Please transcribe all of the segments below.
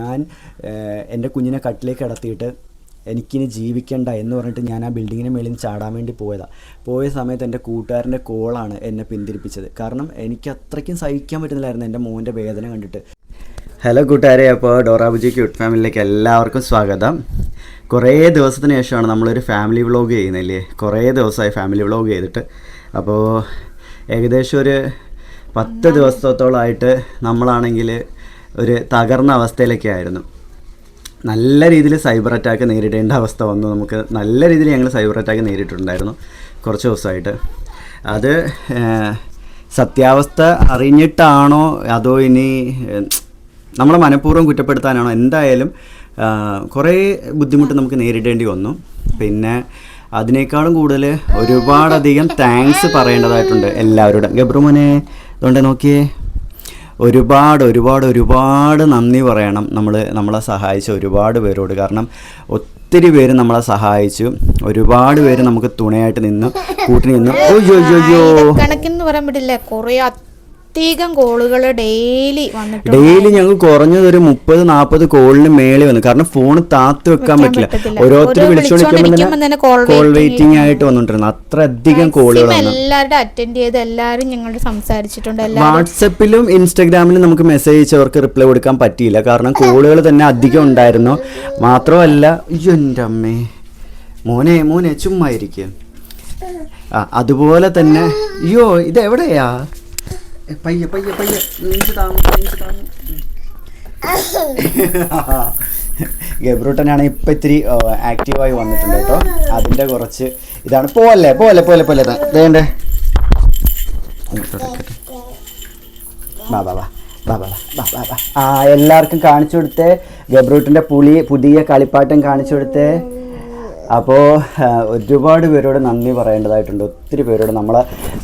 ഞാൻ എൻ്റെ കുഞ്ഞിനെ കട്ടിലേക്ക് കിടത്തിയിട്ട് എനിക്കിനി ജീവിക്കണ്ട എന്ന് പറഞ്ഞിട്ട് ഞാൻ ആ ബിൽഡിങ്ങിന് മേളിൽ നിന്ന് ചാടാൻ വേണ്ടി പോയ സമയത്ത് എൻ്റെ കൂട്ടുകാരൻ്റെ കോളാണ് എന്നെ പിന്തിരിപ്പിച്ചത്. കാരണം എനിക്ക് അത്രയ്ക്കും സഹിക്കാൻ പറ്റുന്നില്ലായിരുന്നു എൻ്റെ മോൻ്റെ വേദന കണ്ടിട്ട്. ഹലോ കൂട്ടുകാരെ, അപ്പോൾ ഡോറാബുജി ക്യൂട്ട് ഫാമിലിയിലേക്ക് എല്ലാവർക്കും സ്വാഗതം. കുറേ ദിവസത്തിന് ശേഷമാണ് നമ്മളൊരു ഫാമിലി വ്ളോഗ് ചെയ്യുന്നില്ലേ. കുറേ ദിവസമായി ഫാമിലി വ്ളോഗ് ചെയ്തിട്ട്. അപ്പോൾ ഏകദേശം ഒരു 10 ദിവസത്തോളമായിട്ട് നമ്മളാണെങ്കിൽ ഒരു തകർന്ന അവസ്ഥയിലൊക്കെ ആയിരുന്നു. നല്ല രീതിയിൽ സൈബർ അറ്റാക്ക് നേരിടേണ്ട അവസ്ഥ വന്നു. നമുക്ക് നല്ല രീതിയിൽ ഞങ്ങൾ സൈബർ അറ്റാക്ക് നേരിട്ടിട്ടുണ്ടായിരുന്നു കുറച്ച് ദിവസമായിട്ട്. അത് സത്യാവസ്ഥ അറിഞ്ഞിട്ടാണോ അതോ ഇനി നമ്മളെ മനഃപൂർവ്വം കുറ്റപ്പെടുത്താനാണോ, എന്തായാലും കുറേ ബുദ്ധിമുട്ട് നമുക്ക് നേരിടേണ്ടി വന്നു. പിന്നെ അതിനേക്കാളും കൂടുതൽ ഒരുപാടധികം താങ്ക്സ് പറയേണ്ടതായിട്ടുണ്ട് എല്ലാവരോടും. ഗബ്രുമോനെ അതുകൊണ്ട് നോക്കിയേ, ഒരുപാട് നന്ദി പറയണം നമ്മളെ സഹായിച്ച ഒരുപാട് പേരോട്. കാരണം ഒത്തിരി പേര് നമ്മളെ സഹായിച്ചു, ഒരുപാട് പേര് നമുക്ക് തുണയായിട്ട് നിന്ന് കൂട്ടി നിന്ന്. കണക്കിന് പറയാൻ പറ്റില്ല, കുറേ അധികം കോളുകൾ ഡെയിലി ഞങ്ങൾ കുറഞ്ഞത് ഒരു 30-40 കോളിന് മേളിൽ വന്നു. കാരണം ഫോൺ താത്ത് വെക്കാൻ പറ്റില്ല, ഓരോരുത്തർ വിളിച്ചോണ്ടിരിക്കുമ്പോൾ തന്നെ കോൾ വെയിറ്റിംഗ് ആയിട്ട് വന്നോണ്ടിരുന്നു. അത്ര അധികം കോളുകൾ എല്ലാവരും അറ്റൻഡ് ചെയ്ത് എല്ലാവരും ഞങ്ങളോട് സംസാരിച്ചിട്ടുണ്ട്. വാട്സപ്പിലും ഇൻസ്റ്റാഗ്രാമിലും നമുക്ക് മെസ്സേജ് അയച്ചവർക്ക് റിപ്ലൈ കൊടുക്കാൻ പറ്റിയില്ല, കാരണം കോളുകൾ തന്നെ അധികം ഉണ്ടായിരുന്നു. മാത്രമല്ല, എൻ്റെ അമ്മേ, മോനെ ചുമ്മാ ഇരിക്കുക. അതുപോലെ തന്നെ ഇത് എവിടെയാ, പയ്യെ ഗബ്രൂട്ടനാണ് ഇപ്പം ഇത്തിരി ആക്റ്റീവായി വന്നിട്ടുണ്ട് കേട്ടോ. അതിൻ്റെ കുറച്ച് ഇതാണ്. പോലെ വേണ്ടേ, എല്ലാവർക്കും കാണിച്ചു കൊടുത്തേ. ഗബ്രൂട്ടിൻ്റെ പുതിയ കളിപ്പാട്ടം കാണിച്ചു കൊടുത്തേ. അപ്പോൾ ഒരുപാട് പേരോട് നന്ദി പറയേണ്ടതായിട്ടുണ്ട്. ഒത്തിരി പേരോട്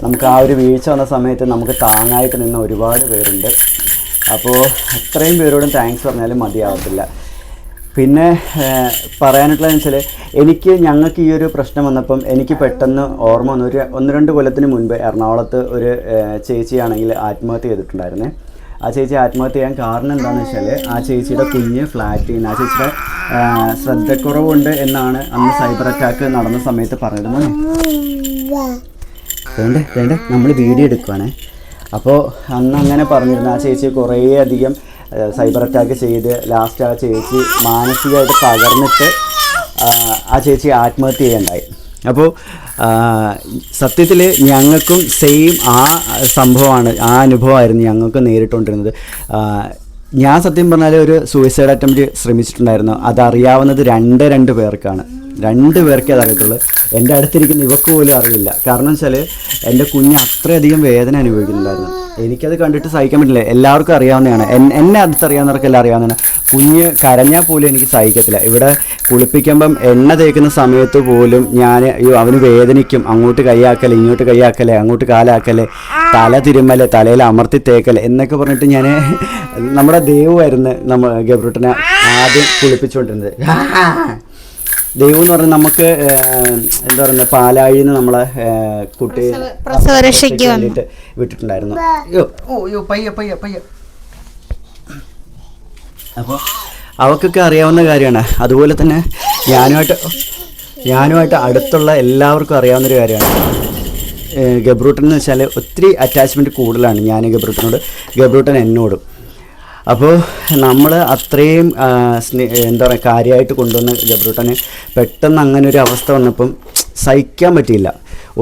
നമുക്ക് ആ ഒരു വീഴ്ച വന്ന സമയത്ത് നമുക്ക് താങ്ങായിട്ട് നിന്ന ഒരുപാട് പേരുണ്ട്. അപ്പോൾ അത്രയും പേരോടും താങ്ക്സ് പറഞ്ഞാലും മതിയാവത്തില്ല. പിന്നെ പറയാനുള്ളതെന്ന് വെച്ചാൽ, ഞങ്ങൾക്ക് ഈ ഒരു പ്രശ്നം വന്നപ്പം എനിക്ക് പെട്ടെന്ന് ഓർമ്മ വന്നു. ഒരു 1-2 കൊല്ലത്തിന് മുൻപ് എറണാകുളത്ത് ഒരു ചേച്ചിയാണെങ്കിൽ ആത്മഹത്യ ചെയ്തിട്ടുണ്ടായിരുന്നേ. ആ ചേച്ചി ആത്മഹത്യ ചെയ്യാൻ കാരണം എന്താണെന്ന് വെച്ചാൽ, ആ ചേച്ചിയുടെ കുഞ്ഞ് ഫ്ലാറ്റിൽ നിന്ന്, ആ ചേച്ചിയുടെ ശ്രദ്ധക്കുറവുണ്ട് എന്നാണ് അന്ന് സൈബർ അറ്റാക്ക് നടന്ന സമയത്ത് പറഞ്ഞത്. വേണ്ടേ നമ്മൾ വീഡിയോ എടുക്കുവാണേ. അപ്പോൾ അന്ന് അങ്ങനെ പറഞ്ഞിരുന്നു. ആ ചേച്ചി കുറേ അധികം സൈബർ അറ്റാക്ക് ചെയ്ത് ലാസ്റ്റ് ആ ചേച്ചി മാനസികമായിട്ട് തകർന്നിട്ട് ആ ചേച്ചി ആത്മഹത്യ ചെയ്യുകയുണ്ടായി. അപ്പോൾ സത്യത്തിൽ ഞങ്ങൾക്കും സെയിം ആ സംഭവമാണ്, ആ അനുഭവമായിരുന്നു ഞങ്ങൾക്ക് നേരിട്ടുകൊണ്ടിരുന്നത്. ഞാൻ സത്യം പറഞ്ഞാൽ ഒരു സൂയിസൈഡ് അറ്റംപ്റ്റ് ശ്രമിച്ചിട്ടുണ്ടായിരുന്നു. അതറിയാവുന്നത് 2 പേർക്കാണ്. 2 പേർക്കേ അതറിയത്തുള്ളൂ. എൻ്റെ അടുത്തിരിക്കുന്ന ഇവക്ക് പോലും അറിയില്ല. കാരണം വെച്ചാൽ എൻ്റെ കുഞ്ഞ് അത്രയധികം വേദന അനുഭവിക്കുന്നുണ്ടായിരുന്നു. എനിക്കത് കണ്ടിട്ട് സഹിക്കാൻ പറ്റില്ല. എല്ലാവർക്കും അറിയാവുന്നതാണ്, എന്നെ അടുത്തറിയാവുന്നവർക്കെല്ലാം അറിയാവുന്നതാണ്. കുഞ്ഞ് കരഞ്ഞാൽ പോലും എനിക്ക് സഹിക്കത്തില്ല. ഇവിടെ കുളിപ്പിക്കുമ്പം എണ്ണ തേക്കുന്ന സമയത്ത് പോലും അവന് വേദനിക്കും. അങ്ങോട്ട് കൈയാക്കല്, ഇങ്ങോട്ട് കൈയാക്കല്, അങ്ങോട്ട് കാലാക്കല്, തല തിരുമ്മല്, തലയിൽ അമർത്തി തേക്കല് എന്നൊക്കെ പറഞ്ഞിട്ട് ഞാൻ നമ്മുടെ ദേവുമായിരുന്നു ഗബ്രൂട്ടനെ ആദ്യം കുളിപ്പിച്ചുകൊണ്ടിരുന്നത്. ദൈവം എന്ന് പറഞ്ഞാൽ നമുക്ക് എന്താ പറയുക, പാലാഴിയിൽ നിന്ന് നമ്മളെ കുട്ടി വേണ്ടിയിട്ട് വിട്ടിട്ടുണ്ടായിരുന്നു. പയ്യ അപ്പോൾ അവക്കൊക്കെ അറിയാവുന്ന കാര്യമാണ്. അതുപോലെ തന്നെ ഞാനുമായിട്ട് അടുത്തുള്ള എല്ലാവർക്കും അറിയാവുന്നൊരു കാര്യമാണ്. ഗബ്രൂട്ടൻ എന്ന് വെച്ചാൽ ഒത്തിരി അറ്റാച്ച്മെൻറ്റ് കൂടുതലാണ് ഞാൻ ഗബ്രൂട്ടനോട്, ഗബ്രൂട്ടൻ എന്നോടും. അപ്പോൾ നമ്മൾ അത്രയും എന്താ പറയുക കാര്യമായിട്ട് കൊണ്ടുവന്ന ഗബ്രൂട്ടന് പെട്ടെന്ന് അങ്ങനെ ഒരു അവസ്ഥ വന്നപ്പം സഹിക്കാൻ പറ്റിയില്ല,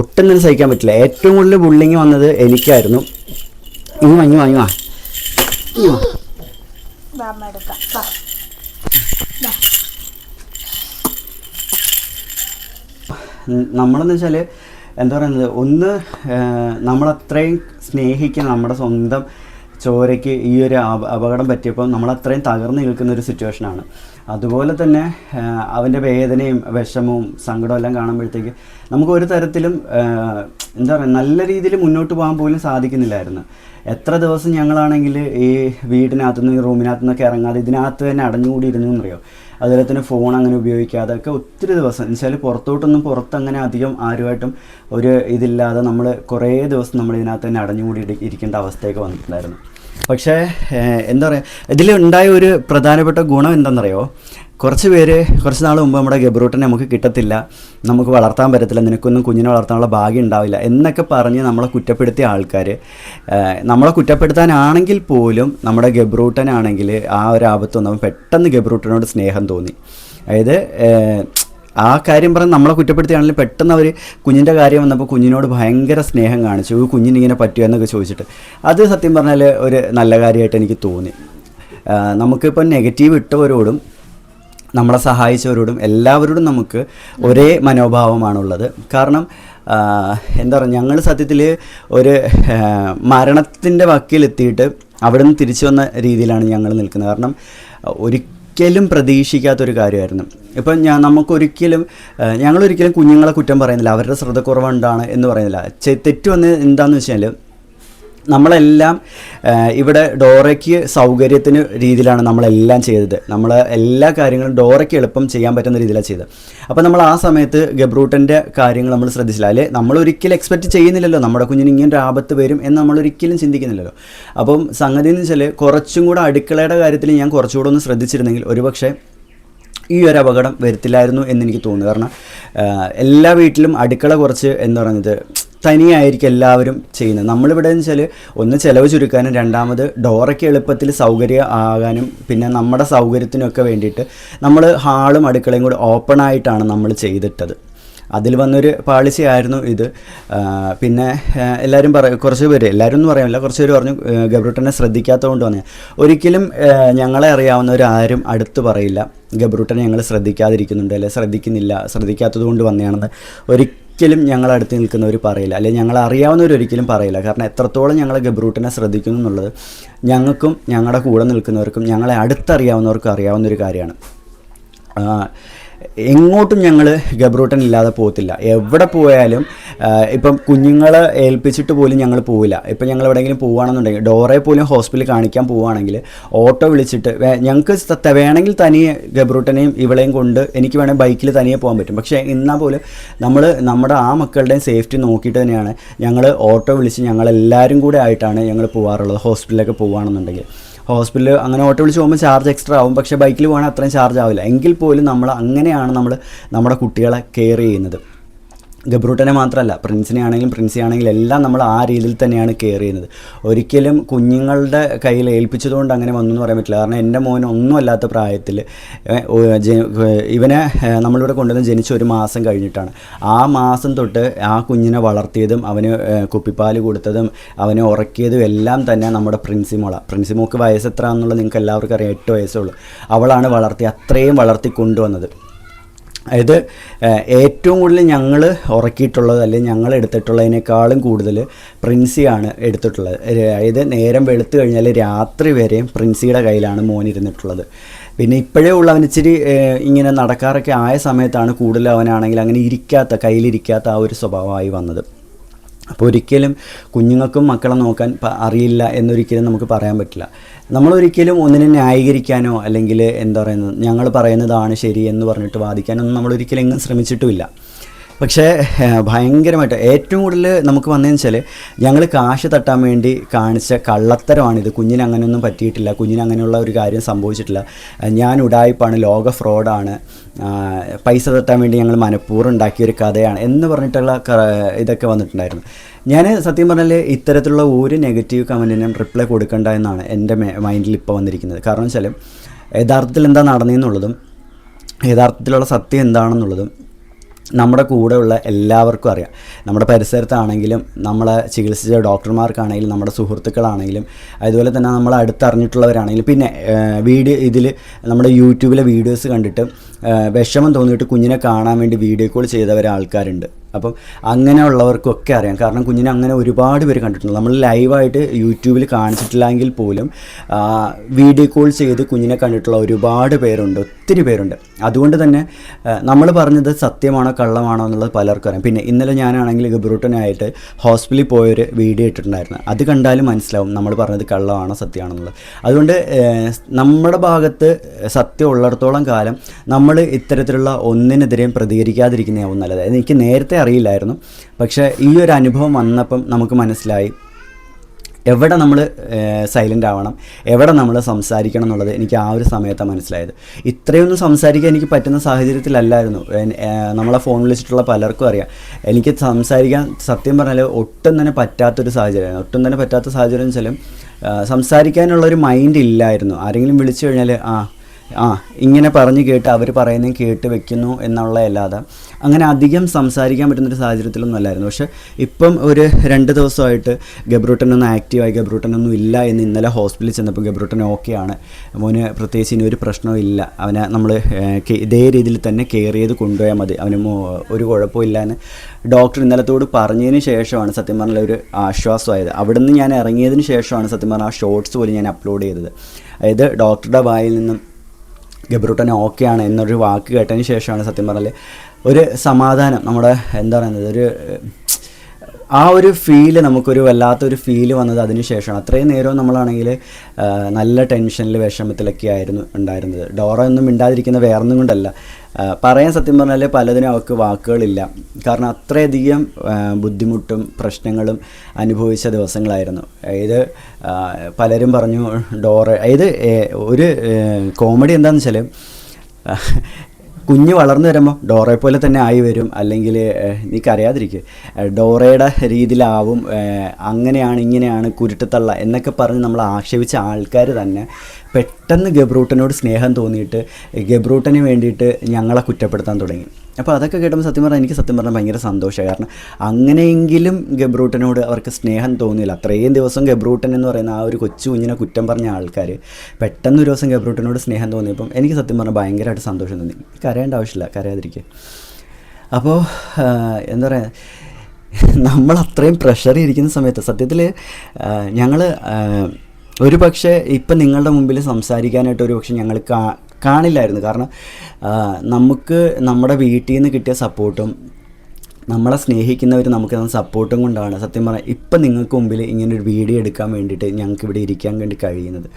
ഒട്ടും തന്നെ സഹിക്കാൻ പറ്റില്ല. ഏറ്റവും കൂടുതൽ ബുള്ളിങ് വന്നത് എനിക്കായിരുന്നു. നമ്മളെന്ന് വെച്ചാൽ എന്താ പറയുന്നത്, നമ്മളത്രയും സ്നേഹിക്കുന്ന നമ്മുടെ സ്വന്തം ചോരയ്ക്ക് ഈ ഒരു അപകടം പറ്റിയപ്പോൾ നമ്മളത്രയും തകർന്ന് നിൽക്കുന്ന ഒരു സിറ്റുവേഷനാണ്. അതുപോലെ തന്നെ അവൻ്റെ വേദനയും വിഷമവും സങ്കടവും എല്ലാം കാണുമ്പോഴത്തേക്ക് നമുക്ക് ഒരു തരത്തിലും എന്താ പറയുക, നല്ല രീതിയിൽ മുന്നോട്ട് പോകാൻ പോലും സാധിക്കുന്നില്ലായിരുന്നു. എത്ര ദിവസം ഞങ്ങളാണെങ്കിൽ ഈ വീടിനകത്തുനിന്ന്, ഈ റൂമിനകത്തുനിന്നൊക്കെ ഇറങ്ങാതെ ഇതിനകത്ത് തന്നെ അടഞ്ഞുകൂടി ഇരുന്നു എന്നറിയോ. അതുപോലെ തന്നെ ഫോൺ അങ്ങനെ ഉപയോഗിക്കാതെ ഒക്കെ ഒത്തിരി ദിവസം എന്ന് വെച്ചാൽ പുറത്തങ്ങനെ അധികം ആരുമായിട്ടും ഒരു ഇതില്ലാതെ നമ്മൾ കുറേ ദിവസം നമ്മൾ ഇതിനകത്ത് തന്നെ അടഞ്ഞുകൂടി ഇരിക്കേണ്ട അവസ്ഥയൊക്കെ വന്നിട്ടുണ്ടായിരുന്നു. പക്ഷേ എന്താ പറയുക, ഇതിലുണ്ടായ ഒരു പ്രധാനപ്പെട്ട ഗുണം എന്താണെന്നറിയോ, കുറച്ച് നാൾ മുമ്പ് നമ്മുടെ ഗബ്രൂട്ടനെ നമുക്ക് കിട്ടത്തില്ല, നമുക്ക് വളർത്താൻ പറ്റത്തില്ല, നിനക്കൊന്നും കുഞ്ഞിനെ വളർത്താനുള്ള ഭാഗ്യം ഉണ്ടാവില്ല എന്നൊക്കെ പറഞ്ഞ് നമ്മളെ കുറ്റപ്പെടുത്തിയ ആൾക്കാർ, നമ്മളെ കുറ്റപ്പെടുത്താനാണെങ്കിൽ പോലും നമ്മുടെ ഗബ്രൂട്ടനാണെങ്കിൽ ആ ഒരു ആപത്ത് വന്നപ്പോൾ പെട്ടെന്ന് ഗബ്രൂട്ടനോട് സ്നേഹം തോന്നി. അതായത് ആ കാര്യം പറഞ്ഞ് നമ്മളെ കുറ്റപ്പെടുത്തിയാണെങ്കിലും പെട്ടെന്ന് അവർ കുഞ്ഞിൻ്റെ കാര്യം വന്നപ്പോൾ കുഞ്ഞിനോട് ഭയങ്കര സ്നേഹം കാണിച്ചു, കുഞ്ഞിനിങ്ങനെ പറ്റുമോ എന്നൊക്കെ ചോദിച്ചിട്ട്. അത് സത്യം പറഞ്ഞാൽ ഒരു നല്ല കാര്യമായിട്ട് എനിക്ക് തോന്നി. നമുക്കിപ്പോൾ നെഗറ്റീവ് ഇട്ടവരോടും നമ്മളെ സഹായിച്ചവരോടും എല്ലാവരോടും നമുക്ക് ഒരേ മനോഭാവമാണുള്ളത്. കാരണം എന്താ പറയുക, ഞങ്ങൾ സത്യത്തിൽ ഒരു മരണത്തിൻ്റെ വക്കിലെത്തിയിട്ട് അവിടെ നിന്ന് തിരിച്ചു വന്ന രീതിയിലാണ് ഞങ്ങൾ നിൽക്കുന്നത്. കാരണം ഒരിക്കലും പ്രതീക്ഷിക്കാത്തൊരു കാര്യമായിരുന്നു. ഇപ്പം ഞങ്ങളൊരിക്കലും കുഞ്ഞുങ്ങളെ കുറ്റം പറയുന്നില്ല, അവരുടെ ശ്രദ്ധക്കുറവുണ്ടാണ് എന്ന് പറയുന്നില്ല. തെറ്റ് വന്ന് എന്താണെന്ന് വെച്ചാൽ, നമ്മളെല്ലാം ഇവിടെ ഡോറയ്ക്ക് സൗകര്യത്തിന് രീതിയിലാണ് നമ്മളെല്ലാം ചെയ്തത്. നമ്മൾ എല്ലാ കാര്യങ്ങളും ഡോറയ്ക്ക് എളുപ്പം ചെയ്യാൻ പറ്റുന്ന രീതിയിലാണ് ചെയ്തത്. അപ്പോൾ നമ്മൾ ആ സമയത്ത് ഗബ്രൂട്ടൻ്റെ കാര്യങ്ങൾ നമ്മൾ ശ്രദ്ധിച്ചില്ല. അല്ലെ, നമ്മളൊരിക്കലും എക്സ്പെക്റ്റ് ചെയ്യുന്നില്ലല്ലോ നമ്മുടെ കുഞ്ഞിന് ഇങ്ങനെ ഒരു ആപത്ത് വരും എന്ന് നമ്മളൊരിക്കലും ചിന്തിക്കുന്നില്ലല്ലോ. അപ്പം സംഗതി എന്ന് വെച്ചാൽ, കുറച്ചും കൂടെ അടുക്കളയുടെ കാര്യത്തിൽ ഞാൻ കുറച്ചുകൂടെ ഒന്ന് ശ്രദ്ധിച്ചിരുന്നെങ്കിൽ ഒരുപക്ഷെ ഈ ഒരു അപകടം വരുത്തില്ലായിരുന്നു എന്നെനിക്ക് തോന്നുന്നു. കാരണം എല്ലാ വീട്ടിലും അടുക്കള കുറച്ച് എന്ന് പറയുന്നത് തനിയായിരിക്കും എല്ലാവരും ചെയ്യുന്നത്. നമ്മളിവിടെ എന്ന് വെച്ചാൽ ഒന്ന് ചിലവ് ചുരുക്കാനും, രണ്ടാമത് ഡോറയ്ക്ക് എളുപ്പത്തിൽ സൗകര്യം ആകാനും, പിന്നെ നമ്മുടെ സൗകര്യത്തിനൊക്കെ വേണ്ടിയിട്ട് നമ്മൾ ഹാളും അടുക്കളയും കൂടി ഓപ്പണായിട്ടാണ് നമ്മൾ ചെയ്തിട്ടത്. അതിൽ വന്നൊരു പാളിച്ചയായിരുന്നു ഇത്. പിന്നെ എല്ലാവരും കുറച്ച് പേര്, എല്ലാവരും ഒന്നും പറയാനില്ല, കുറച്ച് പേര് പറഞ്ഞു ഗബ്രൂട്ടനെ ശ്രദ്ധിക്കാത്തതുകൊണ്ട് വന്നേ. ഒരിക്കലും ഞങ്ങളെ അറിയാവുന്നവരാരും അടുത്ത് പറയില്ല ഗബ്രൂട്ടനെ ഞങ്ങൾ ശ്രദ്ധിക്കാതിരിക്കുന്നുണ്ട്, അല്ലെ ശ്രദ്ധിക്കാത്തത് കൊണ്ട് വന്നതാണെന്ന് ഒരിക്കലും ഞങ്ങളടുത്ത് നിൽക്കുന്നവർ പറയില്ല, അല്ലെങ്കിൽ ഞങ്ങളെ അറിയാവുന്നവരൊരിക്കലും പറയില്ല. കാരണം എത്രത്തോളം ഞങ്ങൾ ഗബ്രൂട്ടനെ ശ്രദ്ധിക്കുന്നു എന്നുള്ളത് ഞങ്ങൾക്കും ഞങ്ങളുടെ കൂടെ നിൽക്കുന്നവർക്കും ഞങ്ങളെ അടുത്തറിയാവുന്നവർക്കും അറിയാവുന്നൊരു കാര്യമാണ്. എങ്ങോട്ടും ഞങ്ങൾ ഗബ്രൂട്ടൻ ഇല്ലാതെ പോകത്തില്ല. എവിടെ പോയാലും ഇപ്പം കുഞ്ഞുങ്ങളെ ഏൽപ്പിച്ചിട്ട് പോലും ഞങ്ങൾ പോവില്ല. ഇപ്പം ഞങ്ങൾ എവിടെയെങ്കിലും പോവുകയാണെന്നുണ്ടെങ്കിൽ, ഡോറെ പോലും ഹോസ്പിറ്റലിൽ കാണിക്കാൻ പോവുകയാണെങ്കിൽ ഓട്ടോ വിളിച്ചിട്ട് ഞങ്ങൾക്ക് വേണമെങ്കിൽ തനിയെ ഗബ്രൂട്ടനെയും ഇവളെയും കൊണ്ട് എനിക്ക് വേണമെങ്കിൽ ബൈക്കിൽ തനിയെ പോകാൻ പറ്റും. പക്ഷേ എന്നാൽ പോലും നമ്മൾ നമ്മുടെ ആ മക്കളുടെയും സേഫ്റ്റി നോക്കിയിട്ട് തന്നെയാണ് ഞങ്ങൾ ഓട്ടോ വിളിച്ച് ഞങ്ങളെല്ലാവരും കൂടെ ആയിട്ടാണ് ഞങ്ങൾ പോകാറുള്ളത്. ഹോസ്പിറ്റലിലൊക്കെ പോവുകയാണെന്നുണ്ടെങ്കിൽ ഹോസ്പിറ്റലിൽ അങ്ങനെ ഓട്ടോ വിളിച്ച് പോകുമ്പോൾ ചാർജ് എക്സ്ട്രാ ആവും, പക്ഷേ ബൈക്കിൽ പോകണമെങ്കിൽ അത്രയും ചാർജ് ആവില്ല. എങ്കിൽ പോലും അങ്ങനെയാണ് നമ്മൾ നമ്മുടെ കുട്ടികളെ കെയർ ചെയ്യുന്നത്. ഗബ്രൂട്ടനെ മാത്രമല്ല, പ്രിൻസിനെ ആണെങ്കിലും എല്ലാം നമ്മൾ ആ രീതിയിൽ തന്നെയാണ് കെയർ ചെയ്യുന്നത്. ഒരിക്കലും കുഞ്ഞുങ്ങളുടെ കയ്യിൽ ഏൽപ്പിച്ചതുകൊണ്ട് അങ്ങനെ വന്നു എന്ന് പറയാൻ പറ്റില്ല. കാരണം എൻ്റെ മോൻ ഒന്നും അല്ലാത്ത പ്രായത്തിൽ ഇവനെ നമ്മളിവിടെ കൊണ്ടുവന്ന് ജനിച്ച് 1 മാസം കഴിഞ്ഞിട്ടാണ്. ആ മാസം തൊട്ട് ആ കുഞ്ഞിനെ വളർത്തിയതും അവന് കുപ്പിപ്പാൽ കൊടുത്തതും അവനെ ഉറക്കിയതും എല്ലാം തന്നെ നമ്മുടെ പ്രിൻസിമോൾക്ക് വയസ്സ് എത്ര എന്നുള്ളത് നിങ്ങൾക്ക് എല്ലാവർക്കും അറിയാം, 8 വയസ്സുള്ളൂ. അവളാണ് അത്രയും വളർത്തി കൊണ്ടുവന്നത്. അതായത് ഏറ്റവും കൂടുതൽ ഞങ്ങൾ ഉറക്കിയിട്ടുള്ളത്, അല്ലെങ്കിൽ ഞങ്ങൾ എടുത്തിട്ടുള്ളതിനേക്കാളും കൂടുതൽ പ്രിൻസിയാണ് എടുത്തിട്ടുള്ളത്. അതായത് നേരം വെളുത്തു കഴിഞ്ഞാൽ രാത്രി വരെയും പ്രിൻസിയുടെ കയ്യിലാണ് മോൻ ഇരുന്നിട്ടുള്ളത്. പിന്നെ ഇപ്പോഴേ ഉള്ള അവനിച്ചിരി ഇങ്ങനെ നടക്കാറൊക്കെ ആയ സമയത്താണ് കൂടുതൽ അവനാണെങ്കിൽ അങ്ങനെ കയ്യിലിരിക്കാത്ത ആ ഒരു സ്വഭാവമായി വന്നത്. അപ്പോൾ ഒരിക്കലും കുഞ്ഞുങ്ങൾക്കും മക്കളെ നോക്കാൻ അറിയില്ല എന്നൊരിക്കലും നമുക്ക് പറയാൻ പറ്റില്ല. നമ്മളൊരിക്കലും ഒന്നിനെ ന്യായീകരിക്കാനോ അല്ലെങ്കിൽ എന്താ പറയുന്നത് ഞങ്ങൾ പറയുന്നതാണ് ശരി എന്ന് പറഞ്ഞിട്ട് വാദിക്കാനൊന്നും നമ്മളൊരിക്കലും എങ്ങും ശ്രമിച്ചിട്ടുമില്ല. പക്ഷേ ഭയങ്കരമായിട്ട് ഏറ്റവും കൂടുതൽ നമുക്ക് വന്നതെന്ന് വെച്ചാൽ, ഞങ്ങൾ കാശ് തട്ടാൻ വേണ്ടി കാണിച്ച കള്ളത്തരമാണിത്. കുഞ്ഞിന് അങ്ങനെയൊന്നും പറ്റിയിട്ടില്ല, കുഞ്ഞിന് അങ്ങനെയുള്ള ഒരു കാര്യം സംഭവിച്ചിട്ടില്ല, ഞാൻ ഉഡായിപ്പാണ്, ലോക ഫ്രോഡാണ്, പൈസ തട്ടാൻ വേണ്ടി ഞങ്ങൾ മനഃപൂർവ്വം ഉണ്ടാക്കിയൊരു കഥയാണ് എന്ന് പറഞ്ഞിട്ടുള്ള ഇതൊക്കെ വന്നിട്ടുണ്ടായിരുന്നു. ഞാൻ സത്യം പറഞ്ഞാൽ ഇത്തരത്തിലുള്ള ഒരു നെഗറ്റീവ് കമൻറ്റിനും റിപ്ലൈ കൊടുക്കണ്ട എന്നാണ് എൻ്റെ മൈൻഡിൽ ഇപ്പോൾ വന്നിരിക്കുന്നത്. കാരണം വെച്ചാൽ യഥാർത്ഥത്തിൽ എന്താ നടന്നതെന്നുള്ളതും യഥാർത്ഥത്തിലുള്ള സത്യം എന്താണെന്നുള്ളതും നമ്മുടെ കൂടെയുള്ള എല്ലാവർക്കും അറിയാം. നമ്മുടെ പരിസരത്താണെങ്കിലും നമ്മളെ ചികിത്സിച്ച ഡോക്ടർമാർക്കാണെങ്കിലും നമ്മുടെ സുഹൃത്തുക്കളാണെങ്കിലും അതുപോലെ തന്നെ നമ്മളെ അടുത്തറിഞ്ഞിട്ടുള്ളവരാണെങ്കിലും പിന്നെ ഇതിൽ നമ്മുടെ യൂട്യൂബിലെ വീഡിയോസ് കണ്ടിട്ട് വിഷമം തോന്നിയിട്ട് കുഞ്ഞിനെ കാണാൻ വേണ്ടി വീഡിയോ കോൾ ചെയ്തവരെ ആൾക്കാരുണ്ട്. അപ്പം അങ്ങനെയുള്ളവർക്കൊക്കെ അറിയാം. കാരണം കുഞ്ഞിനെ അങ്ങനെ ഒരുപാട് പേര് കണ്ടിട്ടുണ്ട്. നമ്മൾ ലൈവായിട്ട് യൂട്യൂബിൽ കാണിച്ചിട്ടില്ലെങ്കിൽ പോലും വീഡിയോ കോൾ ചെയ്ത് കുഞ്ഞിനെ കണ്ടിട്ടുള്ള ഒരുപാട് പേരുണ്ട്, ഒത്തിരി പേരുണ്ട്. അതുകൊണ്ട് തന്നെ നമ്മൾ പറഞ്ഞത് സത്യമാണോ കള്ളമാണോ എന്നുള്ളത് പലർക്കും അറിയാം. പിന്നെ ഇന്നലെ ഞാനാണെങ്കിൽ ഗബ്രൂട്ടനായിട്ട് ഹോസ്പിറ്റലിൽ പോയൊരു വീഡിയോ ഇട്ടിട്ടുണ്ടായിരുന്നു. അത് കണ്ടാലും മനസ്സിലാവും നമ്മൾ പറഞ്ഞത് കള്ളമാണോ സത്യമാണോ എന്നുള്ളത്. അതുകൊണ്ട് നമ്മുടെ ഭാഗത്ത് സത്യം ഉള്ളിടത്തോളം കാലം നമ്മൾ ഇത്തരത്തിലുള്ള ഒന്നിനെതിരെയും പ്രതികരിക്കാതിരിക്കുന്നതാവും നല്ലത്. എനിക്ക് നേരത്തെ അറിയില്ലായിരുന്നു, പക്ഷേ ഈ ഒരു അനുഭവം വന്നപ്പം നമുക്ക് മനസ്സിലായി എവിടെ നമ്മൾ സൈലൻ്റ് ആവണം, എവിടെ നമ്മൾ സംസാരിക്കണം എന്നുള്ളത് എനിക്ക് ആ ഒരു സമയത്താണ് മനസ്സിലായത്. ഇത്രയൊന്നും സംസാരിക്കാൻ എനിക്ക് പറ്റുന്ന സാഹചര്യത്തിലല്ലായിരുന്നു. നമ്മളെ ഫോൺ വിളിച്ചിട്ടുള്ള പലർക്കും അറിയാം, എനിക്ക് സംസാരിക്കാൻ സത്യം പറഞ്ഞാൽ ഒട്ടും തന്നെ പറ്റാത്തൊരു സാഹചര്യമായിരുന്നു. ഒട്ടും തന്നെ പറ്റാത്ത സാഹചര്യം എന്ന് വെച്ചാൽ സംസാരിക്കാനുള്ളൊരു മൈൻഡ് ഇല്ലായിരുന്നു. ആരെങ്കിലും വിളിച്ചു കഴിഞ്ഞാൽ ഇങ്ങനെ പറഞ്ഞ് കേട്ട് അവർ പറയുന്നത് കേട്ട് വെക്കുന്നു എന്നുള്ളതല്ലാതെ അങ്ങനെ അധികം സംസാരിക്കാൻ പറ്റുന്നൊരു സാഹചര്യത്തിലൊന്നും അല്ലായിരുന്നു. പക്ഷേ ഇപ്പം ഒരു 2 ദിവസമായിട്ട് ഗബ്രൂട്ടനൊന്നും ആക്റ്റീവായി, ഗബ്രൂട്ടനൊന്നും ഇല്ല എന്ന് ഇന്നലെ ഹോസ്പിറ്റലിൽ ചെന്നപ്പോൾ ഗബ്രൂട്ടൻ ഓക്കെയാണ്, മോന് പ്രത്യേകിച്ച് ഇനി ഒരു പ്രശ്നവും ഇല്ല, അവനെ നമ്മൾ ഇതേ രീതിയിൽ തന്നെ കെയർ ചെയ്ത് കൊണ്ടുപോയാൽ മതി, അവന് ഒരു കുഴപ്പമില്ല എന്ന് ഡോക്ടർ ഇന്നലത്തോട് പറഞ്ഞതിന് ശേഷമാണ് സത്യം പറഞ്ഞാൽ ഒരു ആശ്വാസമായത്. അവിടുന്ന് ഞാൻ ഇറങ്ങിയതിന് ശേഷമാണ് സത്യം പറഞ്ഞാൽ ആ ഷോർട്സ് പോലും ഞാൻ അപ്ലോഡ് ചെയ്തത്. അതായത് ഡോക്ടറുടെ വായിൽ നിന്നും ഗബ്രൂട്ടൻ ഓക്കെയാണ് എന്നൊരു വാക്ക് കേട്ടതിന് ശേഷമാണ് സത്യം പറഞ്ഞാൽ ഒരു സമാധാനം, നമ്മുടെ എന്താ പറയുന്നത്, ആ ഒരു ഫീല്, നമുക്കൊരു വല്ലാത്തൊരു ഫീല് വന്നത് അതിന് ശേഷമാണ്. അത്രയും നേരവും നമ്മളാണെങ്കിൽ നല്ല ടെൻഷനിൽ വിഷമത്തിലൊക്കെ ആയിരുന്നു ഉണ്ടായിരുന്നത്. ഡോറ ഒന്നും മിണ്ടാതിരിക്കുന്ന വേറൊന്നും കൊണ്ടല്ല, പറയാൻ സത്യം പറഞ്ഞാൽ പലതിനും അവർക്ക് വാക്കുകളില്ല. കാരണം അത്രയധികം ബുദ്ധിമുട്ടും പ്രശ്നങ്ങളും അനുഭവിച്ച ദിവസങ്ങളായിരുന്നു. ഇത് പലരും പറഞ്ഞു ഡോറ, ഇത് ഒരു കോമഡി എന്താണെന്ന് വെച്ചാൽ കുഞ്ഞ് വളർന്നു വരുമ്പോൾ ഡോറയെ പോലെ തന്നെ ആയി വരും, അല്ലെങ്കിൽ നീ കരയാതിരിക്കുക, ഡോറയുടെ രീതിയിലാവും, അങ്ങനെയാണ് ഇങ്ങനെയാണ് കുരുട്ടത്തള്ള എന്നൊക്കെ പറഞ്ഞ് നമ്മൾ ആക്ഷേപിച്ച ആൾക്കാർ തന്നെ പെട്ടെന്ന് ഗബ്രൂട്ടനോട് സ്നേഹം തോന്നിയിട്ട് ഗബ്രൂട്ടന് വേണ്ടിയിട്ട് ഞങ്ങളെ കുറ്റപ്പെടുത്താൻ തുടങ്ങി. അപ്പോൾ അതൊക്കെ കേട്ടപ്പോൾ സത്യം പറഞ്ഞാൽ എനിക്ക് സത്യം പറഞ്ഞാൽ ഭയങ്കര സന്തോഷമായി. കാരണം അങ്ങനെയെങ്കിലും ഗബ്രൂട്ടനോട് അവർക്ക് സ്നേഹം തോന്നിയില്ല. അത്രയും ദിവസം ഗബ്രൂട്ടൻ എന്ന് പറയുന്ന ആ ഒരു കൊച്ചു കുഞ്ഞിനെ കുറ്റം പറഞ്ഞ ആൾക്കാർ പെട്ടെന്നൊരു ദിവസം ഗബ്രൂട്ടനോട് സ്നേഹം തോന്നിയപ്പം എനിക്ക് സത്യം പറഞ്ഞാൽ ഭയങ്കരമായിട്ട് സന്തോഷം തോന്നി. കരയേണ്ട ആവശ്യമില്ല, കരയാതിരിക്കുക. അപ്പോൾ എന്താ പറയുക, നമ്മൾ അത്രയും പ്രഷർ ഇരിക്കുന്ന സമയത്ത് സത്യത്തിൽ ഞങ്ങൾ ഒരു പക്ഷേ ഇപ്പം നിങ്ങളുടെ മുമ്പിൽ സംസാരിക്കാനായിട്ട് ഒരു പക്ഷേ ഞങ്ങൾ കാണില്ലായിരുന്നു. കാരണം നമുക്ക് നമ്മുടെ വീട്ടിൽ നിന്ന് കിട്ടിയ സപ്പോർട്ടും നമ്മളെ സ്നേഹിക്കുന്നവർ നമുക്ക് തന്ന സപ്പോർട്ടും കൊണ്ടാണ് സത്യം പറഞ്ഞാൽ ഇപ്പം നിങ്ങൾക്ക് മുമ്പിൽ ഇങ്ങനൊരു വീഡിയോ എടുക്കാൻ വേണ്ടിയിട്ട് ഞങ്ങൾക്ക് ഇവിടെ ഇരിക്കാൻ വേണ്ടി കഴിയുന്നത്.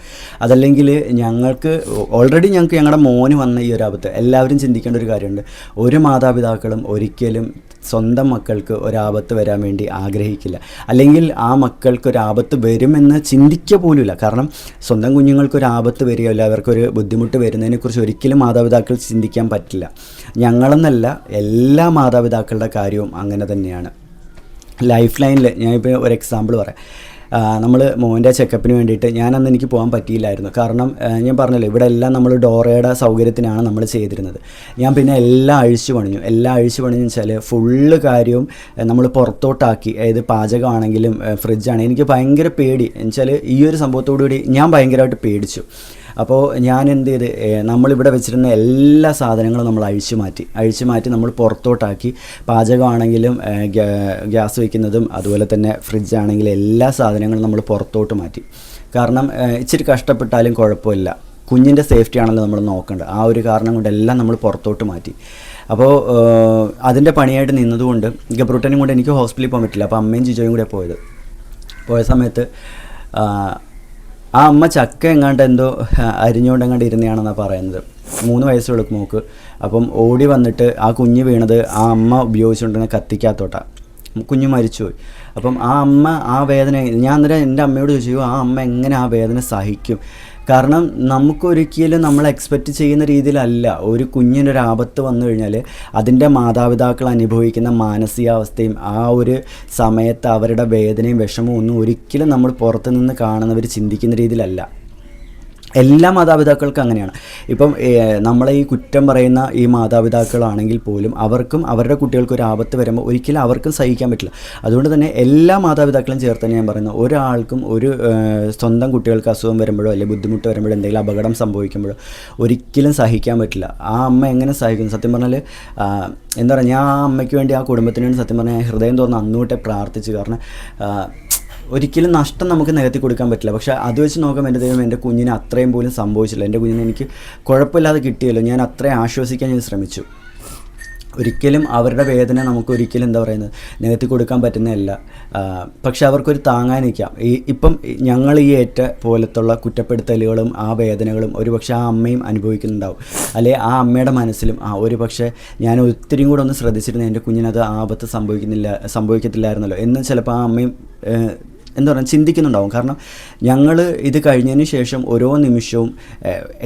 അതല്ലെങ്കിൽ ഞങ്ങൾക്ക് ഓൾറെഡി ഞങ്ങളുടെ മോന് വന്ന ഈ ഒരു ആപത്ത് എല്ലാവരും ചിന്തിക്കേണ്ട ഒരു കാര്യമുണ്ട്. ഒരു മാതാപിതാക്കളും ഒരിക്കലും സ്വന്തം മക്കൾക്ക് ഒരാപത്ത് വരാൻ വേണ്ടി ആഗ്രഹിക്കില്ല, അല്ലെങ്കിൽ ആ മക്കൾക്ക് ഒരാപത്ത് വരുമെന്ന് ചിന്തിക്കുക പോലുമില്ല. കാരണം സ്വന്തം കുഞ്ഞുങ്ങൾക്കൊരാപത്ത് വരികയില്ല, അവർക്കൊരു ബുദ്ധിമുട്ട് വരുന്നതിനെക്കുറിച്ച് ഒരിക്കലും മാതാപിതാക്കൾ ചിന്തിക്കാൻ പറ്റില്ല. ഞങ്ങളെന്നല്ല, എല്ലാ മാതാപിതാക്കളുടെ കാര്യവും അങ്ങനെ തന്നെയാണ്. ലൈഫ് ലൈനിൽ ഞാനിപ്പോൾ ഒരു എക്സാമ്പിൾ പറയാം. നമ്മൾ മോൻ്റെ ചെക്കപ്പിന് വേണ്ടിയിട്ട് ഞാനന്ന് എനിക്ക് പോകാൻ പറ്റിയില്ലായിരുന്നു. കാരണം ഞാൻ പറഞ്ഞല്ലോ, ഇവിടെ എല്ലാം നമ്മൾ ഡോറയുടെ സൗകര്യത്തിനാണ് നമ്മൾ ചെയ്തിരുന്നത്. ഞാൻ പിന്നെ എല്ലാം അഴിച്ചു പണിഞ്ഞു വെച്ചാൽ ഫുള്ള് കാര്യവും നമ്മൾ പുറത്തോട്ടാക്കി. അതായത് പാചകമാണെങ്കിലും ഫ്രിഡ്ജാണെങ്കിലും എനിക്ക് ഭയങ്കര പേടി എന്നുവെച്ചാൽ ഈ ഒരു സംഭവത്തോടുകൂടി ഞാൻ ഭയങ്കരമായിട്ട് പേടിച്ചു. അപ്പോൾ ഞാൻ എന്ത് ചെയ്ത്, നമ്മളിവിടെ വെച്ചിരുന്ന എല്ലാ സാധനങ്ങളും നമ്മൾ അഴിച്ചു മാറ്റി നമ്മൾ പുറത്തോട്ടാക്കി. പാചകമാണെങ്കിലും ഗ്യാസ് വയ്ക്കുന്നതും അതുപോലെ തന്നെ ഫ്രിഡ്ജാണെങ്കിലും എല്ലാ സാധനങ്ങളും നമ്മൾ പുറത്തോട്ട് മാറ്റി. കാരണം ഇച്ചിരി കഷ്ടപ്പെട്ടാലും കുഴപ്പമില്ല, കുഞ്ഞിൻ്റെ സേഫ്റ്റി ആണല്ലോ നമ്മൾ നോക്കേണ്ടത്. ആ ഒരു കാരണം കൊണ്ട് എല്ലാം നമ്മൾ പുറത്തോട്ട് മാറ്റി. അപ്പോൾ അതിൻ്റെ പണിയായിട്ട് നിന്നതുകൊണ്ട് ഗബ്രൂട്ടനും കൊണ്ട് എനിക്ക് ഹോസ്പിറ്റലിൽ പോകാൻ പറ്റില്ല. അപ്പോൾ അമ്മയും ജിജോയും കൂടെ പോയ സമയത്ത് ആ അമ്മ ചക്ക എങ്ങാണ്ട് എന്തോ അരിഞ്ഞുകൊണ്ടെങ്ങാണ്ട് ഇരുന്നതാണെന്നാണ് പറയുന്നത്. 3 വയസ്സുള്ള മോക്ക്. അപ്പം ഓടി വന്നിട്ട് ആ കുഞ്ഞ് വീണത് ആ അമ്മ ഉപയോഗിച്ചുകൊണ്ടിരുന്ന കത്തിക്കാത്തോട്ടാണ്. കുഞ്ഞ് മരിച്ചുപോയി. അപ്പം ആ അമ്മ ആ വേദന, ഞാൻ അന്നേരം എൻ്റെ അമ്മയോട് ചോദിച്ചു, ആ അമ്മ എങ്ങനെ ആ വേദന സഹിക്കും? കാരണം നമുക്കൊരിക്കലും നമ്മൾ എക്സ്പെക്റ്റ് ചെയ്യുന്ന രീതിയിലല്ല ഒരു കുഞ്ഞിനൊരു ആപത്ത് വന്നു കഴിഞ്ഞാൽ അതിൻ്റെ മാതാപിതാക്കൾ അനുഭവിക്കുന്ന മാനസികാവസ്ഥയും ആ ഒരു സമയത്ത് അവരുടെ വേദനയും വിഷമവും ഒന്നും ഒരിക്കലും നമ്മൾ പുറത്തു നിന്ന് കാണുന്നവർ ചിന്തിക്കുന്ന രീതിയിലല്ല. എല്ലാ മാതാപിതാക്കൾക്കും അങ്ങനെയാണ്. ഇപ്പം നമ്മളെ ഈ കുറ്റം പറയുന്ന ഈ മാതാപിതാക്കളാണെങ്കിൽ പോലും അവർക്കും അവരുടെ കുട്ടികൾക്ക് ഒരു ആപത്ത് വരുമ്പോൾ ഒരിക്കലും അവർക്കും സഹിക്കാൻ പറ്റില്ല. അതുകൊണ്ട് തന്നെ എല്ലാ മാതാപിതാക്കളും ചേർത്ത് തന്നെ ഞാൻ പറയുന്നത്, ഒരാൾക്കും ഒരു സ്വന്തം കുട്ടികൾക്ക് അസുഖം വരുമ്പോഴോ അല്ലെങ്കിൽ ബുദ്ധിമുട്ട് വരുമ്പോഴോ എന്തെങ്കിലും അപകടം സംഭവിക്കുമ്പോഴോ ഒരിക്കലും സഹിക്കാൻ പറ്റില്ല. ആ അമ്മ എങ്ങനെ സഹിക്കുന്നു? സത്യം പറഞ്ഞാൽ എന്താ പറയുക, ഞാൻ ആ അമ്മയ്ക്ക് വേണ്ടി, ആ കുടുംബത്തിന് വേണ്ടി സത്യം പറഞ്ഞാൽ ഹൃദയം തുറന്ന് അന്നൂട്ടെ പ്രാർത്ഥിച്ചു. കാരണം ഒരിക്കലും നഷ്ടം നമുക്ക് നികത്തി കൊടുക്കാൻ പറ്റില്ല. പക്ഷേ അത് വെച്ച് നോക്കുമ്പോൾ എൻ്റെ ദൈവം, എൻ്റെ കുഞ്ഞിന് അത്രയും പോലും സംഭവിച്ചില്ല. എൻ്റെ കുഞ്ഞിനെ എനിക്ക് കുഴപ്പമില്ലാതെ കിട്ടിയല്ലോ. ഞാൻ അത്രയും ആശ്വസിക്കാൻ ഞാൻ ശ്രമിച്ചു. ഒരിക്കലും അവരുടെ വേദന നമുക്ക് ഒരിക്കലും എന്താ പറയുന്നത് നികത്തി കൊടുക്കാൻ പറ്റുന്നതല്ല. പക്ഷെ അവർക്കൊരു താങ്ങാൻ നിൽക്കാം. ഇപ്പം ഞങ്ങൾ ഈ ഏറ്റ പോലത്തുള്ള കുറ്റപ്പെടുത്തലുകളും ആ വേദനകളും ഒരു പക്ഷേ ആ അമ്മയും അനുഭവിക്കുന്നുണ്ടാവും. അല്ലെങ്കിൽ ആ അമ്മയുടെ മനസ്സിലും ഒരു പക്ഷേ ഞാൻ ഒത്തിരിയും കൂടെ ഒന്ന് ശ്രദ്ധിച്ചിരുന്നു എൻ്റെ കുഞ്ഞിനത് ആപത്ത് സംഭവിക്കത്തില്ലായിരുന്നല്ലോ എന്ന് ചിലപ്പോൾ ആ അമ്മയും എന്താ പറയുക ചിന്തിക്കുന്നുണ്ടാവും. കാരണം ഞങ്ങൾ ഇത് കഴിഞ്ഞതിന് ശേഷം ഓരോ നിമിഷവും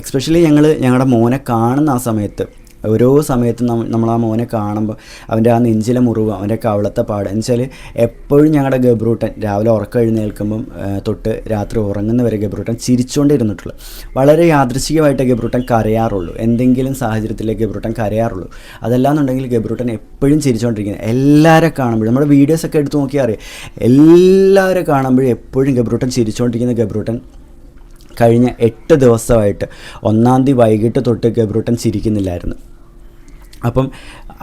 എക്സ്പെഷ്യലി ഞങ്ങളുടെ മോനെ കാണുന്ന ആ സമയത്ത് ഓരോ സമയത്തും നമ്മൾ ആ മോനെ കാണുമ്പോൾ അവൻ്റെ ആ നെഞ്ചിലെ മുറിവ്, അവൻ്റെ കവളത്തെ പാട് എന്നുവെച്ചാൽ എപ്പോഴും ഞങ്ങളുടെ ഗബ്രൂട്ടൻ രാവിലെ ഉറക്കം എഴുന്നേൽക്കുമ്പം തൊട്ട് രാത്രി ഉറങ്ങുന്നവരെ ഗബ്രൂട്ടൻ ചിരിച്ചുകൊണ്ടിരുന്നിട്ടുള്ളൂ. വളരെ യാദൃശ്ചികമായിട്ട് ഗബ്രൂട്ടൻ കരയാറുള്ളൂ, എന്തെങ്കിലും സാഹചര്യത്തിൽ ഗബ്രൂട്ടൻ കരയാറുള്ളൂ. അതല്ലാന്നുണ്ടെങ്കിൽ ഗബ്രൂട്ടൻ എപ്പോഴും ചിരിച്ചുകൊണ്ടിരിക്കുന്നത്. എല്ലാവരെ കാണുമ്പോഴും നമ്മുടെ വീഡിയോസൊക്കെ എടുത്ത് നോക്കിയാൽ അറിയാം, എല്ലാവരെ കാണുമ്പോഴും എപ്പോഴും ഗബ്രൂട്ടൻ ചിരിച്ചുകൊണ്ടിരിക്കുന്ന ഗബ്രൂട്ടൻ കഴിഞ്ഞ 8 ദിവസമായിട്ട് 1-ാം തീയതി വൈകിട്ട് തൊട്ട് ഗബ്രൂട്ടൻ ചിരിക്കുന്നില്ലായിരുന്നു. അപ്പം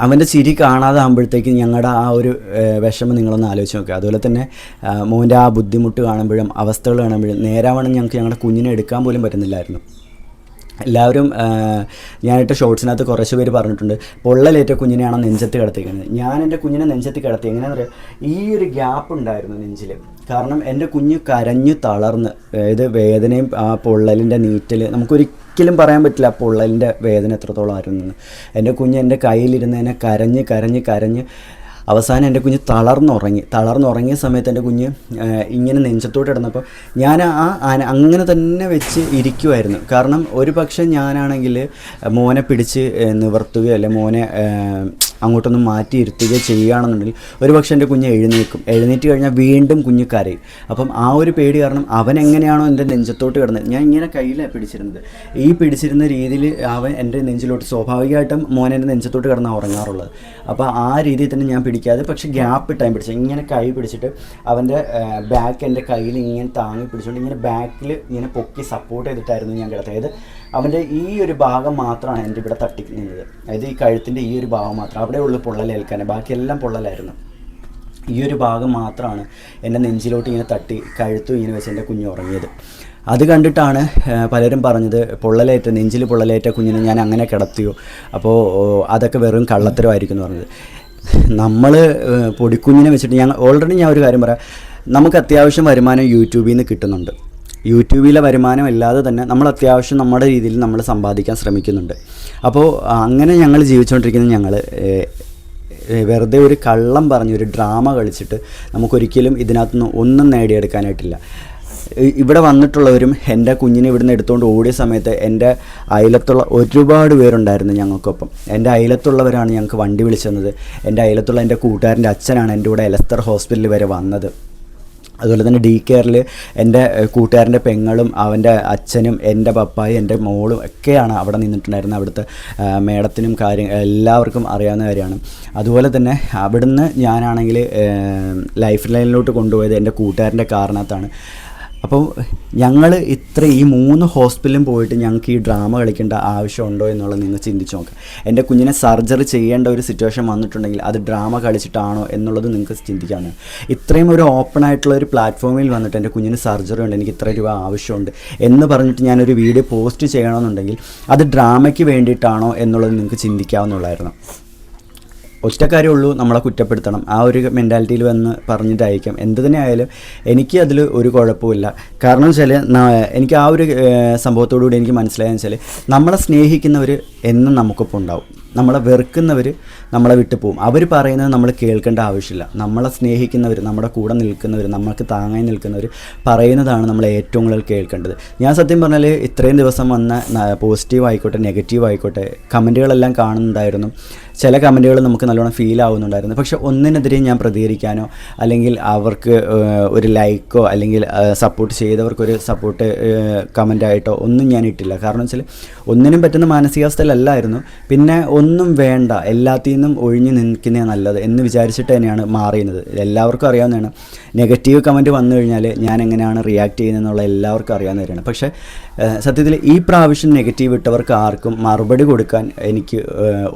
അവൻ്റെ ചിരി കാണാതെ ആകുമ്പോഴത്തേക്കും ഞങ്ങളുടെ ആ ഒരു വിഷമം നിങ്ങളൊന്ന് ആലോചിച്ച് നോക്കുക. അതുപോലെ തന്നെ മോൻ്റെ ആ ബുദ്ധിമുട്ട് കാണുമ്പോഴും അവസ്ഥകൾ കാണുമ്പോഴും നേരാവണ്ണം ഞങ്ങളുടെ കുഞ്ഞിനെ എടുക്കാൻ പോലും പറ്റുന്നില്ലായിരുന്നു. എല്ലാവരും ഞാനിട്ട് ഷോർട്സിനകത്ത് കുറച്ച് പേര് പറഞ്ഞിട്ടുണ്ട് പൊള്ളലേറ്റ കുഞ്ഞിനെയാണ് നെഞ്ചത്ത് കിടത്തിക്കുന്നത്. ഞാൻ എൻ്റെ കുഞ്ഞിനെ നെഞ്ചത്ത് കിടത്തി എങ്ങനെയാണെന്ന് അറിയാം, ഈ ഒരു ഗ്യാപ്പ് ഉണ്ടായിരുന്നു നെഞ്ചിൽ. കാരണം എൻ്റെ കുഞ്ഞ് കരഞ്ഞു തളർന്ന്, അതായത് വേദനയും ആ പൊള്ളലിൻ്റെ നീറ്റൽ നമുക്കൊരിക്കലും പറയാൻ പറ്റില്ല ആ പൊള്ളലിൻ്റെ വേദന എത്രത്തോളം ആയിരുന്നു. എൻ്റെ കുഞ്ഞ് എൻ്റെ കയ്യിലിരുന്നതിനെ കരഞ്ഞ് അവസാനം എൻ്റെ കുഞ്ഞ് തളർന്നുറങ്ങിയ സമയത്ത് എൻ്റെ കുഞ്ഞ് ഇങ്ങനെ നെഞ്ചത്തോട്ട് ഇടുന്നപ്പോൾ ഞാൻ അങ്ങനെ തന്നെ വെച്ച് ഇരിക്കുമായിരുന്നു. കാരണം ഒരു പക്ഷേ ഞാനാണെങ്കിൽ മോനെ പിടിച്ച് നിവർത്തുകയോ അല്ലെ മോനെ അങ്ങോട്ടൊന്നും മാറ്റി ഇരുത്തുകയോ ചെയ്യുകയാണെന്നുണ്ടെങ്കിൽ ഒരു പക്ഷേ എൻ്റെ കുഞ്ഞ് എഴുന്നേറ്റ് കഴിഞ്ഞാൽ വീണ്ടും കുഞ്ഞ് കരയും. അപ്പം ആ ഒരു പേടി കാരണം അവൻ എങ്ങനെയാണോ എൻ്റെ നെഞ്ചത്തോട്ട് കിടന്നത്, ഞാൻ ഇങ്ങനെ കയ്യിലാണ് പിടിച്ചിരുന്നത്, ഈ പിടിച്ചിരുന്ന രീതിയിൽ അവൻ എൻ്റെ നെഞ്ചിലോട്ട് സ്വാഭാവികമായിട്ടും മോനെ എൻ്റെ നെഞ്ചത്തോട്ട് കിടന്ന് ഉറങ്ങാറുള്ളത്. അപ്പോൾ ആ രീതിയിൽ തന്നെ ഞാൻ പിടിക്കാതെ പക്ഷേ ഗ്യാപ്പ് ടൈം പിടിച്ചു ഇങ്ങനെ കൈ പിടിച്ചിട്ട് അവൻ്റെ ബാക്ക് എൻ്റെ കയ്യിൽ ഇങ്ങനെ താങ്ങി പിടിച്ചുകൊണ്ട് ഇങ്ങനെ ബാക്കിൽ ഇങ്ങനെ പൊക്കി സപ്പോർട്ട് ചെയ്തിട്ടായിരുന്നു ഞാൻ കിടത്തത്. അതായത് അവൻ്റെ ഈ ഒരു ഭാഗം മാത്രമാണ് എൻ്റെ ഇവിടെ തട്ടിക്കുന്നത്, അതായത് ഈ കഴുത്തിൻ്റെ ഈ ഒരു ഭാഗം മാത്രം, അവിടെ ഉള്ളു പൊള്ളലേൽക്കാൻ, ബാക്കിയെല്ലാം പൊള്ളലായിരുന്നു. ഈ ഒരു ഭാഗം മാത്രമാണ് എൻ്റെ നെഞ്ചിലോട്ട് ഇങ്ങനെ തട്ടി കഴുത്തും ഇങ്ങനെ വെച്ച് എൻ്റെ കുഞ്ഞ് ഉറങ്ങിയത്. അത് കണ്ടിട്ടാണ് പലരും പറഞ്ഞത് നെഞ്ചിൽ പൊള്ളലേറ്റ കുഞ്ഞിനെ ഞാൻ അങ്ങനെ കിടത്തിയോ, അപ്പോൾ അതൊക്കെ വെറും കള്ളത്തരമായിരിക്കും എന്ന് പറഞ്ഞത്. നമ്മൾ പൊടിക്കുഞ്ഞിനെ വെച്ചിട്ട് ഞാൻ ഒരു കാര്യം പറയാം, നമുക്ക് അത്യാവശ്യം വരുമാനം യൂട്യൂബിൽ നിന്ന് കിട്ടുന്നുണ്ട്. യൂട്യൂബിലെ വരുമാനം അല്ലാതെ തന്നെ നമ്മൾ അത്യാവശ്യം നമ്മുടെ രീതിയിൽ നമ്മൾ സമ്പാദിക്കാൻ ശ്രമിക്കുന്നുണ്ട്. അപ്പോൾ അങ്ങനെ ഞങ്ങൾ ജീവിച്ചുകൊണ്ടിരിക്കുന്ന ഞങ്ങൾ വെറുതെ ഒരു കള്ളം പറഞ്ഞ് ഒരു ഡ്രാമ കളിച്ചിട്ട് നമുക്കൊരിക്കലും ഇതിനകത്തുനിന്ന് ഒന്നും നേടിയെടുക്കാനായിട്ടില്ല. ഇവിടെ വന്നിട്ടുള്ളവരും എൻ്റെ കുഞ്ഞിനെ ഇവിടുന്ന് എടുത്തുകൊണ്ട് ഓടിയ സമയത്ത് എൻ്റെ അയലത്തുള്ള ഒരുപാട് പേരുണ്ടായിരുന്നു ഞങ്ങൾക്കൊപ്പം. എൻ്റെ അയലത്തുള്ളവരാണ് ഞങ്ങൾക്ക് വണ്ടി വിളിച്ചത്. എൻ്റെ അയലത്തുള്ള എൻ്റെ കൂട്ടുകാരൻ്റെ അച്ഛനാണ് എൻ്റെ കൂടെ എലസ്തർ ഹോസ്പിറ്റലിൽ വരെ വന്നത്. അതുപോലെ തന്നെ DKRൽ എൻ്റെ കൂട്ടുകാരൻ്റെ പെങ്ങളും അവൻ്റെ അച്ഛനും എൻ്റെ പപ്പായും എൻ്റെ മോളും ഒക്കെയാണ് അവിടെ നിന്നിട്ടുണ്ടായിരുന്നത്. അവിടുത്തെ മേഡത്തിനും എല്ലാവർക്കും അറിയാവുന്ന കാര്യമാണ്. അതുപോലെ തന്നെ അവിടുന്ന് ഞാനാണെങ്കിൽ ലൈഫ് ലൈനിലോട്ട് കൊണ്ടുപോയത് എൻ്റെ കൂട്ടുകാരൻ്റെ കാരണത്താണ്. അപ്പോൾ ഞങ്ങൾ ഈ 3 ഹോസ്പിറ്റലും പോയിട്ട് ഞങ്ങൾക്ക് ഈ ഡ്രാമ കളിക്കേണ്ട ആവശ്യമുണ്ടോ എന്നുള്ളത് നിങ്ങൾ ചിന്തിച്ച് നോക്കുക. എൻ്റെ കുഞ്ഞിനെ സർജറി ചെയ്യേണ്ട ഒരു സിറ്റുവേഷൻ വന്നിട്ടുണ്ടെങ്കിൽ അത് ഡ്രാമ കളിച്ചിട്ടാണോ എന്നുള്ളത് നിങ്ങൾക്ക് ചിന്തിക്കാവുന്നതാണ്. ഇത്രയും ഒരു ഓപ്പൺ ആയിട്ടുള്ള ഒരു പ്ലാറ്റ്ഫോമിൽ വന്നിട്ട് എൻ്റെ കുഞ്ഞിന് സർജറി ഉണ്ട്, എനിക്ക് ഇത്ര രൂപ ആവശ്യമുണ്ട് എന്ന് പറഞ്ഞിട്ട് ഞാനൊരു വീഡിയോ പോസ്റ്റ് ചെയ്യണമെന്നുണ്ടെങ്കിൽ അത് ഡ്രാമയ്ക്ക് വേണ്ടിയിട്ടാണോ എന്നുള്ളത് നിങ്ങൾക്ക് ചിന്തിക്കാവുന്നതായിരുന്നു. ഒറ്റ കാര്യമുള്ളൂ, നമ്മളെ കുറ്റപ്പെടുത്തണം, ആ ഒരു മെൻറ്റാലിറ്റിയിൽ വന്ന് പറഞ്ഞിട്ടായിരിക്കാം. എന്ത് തന്നെ ആയാലും എനിക്ക് അതിൽ ഒരു കുഴപ്പമില്ല. കാരണം വെച്ചാൽ എനിക്ക് ആ ഒരു സംഭവത്തോടുകൂടി എനിക്ക് മനസ്സിലായെന്ന് വെച്ചാൽ നമ്മളെ സ്നേഹിക്കുന്നവർ എന്നും നമുക്കൊപ്പം ഉണ്ടാവും, നമ്മളെ വെറുക്കുന്നവർ നമ്മളെ വിട്ടു പോകും. അവർ പറയുന്നത് നമ്മൾ കേൾക്കേണ്ട ആവശ്യമില്ല. നമ്മളെ സ്നേഹിക്കുന്നവർ, നമ്മുടെ കൂടെ നിൽക്കുന്നവർ, നമുക്ക് താങ്ങായി നിൽക്കുന്നവർ പറയുന്നതാണ് നമ്മൾ ഏറ്റവും കൂടുതൽ കേൾക്കേണ്ടത്. ഞാൻ സത്യം പറഞ്ഞാൽ ഇത്രയും ദിവസം വന്ന പോസിറ്റീവ് ആയിക്കോട്ടെ നെഗറ്റീവ് ആയിക്കോട്ടെ കമൻറ്റുകളെല്ലാം കാണുന്നുണ്ടായിരുന്നു. ചില കമൻറ്റുകൾ നമുക്ക് നല്ലോണം ഫീൽ ആവുന്നുണ്ടായിരുന്നു. പക്ഷെ ഒന്നിനെതിരെയും ഞാൻ പ്രതികരിക്കാനോ അല്ലെങ്കിൽ അവർക്ക് ഒരു ലൈക്കോ അല്ലെങ്കിൽ സപ്പോർട്ട് ചെയ്തവർക്കൊരു സപ്പോർട്ട് കമൻറ്റായിട്ടോ ഒന്നും ഞാൻ ഇട്ടില്ല. കാരണം വെച്ചാൽ ഒന്നിനും പറ്റുന്ന മാനസികാവസ്ഥയിലല്ലായിരുന്നു. പിന്നെ ഒന്നും വേണ്ട, എല്ലാത്തിൽ നിന്നും ഒഴിഞ്ഞു നിൽക്കുന്നതാണ് നല്ലത് എന്ന് വിചാരിച്ചിട്ട് തന്നെയാണ് മാറിയുന്നത്. എല്ലാവർക്കും അറിയാവുന്നതാണ് നെഗറ്റീവ് കമൻറ്റ് വന്നു കഴിഞ്ഞാൽ ഞാൻ എങ്ങനെയാണ് റിയാക്ട് ചെയ്യുന്നതെന്നുള്ള എല്ലാവർക്കും അറിയാവുന്ന കാര്യമാണ്. പക്ഷേ സത്യത്തിൽ ഈ പ്രാവശ്യം നെഗറ്റീവ് ഇട്ടവർക്ക് ആർക്കും മറുപടി കൊടുക്കാൻ എനിക്ക്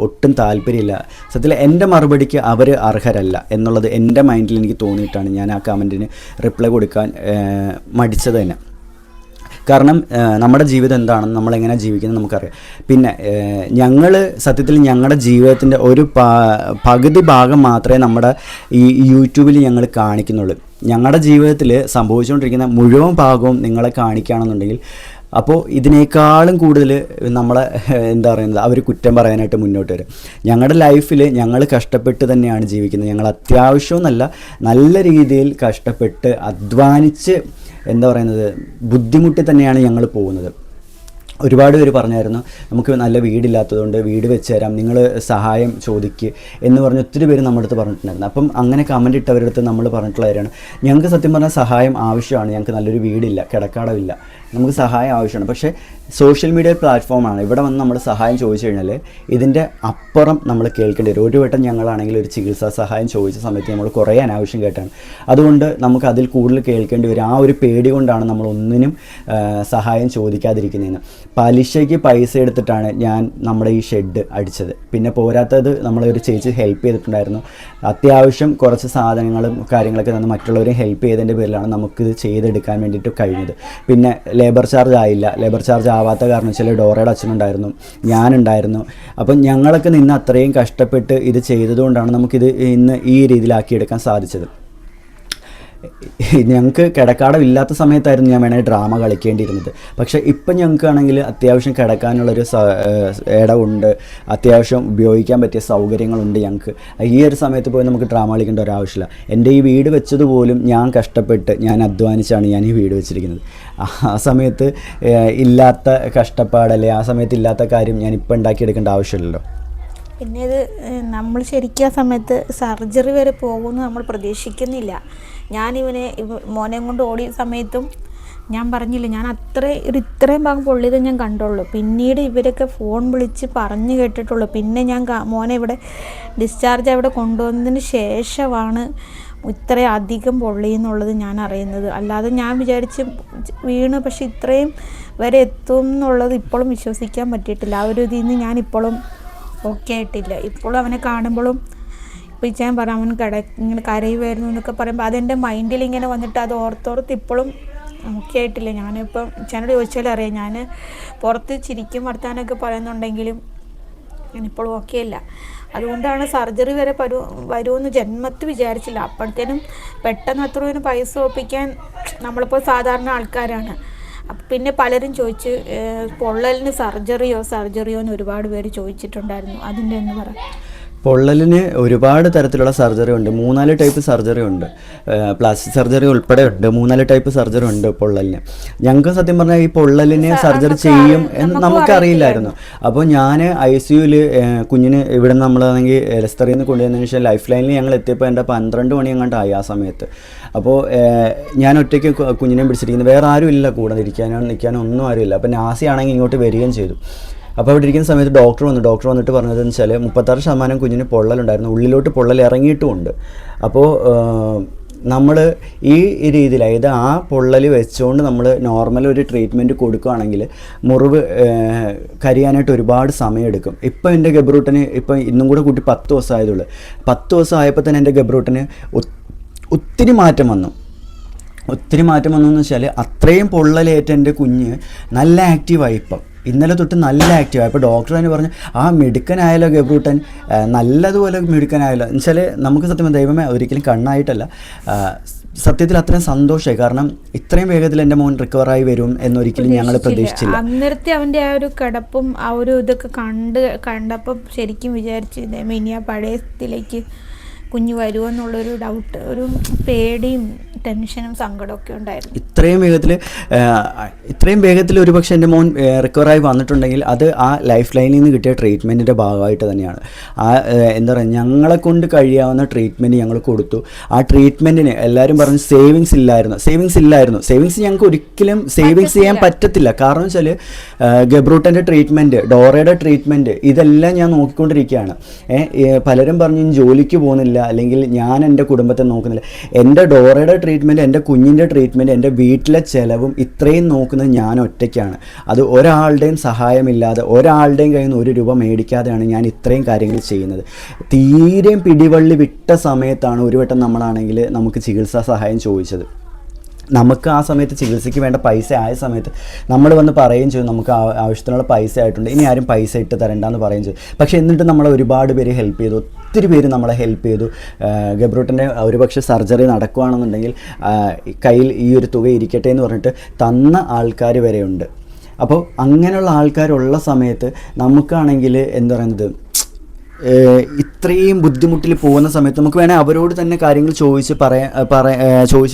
ഒട്ടും താല്പര്യമില്ല. സത്യത്തിൽ എൻ്റെ മറുപടിക്ക് അവർ അർഹരല്ല എന്നുള്ളത് എൻ്റെ മൈൻഡിൽ എനിക്ക് തോന്നിയിട്ടാണ് ഞാൻ ആ കമൻറ്റിന് റിപ്ലൈ കൊടുക്കാൻ മടിച്ചത് തന്നെ. കാരണം നമ്മുടെ ജീവിതം എന്താണെന്ന് നമ്മളെങ്ങനെ ജീവിക്കുന്നത് നമുക്കറിയാം. പിന്നെ ഞങ്ങൾ സത്യത്തിൽ ഞങ്ങളുടെ ജീവിതത്തിൻ്റെ ഒരു പകുതി ഭാഗം മാത്രമേ നമ്മുടെ ഈ യൂട്യൂബിൽ ഞങ്ങൾ കാണിക്കുന്നുള്ളൂ. ഞങ്ങളുടെ ജീവിതത്തിൽ സംഭവിച്ചുകൊണ്ടിരിക്കുന്ന മുഴുവൻ ഭാഗവും നിങ്ങളെ കാണിക്കുകയാണെന്നുണ്ടെങ്കിൽ അപ്പോൾ ഇതിനേക്കാളും കൂടുതൽ നമ്മളെ എന്താ പറയുന്നത് അവർ കുറ്റം പറയാനായിട്ട് മുന്നോട്ട് വരും. ഞങ്ങളുടെ ലൈഫിൽ ഞങ്ങൾ കഷ്ടപ്പെട്ട് തന്നെയാണ് ജീവിക്കുന്നത്. ഞങ്ങൾ അത്യാവശ്യമെന്നല്ല, നല്ല രീതിയിൽ കഷ്ടപ്പെട്ട് അധ്വാനിച്ച് എന്താ പറയുന്നത് ബുദ്ധിമുട്ടി തന്നെയാണ് ഞങ്ങൾ പോകുന്നത്. ഒരുപാട് പേര് പറഞ്ഞായിരുന്നു നമുക്ക് നല്ല വീടില്ലാത്തതുകൊണ്ട് വീട് വെച്ച് തരാം, നിങ്ങൾ സഹായം ചോദിക്കുക എന്ന് പറഞ്ഞ് ഒത്തിരി പേര് നമ്മുടെ അടുത്ത് പറഞ്ഞിട്ടുണ്ടായിരുന്നു. അപ്പം അങ്ങനെ കമൻ്റ് ഇട്ടവരുടെ അടുത്ത് നമ്മൾ പറഞ്ഞിട്ടുള്ള കാര്യമാണ്, ഞങ്ങൾക്ക് സത്യം പറഞ്ഞാൽ സഹായം ആവശ്യമാണ്, ഞങ്ങൾക്ക് നല്ലൊരു വീടില്ല, കിടക്കാടമില്ല, നമുക്ക് സഹായം ആവശ്യമാണ്. പക്ഷേ സോഷ്യൽ മീഡിയ പ്ലാറ്റ്ഫോമാണ്, ഇവിടെ വന്ന് നമ്മൾ സഹായം ചോദിച്ചു കഴിഞ്ഞാൽ ഇതിൻ്റെ അപ്പുറം നമ്മൾ കേൾക്കേണ്ടി വരും. ഒരു വട്ടം ഞങ്ങളാണെങ്കിൽ ഒരു ചികിത്സാ സഹായം ചോദിച്ച സമയത്ത് നമ്മൾ കുറേ അനാവശ്യം കേട്ടാണ്. അതുകൊണ്ട് നമുക്ക് അതിൽ കൂടുതൽ കേൾക്കേണ്ടി വരും. ആ ഒരു പേടി കൊണ്ടാണ് നമ്മൾ ഒന്നിനും സഹായം ചോദിക്കാതിരിക്കുന്നതെന്ന്. പലിശയ്ക്ക് പൈസ എടുത്തിട്ടാണ് ഞാൻ നമ്മുടെ ഈ ഷെഡ് അടിച്ചത്. പിന്നെ പോരാത്തത് നമ്മളൊരു ചേച്ചി ഹെൽപ്പ് ചെയ്തിട്ടുണ്ടായിരുന്നു. അത്യാവശ്യം കുറച്ച് സാധനങ്ങളും കാര്യങ്ങളൊക്കെ തന്ന് മറ്റുള്ളവരെ ഹെൽപ്പ് ചെയ്തതിൻ്റെ പേരിലാണ് നമുക്കിത് ചെയ്തെടുക്കാൻ വേണ്ടിയിട്ട് കഴിഞ്ഞത്. പിന്നെ ലേബർ ചാർജ് ആയില്ല. ലേബർ ചാർജ് ആവാത്ത കാരണം വെച്ചാൽ ഡോറയുടെ അച്ഛനുണ്ടായിരുന്നു, ഞാനുണ്ടായിരുന്നു. അപ്പം ഞങ്ങളൊക്കെ നിന്ന് അത്രയും കഷ്ടപ്പെട്ട് ഇത് ചെയ്തതുകൊണ്ടാണ് നമുക്കിത് ഇന്ന് ഈ രീതിയിലാക്കിയെടുക്കാൻ സാധിച്ചത്. ഞങ്ങൾക്ക് കിടക്കാടം ഇല്ലാത്ത സമയത്തായിരുന്നു ഞാൻ വേണമെങ്കിൽ ഡ്രാമ കളിക്കേണ്ടിയിരുന്നത്. പക്ഷേ ഇപ്പം ഞങ്ങൾക്കാണെങ്കിൽ അത്യാവശ്യം കിടക്കാനുള്ളൊരു ഇടമുണ്ട്, അത്യാവശ്യം ഉപയോഗിക്കാൻ പറ്റിയ സൗകര്യങ്ങളുണ്ട് ഞങ്ങൾക്ക്. ഈ ഒരു സമയത്ത് പോയി നമുക്ക് ഡ്രാമ കളിക്കേണ്ട ഒരാവശ്യമില്ല. എൻ്റെ ഈ വീട് വെച്ചതുപോലും ഞാൻ കഷ്ടപ്പെട്ട് ഞാൻ അധ്വാനിച്ചാണ് ഞാൻ ഈ വീട് വെച്ചിരിക്കുന്നത്. ആ സമയത്ത് ഇല്ലാത്ത കഷ്ടപ്പാടല്ലേ, ആ സമയത്ത് ഇല്ലാത്ത കാര്യം ഞാൻ ഇപ്പം ഉണ്ടാക്കിയെടുക്കേണ്ട ആവശ്യമില്ലല്ലോ. പിന്നെ ഇത് നമ്മൾ ശരിക്കും ആ സമയത്ത് സർജറി വരെ പോകുമെന്ന് നമ്മൾ പ്രതീക്ഷിക്കുന്നില്ല. ഞാനിവനെ മോനെ കൊണ്ട് ഓടിയ സമയത്തും ഞാൻ പറഞ്ഞില്ല, ഞാൻ ഇത്രയും ഭാഗം പൊള്ളിയത് ഞാൻ കണ്ടുള്ളൂ. പിന്നീട് ഇവരൊക്കെ ഫോൺ വിളിച്ച് പറഞ്ഞു കേട്ടിട്ടുള്ളൂ. പിന്നെ ഞാൻ മോനെ ഇവിടെ ഡിസ്ചാർജ് അവിടെ കൊണ്ടുവന്നതിന് ശേഷമാണ് ഇത്രയും അധികം പൊള്ളിയെന്നുള്ളത് ഞാൻ അറിയുന്നത്. അല്ലാതെ ഞാൻ വിചാരിച്ച് വീണ് പക്ഷെ ഇത്രയും വരെ എത്തും എന്നുള്ളത് ഇപ്പോഴും വിശ്വസിക്കാൻ പറ്റിയിട്ടില്ല. ആ ഒരു ഇതിൽ നിന്ന് ഞാൻ ഇപ്പോഴും ഓക്കെ ആയിട്ടില്ല. ഇപ്പോഴും അവനെ കാണുമ്പോഴും ഇപ്പോൾ ഞാൻ പറയാം അവൻ ഇങ്ങനെ കരയുമായിരുന്നു എന്നൊക്കെ പറയുമ്പോൾ അതെൻ്റെ മൈൻഡിൽ ഇങ്ങനെ വന്നിട്ട് അത് ഓർത്തോർത്ത് ഇപ്പോഴും ഓക്കെ ആയിട്ടില്ല. ഞാനിപ്പം ചേട്ടനോട് ചോദിച്ചാലും അറിയാം, ഞാൻ പുറത്ത് ചിരിക്കും വർത്താനൊക്കെ പറയുന്നുണ്ടെങ്കിലും ഞാനിപ്പോഴും ഓക്കെ അല്ല. അതുകൊണ്ടാണ് സർജറി വരെ വരുമെന്ന് ജന്മത്ത് വിചാരിച്ചില്ല. അപ്പോഴത്തേനും പെട്ടെന്ന് അത്രയും പൈസ ഒപ്പിക്കാൻ നമ്മളിപ്പോൾ സാധാരണ ആൾക്കാരാണ്. അപ്പം പിന്നെ പലരും ചോദിച്ച് പൊള്ളലിന് സർജറിയോ എന്ന് ഒരുപാട് പേര് ചോദിച്ചിട്ടുണ്ടായിരുന്നു. അതിൻ്റെ എന്ന് പറയാം. പൊള്ളലിന് ഒരുപാട് തരത്തിലുള്ള സർജറി ഉണ്ട്. 3-4 ടൈപ്പ് സർജറി ഉണ്ട്. പ്ലാസ്റ്റിക് സർജറി ഉൾപ്പെടെ ഉണ്ട്. 3-4 ടൈപ്പ് സർജറി ഉണ്ട് പൊള്ളലിന്. ഞങ്ങൾക്ക് സത്യം പറഞ്ഞാൽ ഈ പൊള്ളലിന് സർജറി ചെയ്യും എന്ന് നമുക്കറിയില്ലായിരുന്നു. അപ്പോൾ ഞാൻ ICUവിൽ കുഞ്ഞിന് ഇവിടെ നിന്ന് നമ്മളാണെങ്കിൽ എലസ്തറിയിൽ നിന്ന് കൊണ്ടുവന്നതിന് ശേഷം ലൈഫ് ലൈനിൽ ഞങ്ങൾ എത്തിയപ്പോൾ എൻ്റെ 12 മണി എങ്ങാണ്ടായി ആ സമയത്ത്. അപ്പോൾ ഞാൻ ഒറ്റയ്ക്ക് കുഞ്ഞിനെ പിടിച്ചിരിക്കുന്നത്, വേറെ ആരും ഇല്ല കൂടെ നിൽക്കാനോ ഒന്നും ആരുമില്ല. അപ്പോൾ നാസി ആണെങ്കിൽ ഇങ്ങോട്ട് വരികയും ചെയ്തു. അപ്പോൾ അവിടെ ഇരിക്കുന്ന സമയത്ത് ഡോക്ടർ വന്നിട്ട് പറഞ്ഞതെന്ന് വെച്ചാൽ 36% കുഞ്ഞിന് പൊള്ളലുണ്ടായിരുന്നു, ഉള്ളിലോട്ട് പൊള്ളൽ ഇറങ്ങിയിട്ടുമുണ്ട്. അപ്പോൾ നമ്മൾ ഈ രീതിയിൽ, അതായത് ആ പൊള്ളൽ വെച്ചുകൊണ്ട് നമ്മൾ നോർമൽ ഒരു ട്രീറ്റ്മെൻറ്റ് കൊടുക്കുകയാണെങ്കിൽ മുറിവ് കരിയാനായിട്ട് ഒരുപാട് സമയമെടുക്കും. ഇപ്പം എൻ്റെ ഗബ്രൂട്ടന് ഇപ്പം ഇന്നും കൂടെ കൂട്ടി 10 ദിവസം ആയതുള്ളൂ. 10 ദിവസം ആയപ്പോൾ തന്നെ എൻ്റെ ഗബ്രൂട്ടന് ഒത്തിരി മാറ്റം വന്നു എന്ന് വെച്ചാൽ അത്രയും പൊള്ളലേറ്റ എൻ്റെ കുഞ്ഞ് നല്ല ആക്റ്റീവായി. ഇപ്പം ഇന്നലെ തൊട്ട് നല്ല ആക്റ്റീവായി. അപ്പോൾ ഡോക്ടർ തന്നെ പറഞ്ഞു ആ മിടുക്കനായാലോ ഗബ്രൂട്ടൻ, നല്ലതുപോലെ മിടുക്കനായാലോ എന്ന് വെച്ചാൽ നമുക്ക് സത്യം ദൈവമേ ഒരിക്കലും കണ്ണായിട്ടല്ല, സത്യത്തിൽ അത്രയും സന്തോഷമായി. കാരണം ഇത്രയും വേഗത്തിൽ എൻ്റെ മോൻ റിക്കവറായി വരും എന്നൊരിക്കലും ഞങ്ങൾ പ്രതീക്ഷിച്ചില്ല. അന്നേരത്തെ അവൻ്റെ ആ ഒരു കിടപ്പും ആ ഒരു ഇതൊക്കെ കണ്ടപ്പം ശരിക്കും വിചാരിച്ചു ഇനി ആ പഴയ ഇതിലേക്ക് കുഞ്ഞ് വരുമോ എന്നുള്ളൊരു ഡൗട്ട്, ഒരു പേടിയും ടെൻഷനും സങ്കടമൊക്കെ ഉണ്ടായിരുന്നു. ഇത്രയും വേഗത്തിൽ ഒരുപക്ഷെ എൻ്റെ മോൻ റിക്കവറായി വന്നിട്ടുണ്ടെങ്കിൽ അത് ആ ലൈഫ് ലൈനിൽ നിന്ന് കിട്ടിയ ട്രീറ്റ്മെൻറ്റിൻ്റെ ഭാഗമായിട്ട് തന്നെയാണ്. ആ എന്താ പറയുക, ഞങ്ങളെ കൊണ്ട് കഴിയാവുന്ന ട്രീറ്റ്മെൻറ്റ് ഞങ്ങൾ കൊടുത്തു. ആ ട്രീറ്റ്മെൻറ്റിന് എല്ലാവരും പറഞ്ഞു സേവിങ്സ് ഇല്ലായിരുന്നു. സേവിങ്സ് ഞങ്ങൾക്ക് ഒരിക്കലും സേവിങ്സ് ചെയ്യാൻ പറ്റത്തില്ല. കാരണം വെച്ചാൽ ഗബ്രൂട്ടൻ്റെ ട്രീറ്റ്മെൻറ്റ്, ഡോറയുടെ ട്രീറ്റ്മെൻറ്റ്, ഇതെല്ലാം ഞാൻ നോക്കിക്കൊണ്ടിരിക്കുകയാണ്. പലരും പറഞ്ഞു ജോലിക്ക് പോകുന്നില്ല, അല്ലെങ്കിൽ ഞാൻ എൻ്റെ കുടുംബത്തെ നോക്കുന്നില്ല. എൻ്റെ ഡോറയുടെ ട്രീറ്റ്മെൻറ്റ്, എൻ്റെ കുഞ്ഞിൻ്റെ ട്രീറ്റ്മെൻറ്റ്, എൻ്റെ വീട്ടിലെ ചിലവും ഇത്രയും നോക്കുന്നത് ഞാൻ ഒറ്റയ്ക്കാണ്. അത് ഒരാളുടെയും സഹായമില്ലാതെ, ഒരാളുടെയും കയ്യിൽ നിന്ന് 1 രൂപ മേടിക്കാതെയാണ് ഞാൻ ഇത്രയും കാര്യങ്ങൾ ചെയ്യുന്നത്. തീരെയും പിടിവള്ളി വിട്ട സമയത്താണ് ഒരു വട്ടം നമ്മളാണെങ്കിൽ നമുക്ക് ചികിത്സാ സഹായം ചോദിച്ചത്. നമുക്ക് ആ സമയത്ത് ചികിത്സയ്ക്ക് വേണ്ട പൈസ ആയ സമയത്ത് നമ്മൾ വന്ന് പറയുകയും ചെയ്തു നമുക്ക് ആവശ്യത്തിനുള്ള പൈസ ആയിട്ടുണ്ട്, ഇനി ആരും പൈസ ഇട്ട് തരണ്ടെന്ന് പറയുകയും ചെയ്തു. പക്ഷേ എന്നിട്ട് നമ്മളെ ഒരുപാട് പേര് ഹെൽപ്പ് ചെയ്തു, ഒത്തിരി പേര് നമ്മളെ ഹെൽപ്പ് ചെയ്തു. ഗബ്രൂട്ടൻ്റെ ഒരുപക്ഷെ സർജറി നടക്കുകയാണെന്നുണ്ടെങ്കിൽ കയ്യിൽ ഈ ഒരു തുക ഇരിക്കട്ടെ എന്ന് പറഞ്ഞിട്ട് തന്ന ആൾക്കാർ വരെയുണ്ട്. അപ്പോൾ അങ്ങനെയുള്ള ആൾക്കാരുള്ള സമയത്ത് നമുക്കാണെങ്കിൽ എന്താ പറയുന്നത്, ഇത്രയും ബുദ്ധിമുട്ടിൽ പോകുന്ന സമയത്ത് നമുക്ക് വേണമെങ്കിൽ അവരോട് തന്നെ കാര്യങ്ങൾ ചോദിച്ചു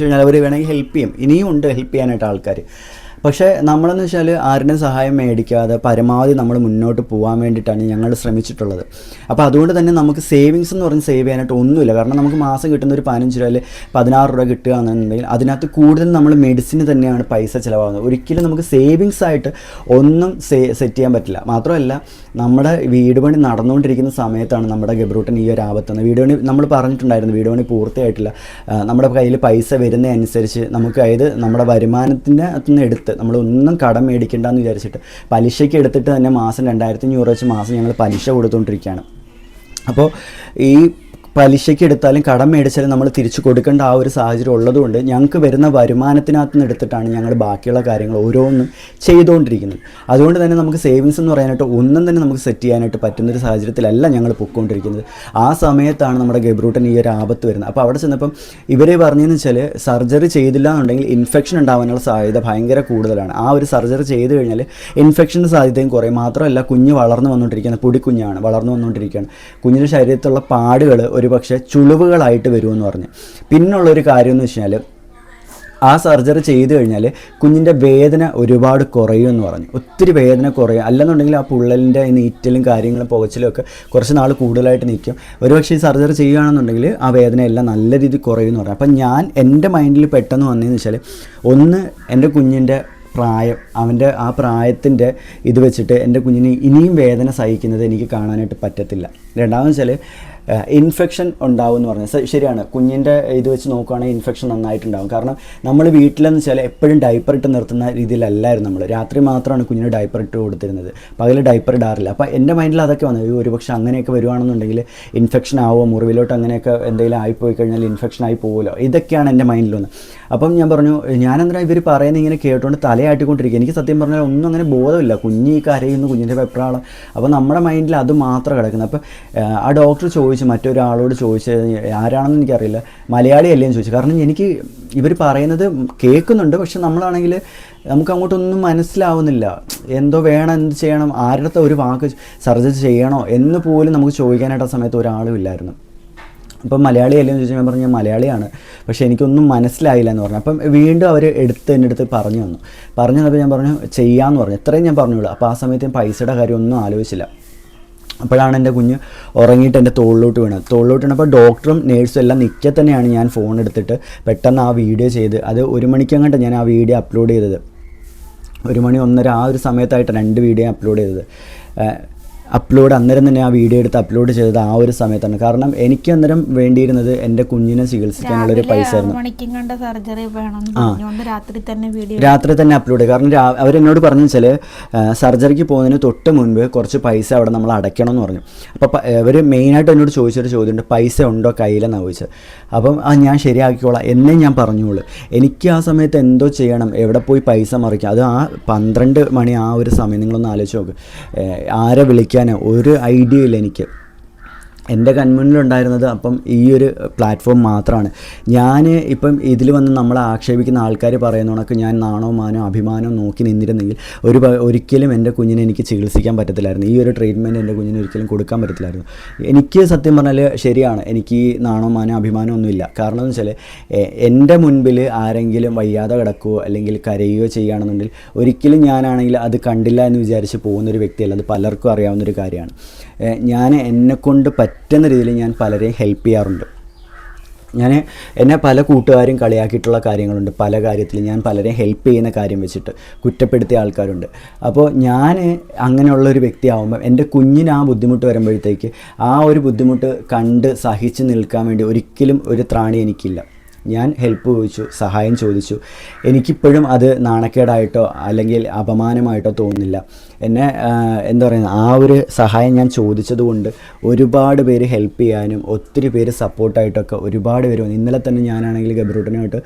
കഴിഞ്ഞാൽ അവർ വേണമെങ്കിൽ ഹെൽപ്പ് ചെയ്യും. ഇനിയും ഉണ്ട് ഹെൽപ്പ് ചെയ്യാനായിട്ട് ആൾക്കാർ. പക്ഷേ നമ്മളെന്ന് വെച്ചാൽ ആരുടെയും സഹായം മേടിക്കാതെ പരമാവധി നമ്മൾ മുന്നോട്ട് പോകാൻ വേണ്ടിയിട്ടാണ് ഞങ്ങൾ ശ്രമിച്ചിട്ടുള്ളത്. അപ്പോൾ അതുകൊണ്ട് തന്നെ നമുക്ക് സേവിങ്സ് എന്ന് പറഞ്ഞ് സേവ് ചെയ്യാനായിട്ട് ഒന്നുമില്ല. കാരണം നമുക്ക് മാസം കിട്ടുന്ന ഒരു 15 രൂപ 16 രൂപ കിട്ടുക എന്നുണ്ടെങ്കിൽ അതിനകത്ത് കൂടുതൽ നമ്മൾ മെഡിസിന് തന്നെയാണ് പൈസ ചിലവാകുന്നത്. ഒരിക്കലും നമുക്ക് സേവിങ്സ് ആയിട്ട് ഒന്നും സെറ്റ് ചെയ്യാൻ പറ്റില്ല. മാത്രമല്ല നമ്മുടെ വീട് പണി നടന്നുകൊണ്ടിരിക്കുന്ന സമയത്താണ് നമ്മുടെ ഗബ്രൂട്ടൻ ഈ ഒരു ആപത്തെന്ന്. വീട് പണി നമ്മൾ പറഞ്ഞിട്ടുണ്ടായിരുന്നു, വീട് പണി പൂർത്തിയായിട്ടില്ല. നമ്മുടെ കയ്യിൽ പൈസ വരുന്നതനുസരിച്ച് നമുക്ക്, അതായത് നമ്മുടെ വരുമാനത്തിൻ്റെ അകത്തുനിന്ന് എടുത്ത് നമ്മളൊന്നും കടം മേടിക്കേണ്ടെന്ന് വിചാരിച്ചിട്ട് പലിശയ്ക്ക് എടുത്തിട്ട് തന്നെ മാസം 2500 വെച്ച് മാസം ഞങ്ങൾ പലിശ കൊടുത്തുകൊണ്ടിരിക്കുകയാണ്. അപ്പോൾ ഈ പലിശയ്ക്ക് എടുത്താലും കടം മേടിച്ചാലും നമ്മൾ തിരിച്ചു കൊടുക്കേണ്ട ആ ഒരു സാഹചര്യം ഉള്ളതുകൊണ്ട് ഞങ്ങൾക്ക് വരുന്ന വരുമാനത്തിനകത്ത് നിന്ന് എടുത്തിട്ടാണ് ഞങ്ങൾ ബാക്കിയുള്ള കാര്യങ്ങൾ ഓരോന്നും ചെയ്തുകൊണ്ടിരിക്കുന്നത്. അതുകൊണ്ട് തന്നെ നമുക്ക് സേവിങ്സ് എന്ന് പറയാനായിട്ട് ഒന്നും തന്നെ നമുക്ക് സെറ്റ് ചെയ്യാനായിട്ട് പറ്റുന്നൊരു സാഹചര്യത്തിലല്ല ഞങ്ങൾ പൊയ്ക്കൊണ്ടിരിക്കുന്നത്. ആ സമയത്താണ് നമ്മുടെ ഗബ്രൂട്ടൻ ഈ ഒരു ആപത്ത് വരുന്നത്. അപ്പോൾ അവിടെ ചെന്നപ്പം ഇവർ പറഞ്ഞതെന്ന് വെച്ചാൽ സർജറി ചെയ്തില്ല എന്നുണ്ടെങ്കിൽ ഇൻഫെക്ഷൻ ഉണ്ടാകാനുള്ള സാധ്യത ഭയങ്കര കൂടുതലാണ്. ആ ഒരു സർജറി ചെയ്ത് കഴിഞ്ഞാൽ ഇൻഫെക്ഷൻ്റെ സാധ്യതയും കുറയും. മാത്രമല്ല കുഞ്ഞ് വളർന്നു വന്നുകൊണ്ടിരിക്കുന്ന പൊടിക്കുഞ്ഞാണ്, വളർന്നു വന്നുകൊണ്ടിരിക്കുകയാണ്. കുഞ്ഞിൻ്റെ ശരീരത്തിലുള്ള പാടുകൾ പക്ഷേ ചുളിവുകളായിട്ട് വരുമെന്ന് പറഞ്ഞ്. പിന്നുള്ളൊരു കാര്യം എന്ന് വെച്ചാൽ ആ സർജറി ചെയ്ത് കഴിഞ്ഞാൽ കുഞ്ഞിൻ്റെ വേദന ഒരുപാട് കുറയുമെന്ന് പറഞ്ഞു. ഒത്തിരി വേദന കുറയും. അല്ലെന്നുണ്ടെങ്കിൽ ആ പുള്ളലിൻ്റെ നീറ്റലും കാര്യങ്ങളും പുകച്ചിലും ഒക്കെ കുറച്ച് നാൾ കൂടുതലായിട്ട് നിൽക്കും. ഒരുപക്ഷെ ഈ സർജറി ചെയ്യുകയാണെന്നുണ്ടെങ്കിൽ ആ വേദനയെല്ലാം നല്ല രീതിയിൽ കുറയുമെന്ന് പറഞ്ഞു. അപ്പം ഞാൻ എൻ്റെ മൈൻഡിൽ പെട്ടെന്ന് വന്നതെന്ന് വെച്ചാൽ, ഒന്ന് എൻ്റെ കുഞ്ഞിൻ്റെ പ്രായം, അവൻ്റെ ആ പ്രായത്തിൻ്റെ ഇത് വെച്ചിട്ട് എൻ്റെ കുഞ്ഞിന് ഇനിയും വേദന സഹിക്കുന്നത് എനിക്ക് കാണാനായിട്ട് പറ്റത്തില്ല. രണ്ടാമെന്ന് വെച്ചാൽ ഇൻഫെക്ഷൻ ഉണ്ടാവും എന്ന് പറഞ്ഞാൽ ശരിയാണ്. കുഞ്ഞിൻ്റെ ഇത് വെച്ച് നോക്കുകയാണെങ്കിൽ ഇൻഫെക്ഷൻ നന്നായിട്ടുണ്ടാകും. കാരണം നമ്മൾ വീട്ടിലെന്ന് വെച്ചാൽ എപ്പോഴും ഡൈപ്പർ ഇട്ട് നിർത്തുന്ന രീതിയിലല്ലായിരുന്നു നമ്മൾ. രാത്രി മാത്രമാണ് കുഞ്ഞിന് ഡൈപ്പർ ഇട്ട് കൊടുത്തിരുന്നത്, പകൽ ഡൈപ്പർ ഇടാറില്ല. അപ്പോൾ എൻ്റെ മൈൻഡിൽ അതൊക്കെ വന്നത്, ഒരുപക്ഷെ അങ്ങനെയൊക്കെ വരുവാണെന്നുണ്ടെങ്കിൽ ഇൻഫെക്ഷൻ ആവുമോ, മുറിവിലോട്ട് അങ്ങനെയൊക്കെ എന്തെങ്കിലും ആയിപ്പോയി കഴിഞ്ഞാൽ ഇൻഫെക്ഷൻ ആയി പോകുമല്ലോ, ഇതൊക്കെയാണ് എൻ്റെ മൈൻഡിൽ വന്നത്. അപ്പം ഞാൻ പറഞ്ഞു, ഞാനെന്താ ഇവർ പറയുന്നത് ഇങ്ങനെ കേട്ടുകൊണ്ട് തലയാട്ടിക്കൊണ്ടിരിക്കുക. എനിക്ക് സത്യം പറഞ്ഞാൽ ഒന്നും അങ്ങനെ ബോധമില്ല. കുഞ്ഞ് ഈ കരയുന്നു, കുഞ്ഞിൻ്റെ വെപ്രാളം. അപ്പോൾ നമ്മുടെ മൈൻഡിൽ അത് മാത്രം കിടക്കുന്നത്. അപ്പോൾ ആ ഡോക്ടർ ചോദിച്ചു, മറ്റൊരാളോട് ചോദിച്ചു, ആരാണെന്ന് എനിക്കറിയില്ല, മലയാളിയല്ലേ എന്ന് ചോദിച്ചു. കാരണം എനിക്ക് ഇവർ പറയുന്നത് കേൾക്കുന്നുണ്ട്, പക്ഷെ നമ്മളാണെങ്കിൽ നമുക്ക് അങ്ങോട്ടൊന്നും മനസ്സിലാവുന്നില്ല. എന്തോ വേണം, എന്ത് ചെയ്യണം, ആരുടെ ഒരു വാക്ക് സർജറി ചെയ്യണോ എന്ന് പോലും നമുക്ക് ചോദിക്കാനായിട്ട് ആ സമയത്ത് ഒരാളും ഇല്ലായിരുന്നു. അപ്പം മലയാളിയല്ലേ എന്ന് ചോദിച്ചാൽ ഞാൻ പറഞ്ഞു, ഞാൻ മലയാളിയാണ്, പക്ഷേ എനിക്കൊന്നും മനസ്സിലായില്ല എന്ന് പറഞ്ഞു. അപ്പം വീണ്ടും അവർ എൻ്റെ അടുത്ത് പറഞ്ഞു തന്നപ്പോൾ ഞാൻ പറഞ്ഞു ചെയ്യാമെന്ന് പറഞ്ഞു. ഇത്രയും ഞാൻ പറഞ്ഞുള്ളൂ. അപ്പോൾ ആ സമയത്ത് ഞാൻ പൈസയുടെ കാര്യം ഒന്നും ആലോചിച്ചില്ല. അപ്പോഴാണ് എൻ്റെ കുഞ്ഞ് ഉറങ്ങിയിട്ട് എൻ്റെ തോളിലോട്ട് വീണപ്പോൾ ഡോക്ടറും നേഴ്സും എല്ലാം നിൽക്കെ തന്നെയാണ് ഞാൻ ഫോൺ എടുത്തിട്ട് പെട്ടെന്ന് ആ വീഡിയോ ചെയ്ത്, അത് 1 മണിക്കങ്ങോട്ട് ഞാൻ ആ വീഡിയോ അപ്ലോഡ് ചെയ്തത്. 1 മണി 1:30 ആ ഒരു സമയത്തായിട്ട് 2 വീഡിയോ അപ്ലോഡ് ചെയ്തത്. അന്നേരം തന്നെ ആ വീഡിയോ എടുത്ത് അപ്ലോഡ് ചെയ്തത് ആ ഒരു സമയത്താണ്. കാരണം എനിക്ക് അന്നേരം വേണ്ടിയിരുന്നത് എൻ്റെ കുഞ്ഞിനെ ചികിത്സിക്കാനുള്ളൊരു പൈസ ആയിരുന്നു. രാത്രി തന്നെ അപ്ലോഡ് ചെയ്തു. കാരണം അവരെന്നോട് പറഞ്ഞു വെച്ചാൽ സർജറിക്ക് പോകുന്നതിന് തൊട്ട് മുൻപ് കുറച്ച് പൈസ അവിടെ നമ്മൾ അടയ്ക്കണം എന്ന് പറഞ്ഞു. അപ്പോൾ അവർ മെയിനായിട്ട് എന്നോട് ചോദിച്ചൊരു ചോദ്യമുണ്ട്, പൈസ ഉണ്ടോ കയ്യിലെന്നാണ് ചോദിച്ചത്. അപ്പം ഞാൻ ശരിയാക്കിക്കോളാം എന്നേ ഞാൻ പറഞ്ഞോളൂ. എനിക്ക് ആ സമയത്ത് എന്തോ ചെയ്യണം, എവിടെ പോയി പൈസ മറിക്കാം. അത് ആ 12 മണി ആ ഒരു സമയം നിങ്ങളൊന്ന് ആലോചിച്ച് നോക്ക്. ആരെ വിളിക്കാൻ ഒരു ഐഡിയ ഇല്ല എനിക്ക്. എൻ്റെ കൺമുന്നിലുണ്ടായിരുന്നത് അപ്പം ഈ ഒരു പ്ലാറ്റ്ഫോം മാത്രമാണ്. ഞാൻ ഇപ്പം ഇതിൽ വന്ന് നമ്മളെ ആക്ഷേപിക്കുന്ന ആൾക്കാർ പറയുന്ന കണക്ക് ഞാൻ നാണോ മാനോ അഭിമാനോ നോക്കി നിന്നിരുന്നെങ്കിൽ ഒരിക്കലും എൻ്റെ കുഞ്ഞിനെ എനിക്ക് ചികിത്സിക്കാൻ പറ്റത്തില്ലായിരുന്നു. ഈ ഒരു ട്രീറ്റ്മെൻറ്റ് എൻ്റെ കുഞ്ഞിന് ഒരിക്കലും കൊടുക്കാൻ പറ്റത്തില്ലായിരുന്നു. എനിക്ക് സത്യം പറഞ്ഞാൽ ശരിയാണ്, എനിക്ക് നാണോ മാനോ അഭിമാനമോ ഒന്നുമില്ല. കാരണം എന്ന് വെച്ചാൽ എൻ്റെ മുൻപിൽ ആരെങ്കിലും വയ്യാതെ കിടക്കുകയോ അല്ലെങ്കിൽ കരയുകയോ ചെയ്യുകയാണെന്നുണ്ടെങ്കിൽ ഒരിക്കലും ഞാനാണെങ്കിൽ അത് കണ്ടില്ല എന്ന് വിചാരിച്ച് പോകുന്നൊരു വ്യക്തിയല്ല. അത് പലർക്കും അറിയാവുന്നൊരു കാര്യമാണ്. ഞാൻ എന്നെക്കൊണ്ട് പറ്റുന്ന രീതിയിൽ ഞാൻ പലരെയും ഹെൽപ്പ് ചെയ്യാറുണ്ട്. എന്നെ പല കൂട്ടുകാരും കളിയാക്കിയിട്ടുള്ള കാര്യങ്ങളുണ്ട്. പല കാര്യത്തിൽ ഞാൻ പലരെയും ഹെൽപ്പ് ചെയ്യുന്ന കാര്യം വെച്ചിട്ട് കുറ്റപ്പെടുത്തിയ ആൾക്കാരുണ്ട്. അപ്പോൾ ഞാൻ അങ്ങനെയുള്ളൊരു വ്യക്തിയാവുമ്പോൾ എൻ്റെ കുഞ്ഞിന് ആ ബുദ്ധിമുട്ട് വരുമ്പോഴത്തേക്ക് ആ ഒരു ബുദ്ധിമുട്ട് കണ്ട് സഹിച്ച് നിൽക്കാൻ വേണ്ടി ഒരിക്കലും ഒരു ത്രാണി എനിക്കില്ല. ഞാൻ ഹെൽപ്പ് ചോദിച്ചു, സഹായം ചോദിച്ചു. എനിക്കിപ്പോഴും അത് നാണക്കേടായിട്ടോ അല്ലെങ്കിൽ അപമാനമായിട്ടോ തോന്നുന്നില്ല. എന്നെ എന്താ പറയുന്നത് ആ ഒരു സഹായം ഞാൻ ചോദിച്ചതുകൊണ്ട് ഒരുപാട് പേര് ഹെൽപ്പ് ചെയ്യാനും ഒത്തിരി പേര് സപ്പോർട്ടായിട്ടൊക്കെ ഒരുപാട് പേര് വന്നു. ഇന്നലെ തന്നെ ഞാനാണെങ്കിൽ ഗബ്രൂട്ടനായിട്ട്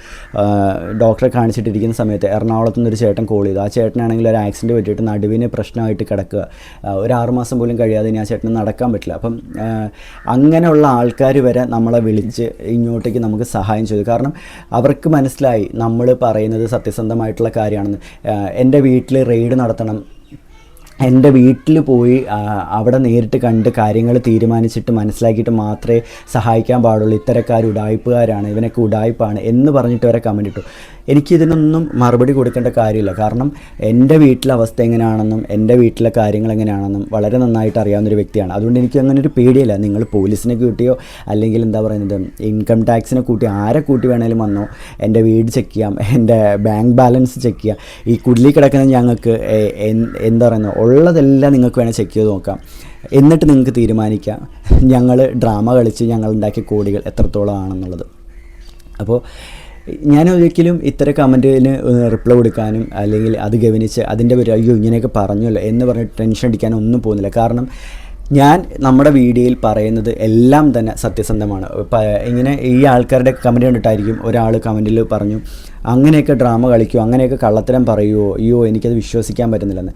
ഡോക്ടറെ കാണിച്ചിട്ടിരിക്കുന്ന സമയത്ത് എറണാകുളത്ത് നിന്നൊരു ചേട്ടൻ കോൾ ചെയ്തു. ആ ചേട്ടനാണെങ്കിൽ ഒരു ആക്സിഡൻറ്റ് പറ്റിയിട്ട് നടുവിന് പ്രശ്നമായിട്ട് കിടക്കുക, ഒരു 6 മാസം പോലും കഴിയാതെ ഇനി ആ ചേട്ടന് നടക്കാൻ പറ്റില്ല. അപ്പം അങ്ങനെയുള്ള ആൾക്കാർ വരെ നമ്മളെ വിളിച്ച് ഇങ്ങോട്ടേക്ക് നമുക്ക് സഹായം ചെയ്തു. കാരണം അവർക്ക് മനസ്സിലായി നമ്മൾ പറയുന്നത് സത്യസന്ധമായിട്ടുള്ള കാര്യമാണെന്ന്. എൻ്റെ വീട്ടിൽ റെയ്ഡ് നടത്തണം, എൻ്റെ വീട്ടിൽ പോയി അവിടെ നേരിട്ട് കണ്ട് കാര്യങ്ങൾ തീരുമാനിച്ചിട്ട് മനസ്സിലാക്കിയിട്ട് മാത്രമേ സഹായിക്കാൻ പാടുള്ളൂ, ഇത്തരക്കാർ ഉഡായിപ്പുകാരാണ്, ഇവനൊക്കെ ഉഡായിപ്പാണ് എന്ന് പറഞ്ഞിട്ട് വരെ കമൻറ്റ് ഇട്ടു. എനിക്കിതിനൊന്നും മറുപടി കൊടുക്കേണ്ട കാര്യമില്ല. കാരണം എൻ്റെ വീട്ടിലെ അവസ്ഥ എങ്ങനെയാണെന്നും എൻ്റെ വീട്ടിലെ കാര്യങ്ങൾ എങ്ങനെയാണെന്നും വളരെ നന്നായിട്ട് അറിയാവുന്നൊരു വ്യക്തിയാണ്. അതുകൊണ്ട് എനിക്ക് അങ്ങനെ ഒരു പേടിയില്ല. നിങ്ങൾ പോലീസിനെ കൂട്ടിയോ അല്ലെങ്കിൽ എന്താ പറയുന്നത് ഇൻകം ടാക്സിനെ കൂട്ടി ആരെ കൂട്ടി വേണേലും വന്നോ, എൻ്റെ വീട് ചെക്ക് ചെയ്യാം, എൻ്റെ ബാങ്ക് ബാലൻസ് ചെക്ക് ചെയ്യാം. ഈ കുടിലിൽ കിടക്കുന്ന ഞങ്ങൾക്ക് എന്താ പറയുന്നത് ഉള്ളതെല്ലാം നിങ്ങൾക്ക് വേണേൽ ചെക്ക് ചെയ്ത് നോക്കാം. എന്നിട്ട് നിങ്ങൾക്ക് തീരുമാനിക്കാം ഞങ്ങൾ ഡ്രാമ കളിച്ച് ഞങ്ങൾ ഉണ്ടാക്കിയ കോടികൾ എത്രത്തോളം ആണെന്നുള്ളത്. അപ്പോൾ ഞാൻ ഒരിക്കലും ഇത്തരം കമൻറ്റിന് റിപ്ലൈ കൊടുക്കാനും അല്ലെങ്കിൽ അത് ഗവനിച്ച് അതിൻ്റെ പേര് അയ്യോ ഇങ്ങനെയൊക്കെ പറഞ്ഞല്ലോ എന്ന് പറഞ്ഞിട്ട് ടെൻഷൻ അടിക്കാനും ഒന്നും പോകുന്നില്ല. കാരണം ഞാൻ നമ്മുടെ വീഡിയോയിൽ പറയുന്നത് എല്ലാം തന്നെ സത്യസന്ധമാണ്. ഇങ്ങനെ ഈ ആൾക്കാരുടെ കമൻറ്റ് കണ്ടിട്ടായിരിക്കും ഒരാൾ കമൻറ്റിൽ പറഞ്ഞു അങ്ങനെയൊക്കെ ഡ്രാമ കളിക്കുമോ, അങ്ങനെയൊക്കെ കള്ളത്തരം പറയുമോ, അയ്യോ എനിക്കത് വിശ്വസിക്കാൻ പറ്റുന്നില്ലെന്ന്.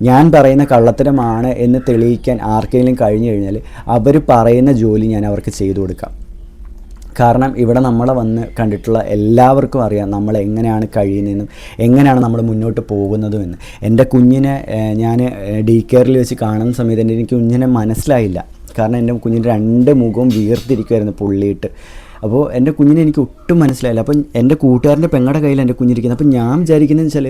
ഞാൻ പറയുന്ന കള്ളത്തരമാണ് എന്ന് തെളിയിക്കാൻ ആർക്കെങ്കിലും കഴിഞ്ഞു കഴിഞ്ഞാൽ അവർ പറയുന്ന ജോലി ഞാൻ അവർക്ക് ചെയ്തു കൊടുക്കാം. കാരണം ഇവിടെ നമ്മളെ വന്ന് കണ്ടിട്ടുള്ള എല്ലാവർക്കും അറിയാം നമ്മൾ എങ്ങനെയാണ് കഴിയുന്നതെന്നും എങ്ങനെയാണ് നമ്മൾ മുന്നോട്ട് പോകുന്നതുമെന്ന്. എൻ്റെ കുഞ്ഞിനെ ഞാൻ ഡേ കെയറിൽ വെച്ച് കാണുന്ന സമയത്ത് എനിക്ക് കുഞ്ഞിനെ മനസ്സിലായില്ല. കാരണം എൻ്റെ കുഞ്ഞിൻ്റെ 2 മുഖവും വീർത്തിരിക്കുമായിരുന്നു പൊള്ളിയിട്ട്. അപ്പോൾ എൻ്റെ കുഞ്ഞിനെ എനിക്ക് ഒട്ടും മനസ്സിലായില്ല. അപ്പം എൻ്റെ കൂട്ടുകാരൻ്റെ പെങ്ങളുടെ കയ്യിൽ എൻ്റെ കുഞ്ഞിരിക്കുന്നത്. അപ്പം ഞാൻ വിചാരിക്കുന്നതെന്ന് വെച്ചാൽ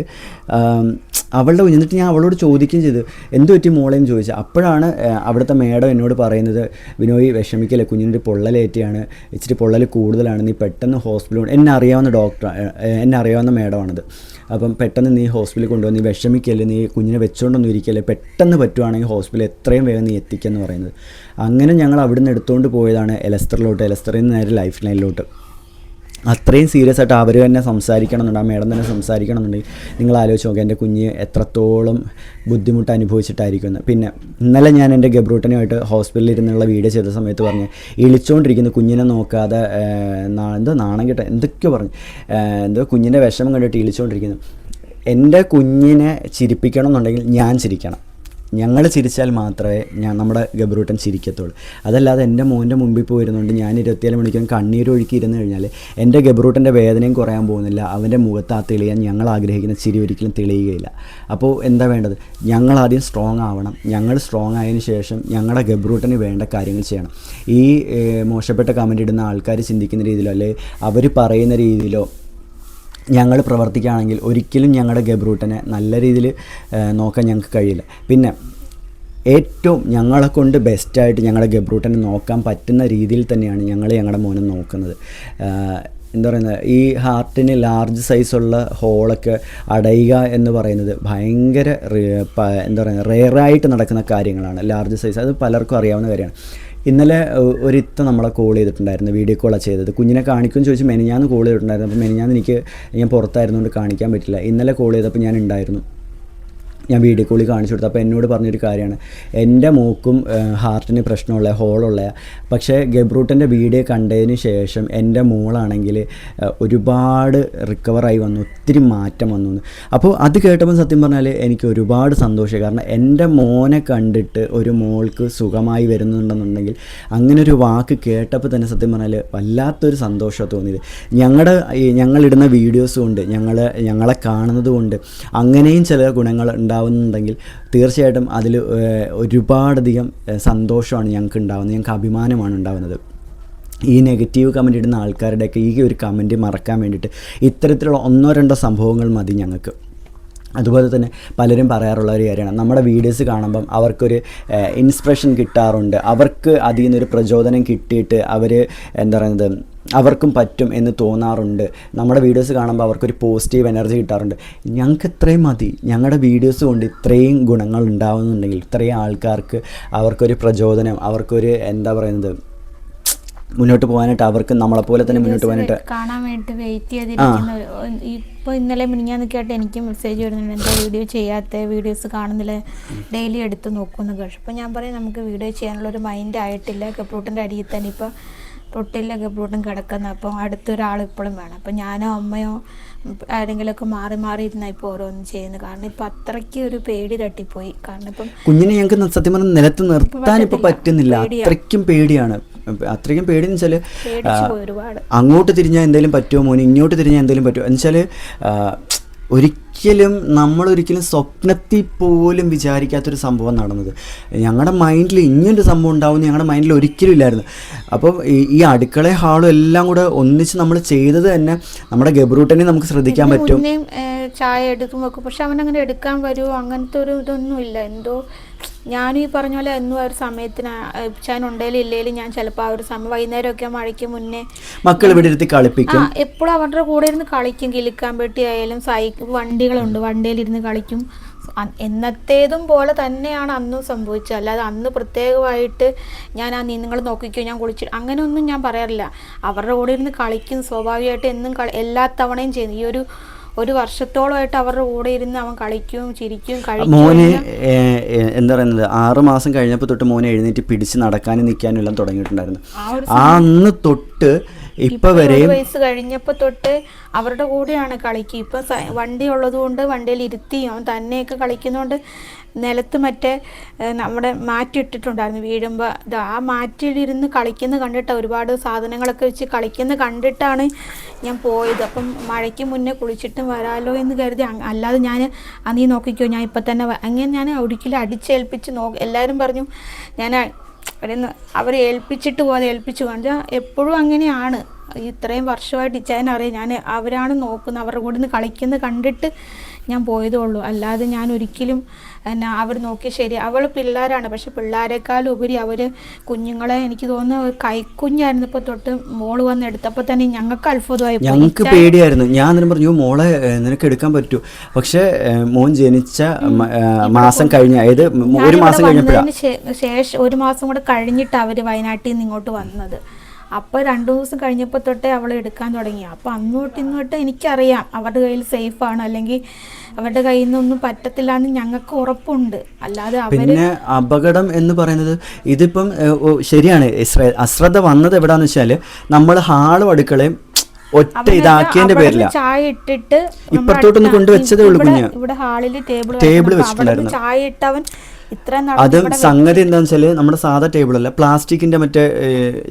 അവളുടെ കുഞ്ഞ്. എന്നിട്ട് ഞാൻ അവളോട് ചോദിക്കുകയും ചെയ്തു എന്ത് പറ്റി മോളെന്ന് ചോദിച്ചു. അപ്പോഴാണ് അവിടുത്തെ മേഡം എന്നോട് പറയുന്നത് വിനോയ് വിഷമിക്കല്ലേ, കുഞ്ഞിൻ്റെ പൊള്ളലേറ്റിയാണ്, ഇച്ചിരി പൊള്ളൽ കൂടുതലാണ്, നീ പെട്ടെന്ന് ഹോസ്പിറ്റലിൽ എന്നെ അറിയാവുന്ന ഡോക്ടർ, എന്നെ അറിയാവുന്ന മേഡമാണത്. അപ്പം പെട്ടെന്ന് നീ ഹോസ്പിറ്റലിൽ കൊണ്ടുപോകും, നീ വിഷമിക്കല്ലേ, നീ കുഞ്ഞിനെ വെച്ചുകൊണ്ടൊന്നും ഇരിക്കല്ലേ, പെട്ടെന്ന് പറ്റുവാണെങ്കിൽ ഹോസ്പിറ്റലിൽ എത്രയും വേഗം നീ എത്തിക്കുമെന്ന് പറയുന്നത്. അങ്ങനെ ഞങ്ങൾ അവിടുന്ന് എടുത്തുകൊണ്ട് പോയതാണ് എലസ്റ്ററിലോട്ട്, എലസ്റ്ററിൽ നിന്ന് നേരെ ലൈഫ് ലൈനിലോട്ട്. അത്രയും സീരിയസ് ആയിട്ട് അവർ തന്നെ സംസാരിക്കണമെന്നുണ്ട്, ആ മേഡം തന്നെ സംസാരിക്കണമെന്നുണ്ടെങ്കിൽ നിങ്ങൾ ആലോചിച്ച് നോക്കുക എൻ്റെ കുഞ്ഞ് എത്രത്തോളം ബുദ്ധിമുട്ട് അനുഭവിച്ചിട്ടായിരിക്കുമെന്ന്. പിന്നെ ഇന്നലെ ഞാൻ എൻ്റെ ഗബ്രൂട്ടനുമായിട്ട് ഹോസ്പിറ്റലിൽ ഇരുന്നുള്ള വീഡിയോ ചെയ്ത സമയത്ത് പറഞ്ഞ് ഇളിച്ചുകൊണ്ടിരിക്കുന്നു, കുഞ്ഞിനെ നോക്കാതെ എന്തോ നാണം കേട്ട എന്തൊക്കെയോ പറഞ്ഞു, എന്തോ കുഞ്ഞിൻ്റെ വിഷമം കണ്ടിട്ട് ഇളിച്ചുകൊണ്ടിരിക്കുന്നു. എൻ്റെ കുഞ്ഞിനെ ചിരിപ്പിക്കണം എന്നുണ്ടെങ്കിൽ ഞാൻ ചിരിക്കണം. ഞങ്ങൾ ചിരിച്ചാൽ മാത്രമേ നമ്മുടെ ഗബ്രൂട്ടൻ ചിരിക്കത്തുള്ളൂ. അതല്ലാതെ എൻ്റെ മോൻ്റെ മുമ്പിൽ പോയിരുന്നുകൊണ്ട് ഞാൻ 24 മണിക്കൂർ കണ്ണീരൊഴുക്കി ഇരുന്ന് കഴിഞ്ഞാൽ എൻ്റെ ഗബ്രൂട്ടൻ്റെ വേദനയും കുറയാൻ പോകുന്നില്ല, അവൻ്റെ മുഖത്ത് ആ തെളിയാൻ ഞങ്ങൾ ആഗ്രഹിക്കുന്ന ചിരി ഒരിക്കലും തെളിയുകയില്ല. അപ്പോൾ എന്താ വേണ്ടത്, ഞങ്ങളാദ്യം സ്ട്രോങ് ആവണം. ഞങ്ങൾ സ്ട്രോങ് ആയതിനു ശേഷം ഞങ്ങളുടെ ഗബ്രൂട്ടന് വേണ്ട കാര്യങ്ങൾ ചെയ്യണം. ഈ മോശപ്പെട്ട കമൻ്റ് ഇടുന്ന ആൾക്കാർ ചിന്തിക്കുന്ന രീതിയിലോ അല്ലെങ്കിൽ അവർ പറയുന്ന രീതിയിലോ ഞങ്ങൾ പ്രവർത്തിക്കുകയാണെങ്കിൽ ഒരിക്കലും ഞങ്ങളുടെ ഗബ്രൂട്ടനെ നല്ല രീതിയിൽ നോക്കാൻ ഞങ്ങൾക്ക് കഴിയില്ല. പിന്നെ ഏറ്റവും ഞങ്ങളെക്കൊണ്ട് ബെസ്റ്റായിട്ട് ഞങ്ങളുടെ ഗബ്രൂട്ടനെ നോക്കാൻ പറ്റുന്ന രീതിയിൽ തന്നെയാണ് ഞങ്ങളുടെ മോനെ നോക്കുന്നത്. എന്താ പറയുന്നത്, ഈ ഹാർട്ടിന് ലാർജ് സൈസുള്ള ഹോളൊക്കെ അടയുക എന്ന് പറയുന്നത് ഭയങ്കര എന്താ പറയുക റെയറായിട്ട് നടക്കുന്ന കാര്യങ്ങളാണ്. ലാർജ് സൈസ് അത് പലർക്കും അറിയാവുന്ന കാര്യമാണ്. ഇന്നലെ ഒരിത്ത നമ്മളെ കോൾ ചെയ്തിട്ടുണ്ടായിരുന്നു, വീഡിയോ കോളാണ് ചെയ്തത്. കുഞ്ഞിനെ കാണിക്കുമെന്ന് ചോദിച്ച് മെനിഞ്ഞാന്ന് കോൾ ചെയ്തിട്ടുണ്ടായിരുന്നു. അപ്പോൾ മെനിഞ്ഞാന്ന് ഞാൻ പുറത്തായിരുന്നുകൊണ്ട് കാണിക്കാൻ പറ്റില്ല. ഇന്നലെ കോൾ ചെയ്തപ്പോൾ ഞാൻ ഉണ്ടായിരുന്നു. ഞാൻ വീഡിയോ കോളിൽ കാണിച്ചു കൊടുത്തു. അപ്പോൾ എന്നോട് പറഞ്ഞൊരു കാര്യമാണ്, എൻ്റെ മോക്കും ഹാർട്ടിന് പ്രശ്നമുള്ള ഹോളുള്ള, പക്ഷേ ഗബ്രൂട്ടൻ്റെ വീഡിയോ കണ്ടതിന് ശേഷം എൻ്റെ മോളാണെങ്കിൽ ഒരുപാട് റിക്കവറായി വന്നു, ഒത്തിരി മാറ്റം വന്നു. അപ്പോൾ അത് കേട്ടപ്പോൾ സത്യം പറഞ്ഞാൽ എനിക്ക് ഒരുപാട് സന്തോഷമായി. കാരണം എൻ്റെ മോനെ കണ്ടിട്ട് ഒരു മോൾക്ക് സുഖമായി വരുന്നുണ്ടെന്നുണ്ടെങ്കിൽ അങ്ങനെ ഒരു വാക്ക് കേട്ടപ്പോൾ തന്നെ സത്യം പറഞ്ഞാൽ വല്ലാത്തൊരു സന്തോഷമാണ് തോന്നിയത്. ഞങ്ങളിടുന്ന വീഡിയോസ് കൊണ്ട് ഞങ്ങളെ കാണുന്നത് കൊണ്ട് അങ്ങനെയും ചില ഗുണങ്ങൾ ഉണ്ടാവുന്നുണ്ടെങ്കിൽ തീർച്ചയായിട്ടും അതിൽ ഒരുപാടധികം സന്തോഷമാണ് ഞങ്ങൾക്ക് ഉണ്ടാകുന്നത്, ഞങ്ങൾക്ക് അഭിമാനമാണ് ഉണ്ടാകുന്നത്. ഈ നെഗറ്റീവ് കമൻ്റ് ഇടുന്ന ആൾക്കാരുടെയൊക്കെ ഈ ഒരു കമൻറ്റ് മറക്കാൻ വേണ്ടിയിട്ട് ഇത്തരത്തിലുള്ള 1-2 സംഭവങ്ങൾ മതി ഞങ്ങൾക്ക്. അതുപോലെ തന്നെ പലരും പറയാറുള്ള ഒരു കാര്യമാണ്, നമ്മുടെ വീഡിയോസ് കാണുമ്പം അവർക്കൊരു ഇൻസ്പിറേഷൻ കിട്ടാറുണ്ട്, അവർക്ക് അതിൽ നിന്നൊരു പ്രചോദനം കിട്ടിയിട്ട് അവർ എന്താ പറയുന്നത് അവർക്കും പറ്റും എന്ന് തോന്നാറുണ്ട്. നമ്മുടെ വീഡിയോസ് കാണുമ്പോൾ അവർക്കൊരു പോസിറ്റീവ് എനർജി കിട്ടാറുണ്ട്. ഞങ്ങൾക്ക് ഇത്രയും മതി. ഞങ്ങളുടെ വീഡിയോസ് കൊണ്ട് ഇത്രയും ഗുണങ്ങൾ ഉണ്ടാകുന്നുണ്ടെങ്കിൽ, ഇത്രയും ആൾക്കാർക്ക് അവർക്കൊരു പ്രചോദനം, അവർക്കൊരു എന്താ പറയുന്നത് മുന്നോട്ട് പോകാനായിട്ട്, അവർക്ക് നമ്മളെപ്പോലെ തന്നെ മുന്നോട്ട് പോകാനായിട്ട് കാണാൻ വേണ്ടി വെയിറ്റ് ചെയ്തിരിക്കുന്ന. ഇപ്പോൾ ഇന്നലെ മിനിഞ്ഞാന്നൊക്കെ ആയിട്ട് എനിക്ക് മെസ്സേജ് വരുന്നുണ്ട്, എന്താ വീഡിയോ ചെയ്യാത്ത, വീഡിയോസ് കാണുന്നില്ല, ഡെയിലി എടുത്ത് നോക്കുമെന്ന് കഴിച്ചു. അപ്പോൾ ഞാൻ പറയും നമുക്ക് വീഡിയോ ചെയ്യാനുള്ളൊരു മൈൻഡ് ആയിട്ടില്ല. ഗബ്രൂട്ടൻ്റെ അടിയിൽ തന്നെ ഇപ്പോൾ തൊട്ടില്ല ഗബ്രൂട്ടൻ കിടക്കുന്ന. അപ്പോൾ അടുത്തൊരാൾ ഇപ്പോഴും വേണം. അപ്പോൾ ഞാനോ അമ്മയോ ആരെങ്കിലുമൊക്കെ മാറി ഇരുന്നാൽ ഇപ്പോൾ ഓരോന്നും ചെയ്യുന്നത്. കാരണം ഇപ്പം അത്രയ്ക്ക് ഒരു പേടി തട്ടിപ്പോയി. കാരണം ഇപ്പം കുഞ്ഞിനെ ഞങ്ങൾക്ക് സത്യം പറഞ്ഞാൽ നിലത്ത് നിർത്താൻ ഇപ്പം പറ്റുന്നില്ല, അത്രയ്ക്കും പേടിയാണ്. അത്രയ്ക്കും പേടിയെന്ന് വെച്ചാൽ ഒരുപാട് അങ്ങോട്ട് തിരിഞ്ഞാൽ എന്തെങ്കിലും പറ്റുമോ മോനെ, ഇങ്ങോട്ട് തിരിഞ്ഞാൽ എന്തെങ്കിലും പറ്റുമോ എന്ന് വെച്ചാൽ നമ്മളൊരിക്കലും സ്വപ്നത്തിൽ പോലും വിചാരിക്കാത്തൊരു സംഭവം നടന്നത്. ഞങ്ങളുടെ മൈൻഡിൽ ഇങ്ങനൊരു സംഭവം ഉണ്ടാവുമെന്ന് ഞങ്ങളുടെ മൈൻഡിൽ ഒരിക്കലും ഇല്ലായിരുന്നു. അപ്പം ഈ അടുക്കള ഹാളും എല്ലാം കൂടെ ഒന്നിച്ച് നമ്മൾ ചെയ്തത് തന്നെ നമ്മുടെ ഗബ്രൂട്ടനെ നമുക്ക് ശ്രദ്ധിക്കാൻ പറ്റും. ചായ എടുക്കും വെക്കും, പക്ഷെ അവനങ്ങനെ എടുക്കാൻ വരുമോ അങ്ങനത്തെ ഒരു ഇതൊന്നും ഇല്ല. എന്തോ ഞാനും ഈ പറഞ്ഞ പോലെ എന്നും ആ ഒരു സമയത്തിന് ഉണ്ടേലും ഇല്ലേലും ഞാൻ ചിലപ്പോൾ ആ ഒരു സമയം വൈകുന്നേരമൊക്കെ മഴയ്ക്ക് മുന്നേ മക്കൾ ഇവിടെ ഇരുത്തി കളിപ്പിക്കും. എപ്പോഴും അവരുടെ കൂടെ ഇരുന്ന് കളിക്കും. കിലുക്കാൻ പെട്ടി ആയാലും വണ്ടികളുണ്ട്, വണ്ടിയിലിരുന്ന് കളിക്കും. എന്നത്തേതും പോലെ തന്നെയാണ് അന്നും സംഭവിച്ചത്. അല്ലാതെ അന്ന് പ്രത്യേകമായിട്ട് ഞാൻ നിങ്ങൾ നോക്കിക്കോ ഞാൻ കുളിച്ച് അങ്ങനെയൊന്നും ഞാൻ പറയാറില്ല. അവരുടെ കൂടെ ഇരുന്ന് കളിക്കും സ്വാഭാവികമായിട്ട്. എന്നും എല്ലാ തവണയും ചെയ്യുന്നു. ഈ ഒരു വർഷത്തോളമായിട്ട് അവരുടെ കൂടെ ഇരുന്ന് അവൻ കളിക്കും, ചിരിക്കും, കഴിക്കും. മോനെ എന്താ പറയുന്നത് 6 മാസം കഴിഞ്ഞപ്പോൾ തൊട്ട് മോനെ എഴുന്നേറ്റ് പിടിച്ച് നടക്കാനും നിൽക്കാനും എല്ലാം തുടങ്ങിയിട്ടുണ്ടായിരുന്നു. അന്ന് തൊട്ട് ഇപ്പൊ വരെയും 1 വയസ്സ് കഴിഞ്ഞപ്പോൾ തൊട്ട് അവരുടെ കൂടെയാണ് കളിക്കുക. ഇപ്പൊ വണ്ടി ഉള്ളത് കൊണ്ട് വണ്ടിയിൽ ഇരുത്തിയും അവൻ തന്നെയൊക്കെ കളിക്കുന്നതുകൊണ്ട് നിലത്ത് മറ്റേ നമ്മുടെ മാറ്റിട്ടിട്ടുണ്ടായിരുന്നു വീഴുമ്പോൾ. ആ മാറ്റിലിരുന്ന് കളിക്കുന്ന കണ്ടിട്ട് ഒരുപാട് സാധനങ്ങളൊക്കെ വെച്ച് കളിക്കുന്ന കണ്ടിട്ടാണ് ഞാൻ പോയത്. അപ്പം മഴയ്ക്ക് മുന്നേ കുളിച്ചിട്ടും വരാമല്ലോ എന്ന് കരുതി. അല്ലാതെ ഞാൻ നീ നോക്കിക്കോ ഞാൻ ഇപ്പം തന്നെ അങ്ങനെ ഞാൻ ഒരിക്കലും അടിച്ചേൽപ്പിച്ച് എല്ലാവരും പറഞ്ഞു ഞാൻ അവരെ ഏൽപ്പിച്ചിട്ട് പോലെ ഏൽപ്പിച്ചു കാണിച്ചാൽ എപ്പോഴും അങ്ങനെയാണ്. ഇത്രയും വർഷമായിട്ട് ഇച്ചായനറിയാം ഞാൻ അവരാണ് നോക്കുന്നത്. അവരുടെ കൂടെ നിന്ന് കളിക്കുന്നത് കണ്ടിട്ട് ഞാൻ പോയതേ ഉള്ളൂ. അല്ലാതെ ഞാൻ ഒരിക്കലും അവർ നോക്കി ശരി അവൾ പിള്ളേരാണ്, പക്ഷെ പിള്ളേരെക്കാളും ഉപരി അവർ കുഞ്ഞുങ്ങളെ എനിക്ക് തോന്നുന്നു കൈക്കുഞ്ഞായിരുന്നപ്പോൾ തൊട്ട് മോള് വന്ന് എടുത്തപ്പോൾ തന്നെ ഞങ്ങൾക്ക് അത്ഭുതമായി. ഞങ്ങൾക്ക് പേടിയായിരുന്നു. ഞാൻ തന്നെ പറഞ്ഞു മോളെ നിനക്ക് എടുക്കാൻ പറ്റൂ, പക്ഷെ മോൻ ജനിച്ച മാസം കഴിഞ്ഞ അതായത് 1 മാസം കഴിഞ്ഞപ്പോഴാണ് ശേഷം 1 മാസം കൂടെ കഴിഞ്ഞിട്ട് അവർ വയനാട്ടിൽ നിന്ന് ഇങ്ങോട്ട് വന്നത്. അപ്പോൾ 2 ദിവസം കഴിഞ്ഞപ്പോൾ തൊട്ടേ അവൾ എടുക്കാൻ തുടങ്ങി. അപ്പോൾ അങ്ങോട്ട് ഇങ്ങോട്ട് എനിക്കറിയാം അവരുടെ കയ്യിൽ സേഫാണ്, അല്ലെങ്കിൽ അവരുടെ കയ്യിൽ നിന്നൊന്നും പറ്റത്തില്ല എന്ന് ഞങ്ങൾക്ക് ഉറപ്പുണ്ട്. അല്ലാതെ പിന്നെ അപകടം എന്ന് പറയുന്നത് ഇതിപ്പം ശരിയാണ്. അശ്രദ്ധ വന്നത് എവിടാന്ന് വെച്ചാൽ നമ്മൾ ഹാളും അടുക്കളയും ഒറ്റ ഇതാക്കിയതിന്റെ പേരില്ല. ചായ ഇട്ടിട്ട് ഇപ്പത്തോട്ടൊന്ന് കൊണ്ടുവച്ചതേ ഉള്ളൂ കുഞ്ഞ്. ഇവിടെ ഹാളിൽ ടേബിൾ വെച്ചിട്ടുണ്ടായിരുന്നു. ചായ ഇട്ട് അവൻ അതും സംഗതി എന്താണെന്ന് വെച്ചാൽ നമ്മുടെ സാധാ ടേബിളല്ല, പ്ലാസ്റ്റിക്കിന്റെ മറ്റേ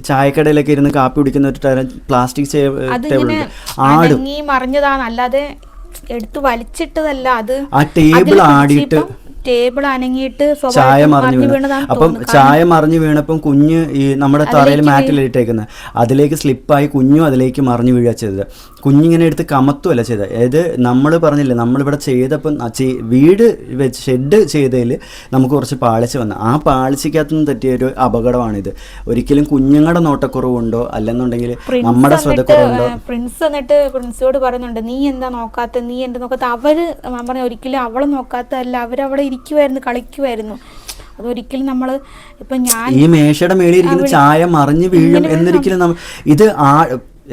ചായക്കടയിലൊക്കെ ഇരുന്ന് കാപ്പി കുടിക്കുന്ന ഒരു പ്ലാസ്റ്റിക് ടേബിൾ ആടും മറിഞ്ഞതാണ്, അല്ലാതെ എടുത്ത് വലിച്ചിട്ടതല്ല. അത് ആ ടേബിൾ ആടിയിട്ട് ടേബിൾ അനങ്ങിയിട്ട് ചായ മറിഞ്ഞു വീണതാണ്. അപ്പം ചായ മറിഞ്ഞു വീണപ്പം കുഞ്ഞ് ഈ നമ്മുടെ തറയിൽ മാറ്റിലിട്ടേക്കുന്നത് അതിലേക്ക് സ്ലിപ്പായി കുഞ്ഞും അതിലേക്ക് മറിഞ്ഞു വീഴുക ചെയ്തത്. കുഞ്ഞിങ്ങനെ എടുത്ത് കമത്തുമല്ല ചെയ്തത്. അതായത് നമ്മൾ പറഞ്ഞില്ലേ നമ്മളിവിടെ ചെയ്തപ്പം വീട് വെച്ച് ഷെഡ് ചെയ്തതിൽ നമുക്ക് കുറച്ച് പാളിച്ച വന്നു. ആ പാളിച്ചയ്ക്കകത്തുനിന്ന് തെറ്റിയൊരു അപകടമാണിത്. ഒരിക്കലും കുഞ്ഞുങ്ങളുടെ നോട്ടക്കുറവുണ്ടോ അല്ലെന്നുണ്ടെങ്കിൽ നമ്മുടെ ശ്രദ്ധക്കുറവുണ്ടോ. പ്രിൻസിനോട് പറയുന്നുണ്ട് നീ എന്താ നോക്കാത്ത, നീ എന്താ നോക്കാത്ത. അവര് പറഞ്ഞ ഒരിക്കലും അവള് നോക്കാത്തതല്ല, അവരവിടെ ഇരിക്കുമായിരുന്നു, കളിക്കുമായിരുന്നു. അതൊരിക്കലും നമ്മൾ ഇപ്പം ഞാൻ ഈ മേശയുടെ മേളിൽ ഇരിക്കുന്ന ചായ മറിഞ്ഞു വീഴും എന്നൊരിക്കലും ഇത്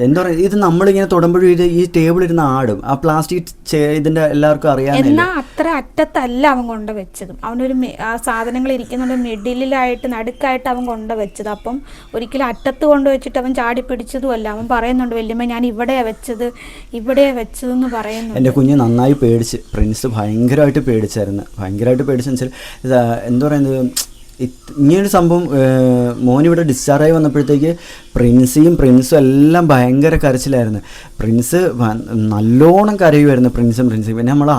എന്താ പറയുക, ഇത് നമ്മളിങ്ങനെ തൊടുമ്പോഴും ഇത് ഈ ടേബിൾ ഇരുന്ന് ആടും. ആ പ്ലാസ്റ്റിക് ഇതിന്റെ എല്ലാവർക്കും അറിയാം. എന്നാൽ അത്ര അറ്റത്തല്ല അവൻ കൊണ്ട് വെച്ചതും. അവനൊരു ആ സാധനങ്ങൾ ഇരിക്കുന്നുണ്ട് മിഡിലായിട്ട് നടുക്കായിട്ട് അവൻ കൊണ്ട് വെച്ചത്. അപ്പം ഒരിക്കലും അറ്റത്ത് കൊണ്ട് വെച്ചിട്ട് അവൻ ചാടി പിടിച്ചതും അല്ല. അവൻ പറയുന്നുണ്ട് വല്യമ്മ ഞാൻ ഇവിടെയാ വെച്ചതെന്ന് പറയുന്നു. എൻ്റെ കുഞ്ഞ് നന്നായി പേടിച്ച്. പ്രിൻസ് ഭയങ്കരമായിട്ട് പേടിച്ചായിരുന്നു. ഭയങ്കരമായിട്ട് പേടിച്ചെന്ന് വെച്ചാൽ എന്താ പറയുന്നത്, ഇങ്ങനൊരു സംഭവം മോനിവിടെ ഡിസ്ചാർജായി വന്നപ്പോഴത്തേക്ക് പ്രിൻസും എല്ലാം ഭയങ്കര കരച്ചിലായിരുന്നു. പ്രിൻസ് നല്ലോണം കരയുമായിരുന്നു. പ്രിൻസും പിന്നെ നമ്മളെ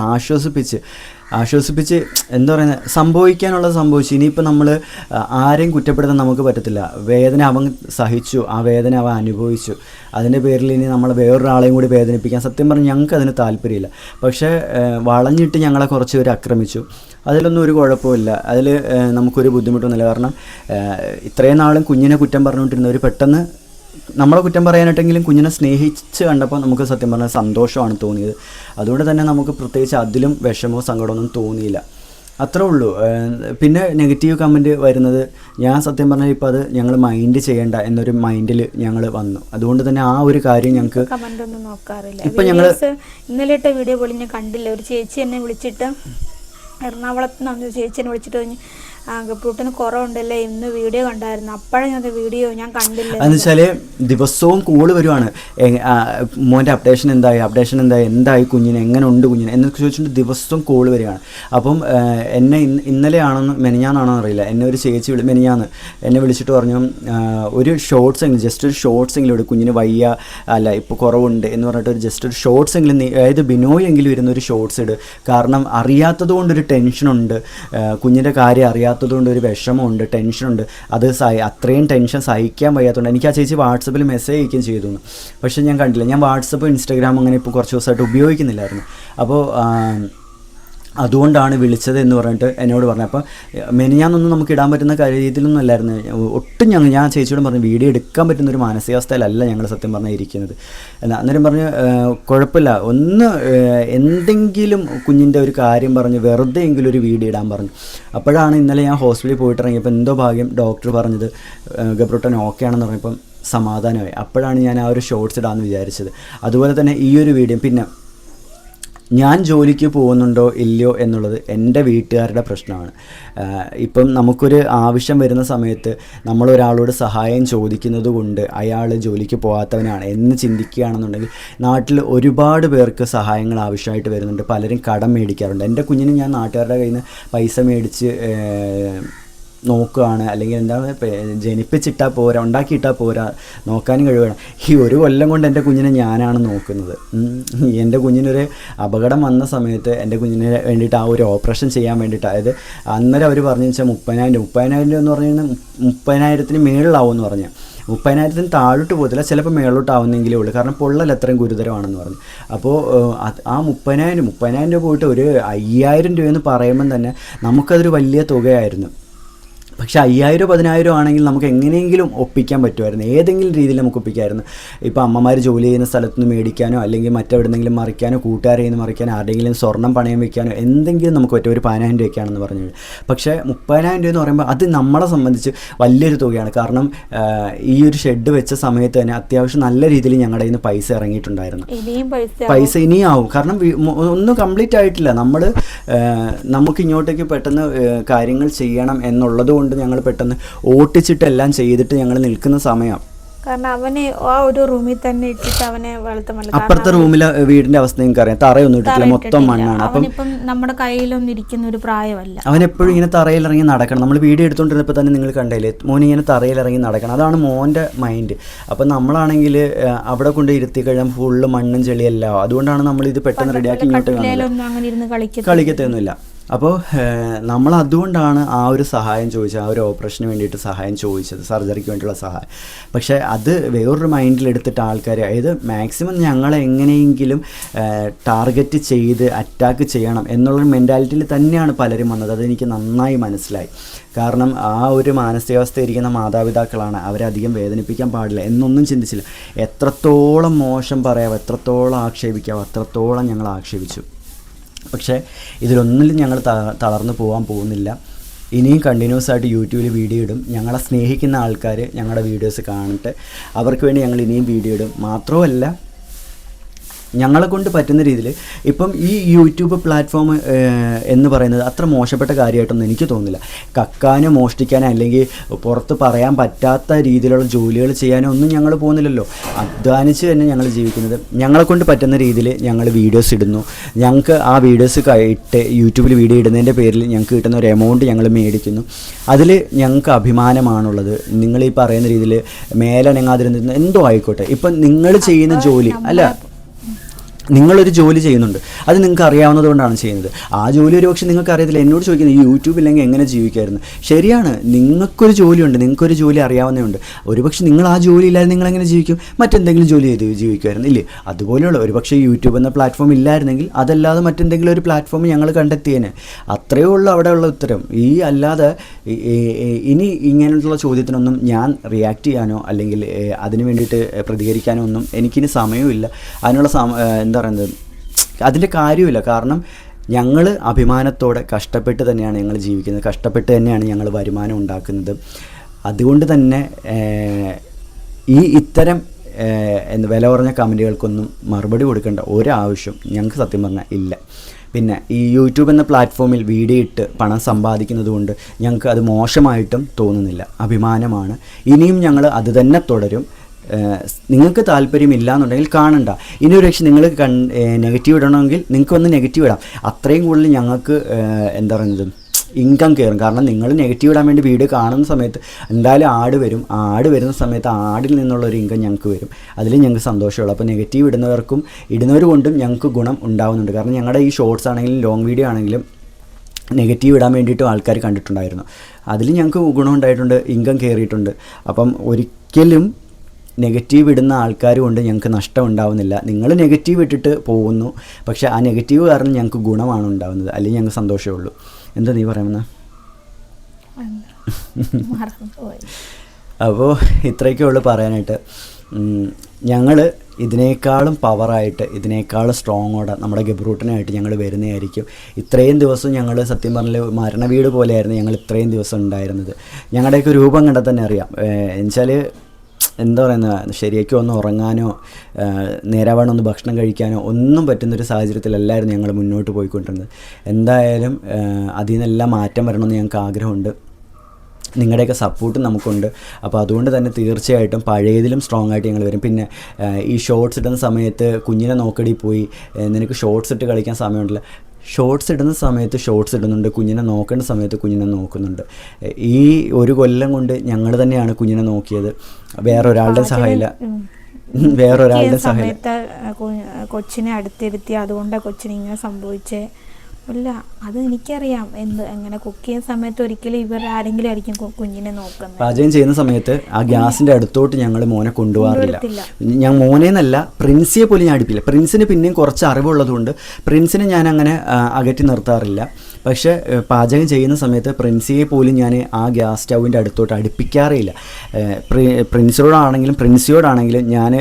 ആശ്വസിപ്പിച്ച് എന്താ പറയുന്നത് സംഭവിക്കാനുള്ളത് സംഭവിച്ചു. ഇനിയിപ്പോൾ നമ്മൾ ആരെയും കുറ്റപ്പെടുത്താൻ നമുക്ക് പറ്റത്തില്ല. വേദന അവൻ സഹിച്ചു, ആ വേദന അവൻ അനുഭവിച്ചു. അതിൻ്റെ പേരിൽ ഇനി നമ്മളെ വേറൊരാളെയും കൂടി വേദനിപ്പിക്കാൻ സത്യം പറഞ്ഞാൽ ഞങ്ങൾക്ക് അതിന് താല്പര്യമില്ല. പക്ഷേ വളഞ്ഞിട്ട് ഞങ്ങളെ കുറച്ച് പേര് ആക്രമിച്ചു. അതിലൊന്നും ഒരു കുഴപ്പമില്ല, അതിൽ നമുക്കൊരു ബുദ്ധിമുട്ടൊന്നുമില്ല. കാരണം ഇത്രയും നാളും കുഞ്ഞിനെ കുറ്റം പറഞ്ഞുകൊണ്ടിരുന്നവർ പെട്ടെന്ന് നമ്മളെ കുറ്റം പറയാനായിട്ടെങ്കിലും കുഞ്ഞിനെ സ്നേഹിച്ച് കണ്ടപ്പോൾ നമുക്ക് സത്യം പറഞ്ഞാൽ സന്തോഷമാണ് തോന്നിയത്. അതുകൊണ്ട് തന്നെ നമുക്ക് പ്രത്യേകിച്ച് അതിലും വിഷമോ സങ്കടമൊന്നും തോന്നിയില്ല. അത്രേ ഉള്ളൂ. പിന്നെ നെഗറ്റീവ് കമൻറ്റ് വരുന്നത് ഞാൻ സത്യം പറഞ്ഞാൽ ഇപ്പോൾ അത് ഞങ്ങൾ മൈൻഡ് ചെയ്യേണ്ട എന്നൊരു മൈൻഡിൽ ഞങ്ങൾ വന്നു. അതുകൊണ്ട് തന്നെ ആ ഒരു കാര്യം ഞങ്ങൾക്ക് കമൻ്റ് ഒന്നും നോക്കാറില്ല. ഇപ്പം ഞങ്ങൾ ഇന്നലെ ഇട്ട വീഡിയോ പോലും ഞാൻ കണ്ടില്ല. ഒരു ചേച്ചി എന്നെ വിളിച്ചിട്ട്, എറണാകുളത്ത് നിന്ന് ചേച്ചി എന്നെ വിളിച്ചിട്ട് പറഞ്ഞു, ഗബ്രൂട്ടന് കുറവുണ്ടല്ലേ, ഇന്ന് വീഡിയോ കണ്ടായിരുന്നു. അപ്പോഴേ ഞാൻ വീഡിയോ ഞാൻ കണ്ടില്ല. എന്ന് വെച്ചാൽ ദിവസവും കോള് വരുവാണ്, മോൻ്റെ അപ്ഡേഷൻ എന്തായി കുഞ്ഞിന്, എങ്ങനെ ഉണ്ട് കുഞ്ഞിന് എന്നൊക്കെ ചോദിച്ചിട്ട് ദിവസവും കോള് വരികയാണ്. അപ്പം എന്നെ ഇന്നലെയാണെന്ന് മെനിഞ്ഞാന്നാണോ അറിയില്ല, എന്നെ ഒരു ചേച്ചി മെനിഞ്ഞാന്ന് എന്നെ വിളിച്ചിട്ട് പറഞ്ഞു, ഒരു ഷോർട്സ് എങ്കിലും ജസ്റ്റ് ഒരു ഷോർട്സ് എങ്കിലും ഇടും, കുഞ്ഞിന് വയ്യ അല്ല ഇപ്പോൾ കുറവുണ്ട് എന്ന് പറഞ്ഞിട്ട് ഒരു ജസ്റ്റ് ഒരു ഷോർട്സ് എങ്കിലും, അതായത് ബിനോയ് എങ്കിലും ഇരുന്ന ഒരു ഷോർട്സ് ഇട്. കാരണം അറിയാത്തത് കൊണ്ടൊരു ടെൻഷനുണ്ട്, കുഞ്ഞിൻ്റെ കാര്യം അറിയാത്തതുകൊണ്ട് ഒരു വിഷമമുണ്ട്, ടെൻഷനുണ്ട്. അത് അത്രയും ടെൻഷൻ സഹിക്കാൻ വയ്യാത്തതുകൊണ്ട് എനിക്ക് ആ ചേച്ചി വാട്സപ്പിൽ മെസ്സേജ് അയക്കുകയും ചെയ്തു. പക്ഷേ ഞാൻ കണ്ടില്ല. ഞാൻ വാട്സപ്പ് ഇൻസ്റ്റാഗ്രാം അങ്ങനെ ഇപ്പോൾ കുറച്ച് ദിവസമായിട്ട് ഉപയോഗിക്കുന്നില്ലായിരുന്നു. അപ്പോൾ അതുകൊണ്ടാണ് വിളിച്ചത് എന്ന് പറഞ്ഞിട്ട് എന്നോട് പറഞ്ഞു. അപ്പോൾ മെനിഞ്ഞാന്നൊന്നും നമുക്ക് ഇടാൻ പറ്റുന്ന രീതിയിലൊന്നും അല്ലായിരുന്നു. ഒട്ടും ഞാൻ ചേച്ചിയോടും പറഞ്ഞു, വീഡിയോ എടുക്കാൻ പറ്റുന്ന ഒരു മാനസികാവസ്ഥയിലല്ല ഞങ്ങൾ സത്യം പറഞ്ഞാൽ ഇരിക്കുന്നത്. അന്നേരം പറഞ്ഞു കുഴപ്പമില്ല, ഒന്ന് എന്തെങ്കിലും കുഞ്ഞിൻ്റെ ഒരു കാര്യം പറഞ്ഞ് വെറുതെ എങ്കിലും ഒരു വീഡിയോ ഇടാൻ പറഞ്ഞു. അപ്പോഴാണ് ഇന്നലെ ഞാൻ ഹോസ്പിറ്റലിൽ പോയിട്ട് ഇറങ്ങിയപ്പോൾ എന്തോ ഭാഗ്യം ഡോക്ടർ പറഞ്ഞത് ഗബ്രൂട്ടൻ ഓക്കെ ആണെന്ന് പറഞ്ഞപ്പോൾ സമാധാനമായി. അപ്പോഴാണ് ഞാൻ ആ ഒരു ഷോർട്സ് ഇടാമെന്ന് വിചാരിച്ചത്. അതുപോലെ തന്നെ ഈ ഒരു വീഡിയോ, പിന്നെ ഞാൻ ജോലിക്ക് പോകുന്നുണ്ടോ ഇല്ലയോ എന്നുള്ളത് എൻ്റെ വീട്ടുകാരുടെ പ്രശ്നമാണ്. ഇപ്പം നമുക്കൊരു ആവശ്യം വരുന്ന സമയത്ത് നമ്മളൊരാളോട് സഹായം ചോദിക്കുന്നത് കൊണ്ട് അയാൾ ജോലിക്ക് പോകാത്തവനാണ് എന്ന് ചിന്തിക്കുകയാണെന്നുണ്ടെങ്കിൽ നാട്ടിൽ ഒരുപാട് പേർക്ക് സഹായങ്ങൾ ആവശ്യമായിട്ട് വരുന്നുണ്ട്. പലരും കടം മേടിക്കാറുണ്ട്. എൻ്റെ കുഞ്ഞിന് ഞാൻ നാട്ടുകാരുടെ കയ്യിൽ നിന്ന് പൈസ മേടിച്ച് നോക്കുകയാണ്, അല്ലെങ്കിൽ എന്താണ് ജനിപ്പിച്ചിട്ടാൽ പോരാ, ഉണ്ടാക്കിയിട്ടാൽ പോരാ, നോക്കാനും കഴിവുകയാണ്. ഈ ഒരു കൊല്ലം കൊണ്ട് എൻ്റെ കുഞ്ഞിനെ ഞാനാണ് നോക്കുന്നത്. എൻ്റെ കുഞ്ഞിനൊരു അപകടം വന്ന സമയത്ത് എൻ്റെ കുഞ്ഞിന് വേണ്ടിയിട്ട് ആ ഒരു ഓപ്പറേഷൻ ചെയ്യാൻ വേണ്ടിയിട്ട്, അതായത് അന്നേരം അവർ പറഞ്ഞു വെച്ചാൽ 30,000 എന്ന് പറഞ്ഞു കഴിഞ്ഞാൽ 30,000 മേളിലാവും എന്ന് പറഞ്ഞു. 30,000 താഴോട്ട് പോകത്തില്ല, ചിലപ്പോൾ മേളോട്ടാവുന്നെങ്കിലേ ഉള്ളൂ, കാരണം പൊള്ളൽ അത്രയും ഗുരുതരമാണെന്ന് പറഞ്ഞു. അപ്പോൾ ആ 30,000 രൂപ പോയിട്ട് ഒരു 5,000 രൂപയെന്ന് പറയുമ്പം തന്നെ നമുക്കതൊരു വലിയ തുകയായിരുന്നു. പക്ഷേ 5,000 10,000 ആണെങ്കിൽ നമുക്ക് എങ്ങനെയെങ്കിലും ഒപ്പിക്കാൻ പറ്റുമായിരുന്നു, ഏതെങ്കിലും രീതിയിൽ നമുക്ക് ഒപ്പിക്കാമായിരുന്നു. ഇപ്പോൾ അമ്മമാർ ജോലി ചെയ്യുന്ന സ്ഥലത്ത് നിന്ന് മേടിക്കാനോ അല്ലെങ്കിൽ മറ്റെവിടെന്നെങ്കിലും മറിക്കാനോ കൂട്ടുകാരെ നിന്ന് മറിക്കാനോ ആരുടെയെങ്കിലും സ്വർണ്ണം പണയം വയ്ക്കാനോ എന്തെങ്കിലും നമുക്ക് പറ്റും. ഒരു 10,000 രൂപയ്ക്കാണെന്ന് പറഞ്ഞു. പക്ഷേ 30,000 രൂപ എന്ന് പറയുമ്പോൾ അത് നമ്മളെ സംബന്ധിച്ച് വലിയൊരു തുകയാണ്. കാരണം ഈ ഒരു ഷെഡ് വെച്ച സമയത്ത് തന്നെ അത്യാവശ്യം നല്ല രീതിയിൽ ഞങ്ങളുടെ കയ്യിൽ നിന്ന് പൈസ ഇറങ്ങിയിട്ടുണ്ടായിരുന്നു. പൈസ ഇനിയും ആവും, കാരണം ഒന്നും കംപ്ലീറ്റ് ആയിട്ടില്ല. നമുക്ക് ഇങ്ങോട്ടേക്ക് പെട്ടെന്ന് കാര്യങ്ങൾ ചെയ്യണം എന്നുള്ളത് കൊണ്ട് ഞങ്ങൾ പെട്ടെന്ന് ഓട്ടിച്ചിട്ടെല്ലാം ചെയ്തിട്ട് ഞങ്ങൾ നിൽക്കുന്ന സമയം. കാരണം അവനെ ആ ഒരു റൂമിൽ തന്നെ ഇട്ടിട്ട് അവനെ അപ്പുറത്തെ റൂമിലെ വീടിന്റെ അവസ്ഥ നിങ്ങൾക്ക് അറിയാം, തറയൊന്നും ഇട്ടിട്ടില്ല, മൊത്തം മണ്ണാണ്. അപ്പം നമ്മുടെ കയ്യിലൊന്നും ഇരിക്കുന്ന ഒരു പ്രായമല്ല. അവൻ എപ്പോഴും ഇങ്ങനെ തറയിലിറങ്ങി നടക്കണം. നമ്മൾ വീഡിയോ എടുത്തുകൊണ്ടിരുന്നപ്പോൾ തന്നെ നിങ്ങൾ കണ്ടില്ലേ, മോൻ ഇങ്ങനെ തറയിലിറങ്ങി നടക്കണം. അതാണ് മോൻ്റെ മൈൻഡ്. അപ്പം നമ്മളാണെങ്കിൽ അവിടെ കൊണ്ട് ഇരുത്തി കഴിയാൻ ഫുള്ള് മണ്ണും ചെളിയല്ല. അതുകൊണ്ടാണ് നമ്മളിത് പെട്ടെന്ന് റെഡിയാക്കി ഇങ്ങോട്ട് കളിക്കത്തൊന്നുമില്ല. അപ്പോൾ നമ്മൾ അതുകൊണ്ടാണ് ആ ഒരു സഹായം ചോദിച്ചത്, ആ ഒരു ഓപ്പറേഷന് വേണ്ടിയിട്ട് സഹായം ചോദിച്ചത്, സർജറിക്ക് വേണ്ടിയുള്ള സഹായം. പക്ഷേ അത് വേറൊരു മൈൻഡിലെടുത്തിട്ട് ആൾക്കാർ, അതായത് മാക്സിമം ഞങ്ങളെ എങ്ങനെയെങ്കിലും ടാർഗറ്റ് ചെയ്ത് അറ്റാക്ക് ചെയ്യണം എന്നുള്ളൊരു മെൻറ്റാലിറ്റിയിൽ തന്നെയാണ് പലരും വന്നത്. അതെനിക്ക് നന്നായി മനസ്സിലായി. കാരണം ആ ഒരു മാനസികാവസ്ഥ ഇരിക്കുന്ന മാതാപിതാക്കളാണ്, അവരധികം വേദനിപ്പിക്കാൻ പാടില്ല എന്നൊന്നും ചിന്തിച്ചില്ല. എത്രത്തോളം മോശം പറയാം, എത്രത്തോളം ആക്ഷേപിക്കാം, അത്രത്തോളം ഞങ്ങൾ ആക്ഷേപിച്ചു. പക്ഷേ ഇതിലൊന്നിലും ഞങ്ങൾ തളർന്നു പോകാൻ പോകുന്നില്ല. ഇനിയും കണ്ടിന്യൂസ് ആയിട്ട് യൂട്യൂബിൽ വീഡിയോ ഇടും. ഞങ്ങളെ സ്നേഹിക്കുന്ന ആൾക്കാർ ഞങ്ങളുടെ വീഡിയോസ് കാണട്ടെ, അവർക്ക് വേണ്ടി ഞങ്ങൾ ഇനിയും വീഡിയോ ഇടും. മാത്രമല്ല ഞങ്ങളെ കൊണ്ട് പറ്റുന്ന രീതിയിൽ ഇപ്പം ഈ യൂട്യൂബ് പ്ലാറ്റ്ഫോം എന്ന് പറയുന്നത് അത്ര മോശപ്പെട്ട കാര്യമായിട്ടൊന്നും എനിക്ക് തോന്നുന്നില്ല. കക്കാനോ മോഷ്ടിക്കാനോ അല്ലെങ്കിൽ പുറത്ത് പറയാൻ പറ്റാത്ത രീതിയിലുള്ള ജോലികൾ ചെയ്യാനോ ഒന്നും ഞങ്ങൾ പോകുന്നില്ലല്ലോ. അധ്വാനിച്ച് തന്നെ ഞങ്ങൾ ജീവിക്കുന്നത്. ഞങ്ങളെ കൊണ്ട് പറ്റുന്ന രീതിയിൽ ഞങ്ങൾ വീഡിയോസ് ഇടുന്നു. ഞങ്ങൾക്ക് ആ വീഡിയോസ് ഇട്ട് യൂട്യൂബിൽ വീഡിയോ ഇടുന്നതിൻ്റെ പേരിൽ ഞങ്ങൾക്ക് കിട്ടുന്ന ഒരു എമൗണ്ട് ഞങ്ങൾ മേടിക്കുന്നു. അതിൽ ഞങ്ങൾക്ക് അഭിമാനമാണുള്ളത്. നിങ്ങൾ ഈ പറയുന്ന രീതിയിൽ മേലനങ്ങാതിരുന്ന എന്തോ ആയിക്കോട്ടെ, ഇപ്പം നിങ്ങൾ ചെയ്യുന്ന ജോലി അല്ല, നിങ്ങളൊരു ജോലി ചെയ്യുന്നുണ്ട്, അത് നിങ്ങൾക്ക് അറിയാവുന്നത് കൊണ്ടാണ് ചെയ്യുന്നത്. ആ ജോലി ഒരു പക്ഷേ നിങ്ങൾക്ക് അറിയത്തില്ല. എന്നോട് ചോദിക്കുന്നത് ഈ യൂട്യൂബ് ഇല്ലെങ്കിൽ എങ്ങനെ ജീവിക്കായിരുന്നു? ശരിയാണ്, നിങ്ങൾക്കൊരു ജോലിയുണ്ട്, നിങ്ങൾക്കൊരു ജോലി അറിയാവുന്നതുണ്ട്. ഒരുപക്ഷെ നിങ്ങൾ ആ ജോലി ഇല്ലാതെ നിങ്ങളെങ്ങനെ ജീവിക്കും? മറ്റെന്തെങ്കിലും ജോലി ചെയ്ത് ജീവിക്കുമായിരുന്നു ഇല്ലേ? അതുപോലെയുള്ള ഒരുപക്ഷെ യൂട്യൂബ് എന്ന പ്ലാറ്റ്ഫോം ഇല്ലായിരുന്നെങ്കിൽ അതല്ലാതെ മറ്റെന്തെങ്കിലും ഒരു പ്ലാറ്റ്ഫോം ഞങ്ങൾ കണ്ടെത്തിയേനെ. അത്രയേ ഉള്ളൂ അവിടെയുള്ള ഉത്തരം. ഈ അല്ലാതെ ഇനി ഇങ്ങനെയുള്ള ചോദ്യത്തിനൊന്നും ഞാൻ റിയാക്ട് ചെയ്യാനോ അല്ലെങ്കിൽ അതിന് വേണ്ടിയിട്ട് പ്രതികരിക്കാനോ ഒന്നും എനിക്കിനി സമയമില്ല. അതിനുള്ള എന്താ പറയുന്നത്, അതിൻ്റെ കാര്യമില്ല. കാരണം ഞങ്ങൾ അഭിമാനത്തോടെ കഷ്ടപ്പെട്ട് തന്നെയാണ് ഞങ്ങൾ ജീവിക്കുന്നത്, കഷ്ടപ്പെട്ട് തന്നെയാണ് ഞങ്ങൾ വരുമാനം ഉണ്ടാക്കുന്നത്. അതുകൊണ്ട് തന്നെ ഇത്തരം വില കുറഞ്ഞ കമൻറ്റുകൾക്കൊന്നും മറുപടി കൊടുക്കേണ്ട ഒരാവശ്യം ഞങ്ങൾക്ക് സത്യം പറഞ്ഞാൽ ഇല്ല. പിന്നെ ഈ യൂട്യൂബ് എന്ന പ്ലാറ്റ്ഫോമിൽ വീഡിയോ ഇട്ട് പണം സമ്പാദിക്കുന്നത് കൊണ്ട് ഞങ്ങൾക്ക് അത് മോശമായിട്ടും തോന്നുന്നില്ല, അഭിമാനമാണ്. ഇനിയും ഞങ്ങൾ അത് തന്നെ തുടരും. നിങ്ങൾക്ക് താല്പര്യമില്ല എന്നുണ്ടെങ്കിൽ കാണണ്ട. ഇനി ഒരു പക്ഷേ നിങ്ങൾ നെഗറ്റീവ് ഇടണമെങ്കിൽ നിങ്ങൾക്ക് വന്ന് നെഗറ്റീവ് ഇടാം. അത്രയും കൂടുതൽ ഞങ്ങൾക്ക് എന്താ പറയുന്നത് ഇൻകം കയറും. കാരണം നിങ്ങൾ നെഗറ്റീവ് ഇടാൻ വേണ്ടി വീഡിയോ കാണുന്ന സമയത്ത് എന്തായാലും ആഡ് വരും. ആ ആഡ് വരുന്ന സമയത്ത് ആഡിൽ നിന്നുള്ളൊരു ഇൻകം ഞങ്ങൾക്ക് വരും. അതിൽ ഞങ്ങൾക്ക് സന്തോഷമുള്ളൂ. അപ്പോൾ നെഗറ്റീവ് ഇടുന്നവർ കൊണ്ടും ഞങ്ങൾക്ക് ഗുണം ഉണ്ടാകുന്നുണ്ട്. കാരണം ഞങ്ങളുടെ ഈ ഷോർട്സ് ആണെങ്കിലും ലോങ് വീഡിയോ ആണെങ്കിലും നെഗറ്റീവ് ഇടാൻ വേണ്ടിയിട്ടും ആൾക്കാർ കണ്ടിട്ടുണ്ടായിരുന്നു. അതിൽ ഞങ്ങൾക്ക് ഗുണം ഉണ്ടായിട്ടുണ്ട്, ഇൻകം കയറിയിട്ടുണ്ട്. അപ്പം ഒരിക്കലും നെഗറ്റീവ് ഇടുന്ന ആൾക്കാർ കൊണ്ട് ഞങ്ങൾക്ക് നഷ്ടം ഉണ്ടാവുന്നില്ല. നിങ്ങൾ നെഗറ്റീവ് ഇട്ടിട്ട് പോകുന്നു, പക്ഷേ ആ നെഗറ്റീവ് കാരണം ഞങ്ങൾക്ക് ഗുണമാണ് ഉണ്ടാകുന്നത്, അല്ലെങ്കിൽ ഞങ്ങൾക്ക് സന്തോഷമേ ഉള്ളൂ. എന്താ നീ പറയുന്നത്? അപ്പോൾ ഇത്രയൊക്കെ ഉള്ളൂ പറയാനായിട്ട്. ഞങ്ങൾ ഇതിനേക്കാളും പവറായിട്ട് ഇതിനേക്കാളും സ്ട്രോങ്ങോടെ നമ്മുടെ ഗബ്രൂട്ടനായിട്ട് ഞങ്ങൾ വരുന്നതായിരിക്കും. ഇത്രയും ദിവസം ഞങ്ങൾ സത്യം പറഞ്ഞാൽ മരണ വീട് പോലെയായിരുന്നു ഞങ്ങൾ ഇത്രയും ദിവസം ഉണ്ടായിരുന്നത്. ഞങ്ങളുടെയൊക്കെ രൂപം കണ്ടാൽ തന്നെ അറിയാം. എന്നുവെച്ചാൽ എന്താ പറയുന്നത്, ശരിക്കും ഒന്ന് ഉറങ്ങാനോ നേരാവണ്ണം ഒന്ന് ഭക്ഷണം കഴിക്കാനോ ഒന്നും പറ്റുന്നൊരു സാഹചര്യത്തിലല്ലായിരുന്നു ഞങ്ങൾ മുന്നോട്ട് പോയിക്കൊണ്ടിരുന്നത്. എന്തായാലും അതിൽ നിന്നെല്ലാം മാറ്റം വരണമെന്ന് ഞങ്ങൾക്ക് ആഗ്രഹമുണ്ട്. നിങ്ങളുടെയൊക്കെ സപ്പോർട്ടും നമുക്കുണ്ട്. അപ്പോൾ അതുകൊണ്ട് തന്നെ തീർച്ചയായിട്ടും പഴയതിലും സ്ട്രോങ് ആയിട്ട് ഞങ്ങൾ വരും. പിന്നെ ഈ ഷോർട്സ് ഇടുന്ന സമയത്ത് കുഞ്ഞിനെ നോക്കടി പോയി നിനക്ക് ഷോർട്സ് ഇട്ട് കളിക്കാൻ സമയമുണ്ടല്ലോ. ഷോർട്സ് ഇടുന്ന സമയത്ത് ഷോർട്സ് ഇടുന്നുണ്ട്, കുഞ്ഞിനെ നോക്കേണ്ട സമയത്ത് കുഞ്ഞിനെ നോക്കുന്നുണ്ട്. ഈ ഒരു കൊല്ലം കൊണ്ട് ഞങ്ങൾ തന്നെയാണ് കുഞ്ഞിനെ നോക്കിയത്, വേറൊരാളുടെ സഹായമില്ല. കൊച്ചിനെ അടുത്തിരുത്തി അതുകൊണ്ടാണ് കൊച്ചിന് ഇങ്ങനെ സംഭവിച്ചേ അല്ല. അത് എനിക്കറിയാം. എങ്ങനെ കുക്ക് ചെയ്യുന്ന സമയത്ത് ഒരിക്കലും ഇവർ ആരെങ്കിലും ആയിരിക്കും കുഞ്ഞിനെ നോക്കുന്നത്. പാചകം ചെയ്യുന്ന സമയത്ത് ആ ഗ്യാസിൻ്റെ അടുത്തോട്ട് ഞങ്ങൾ മോനെ കൊണ്ടുപോകാറില്ല. ഞാൻ മോനേന്നല്ല, പ്രിൻസിയെ പോലും ഞാൻ അടുപ്പില്ല. പ്രിൻസിന് പിന്നെയും കുറച്ച് അറിവുള്ളതുകൊണ്ട് പ്രിൻസിനെ ഞാൻ അങ്ങനെ അകറ്റി നിർത്താറില്ല. പക്ഷേ പാചകം ചെയ്യുന്ന സമയത്ത് പ്രിൻസിയെ പോലും ഞാൻ ആ ഗ്യാസ് സ്റ്റൗവിൻ്റെ അടുത്തോട്ട് അടുപ്പിക്കാറില്ല. പ്രിൻസിയോടാണെങ്കിലും ഞാൻ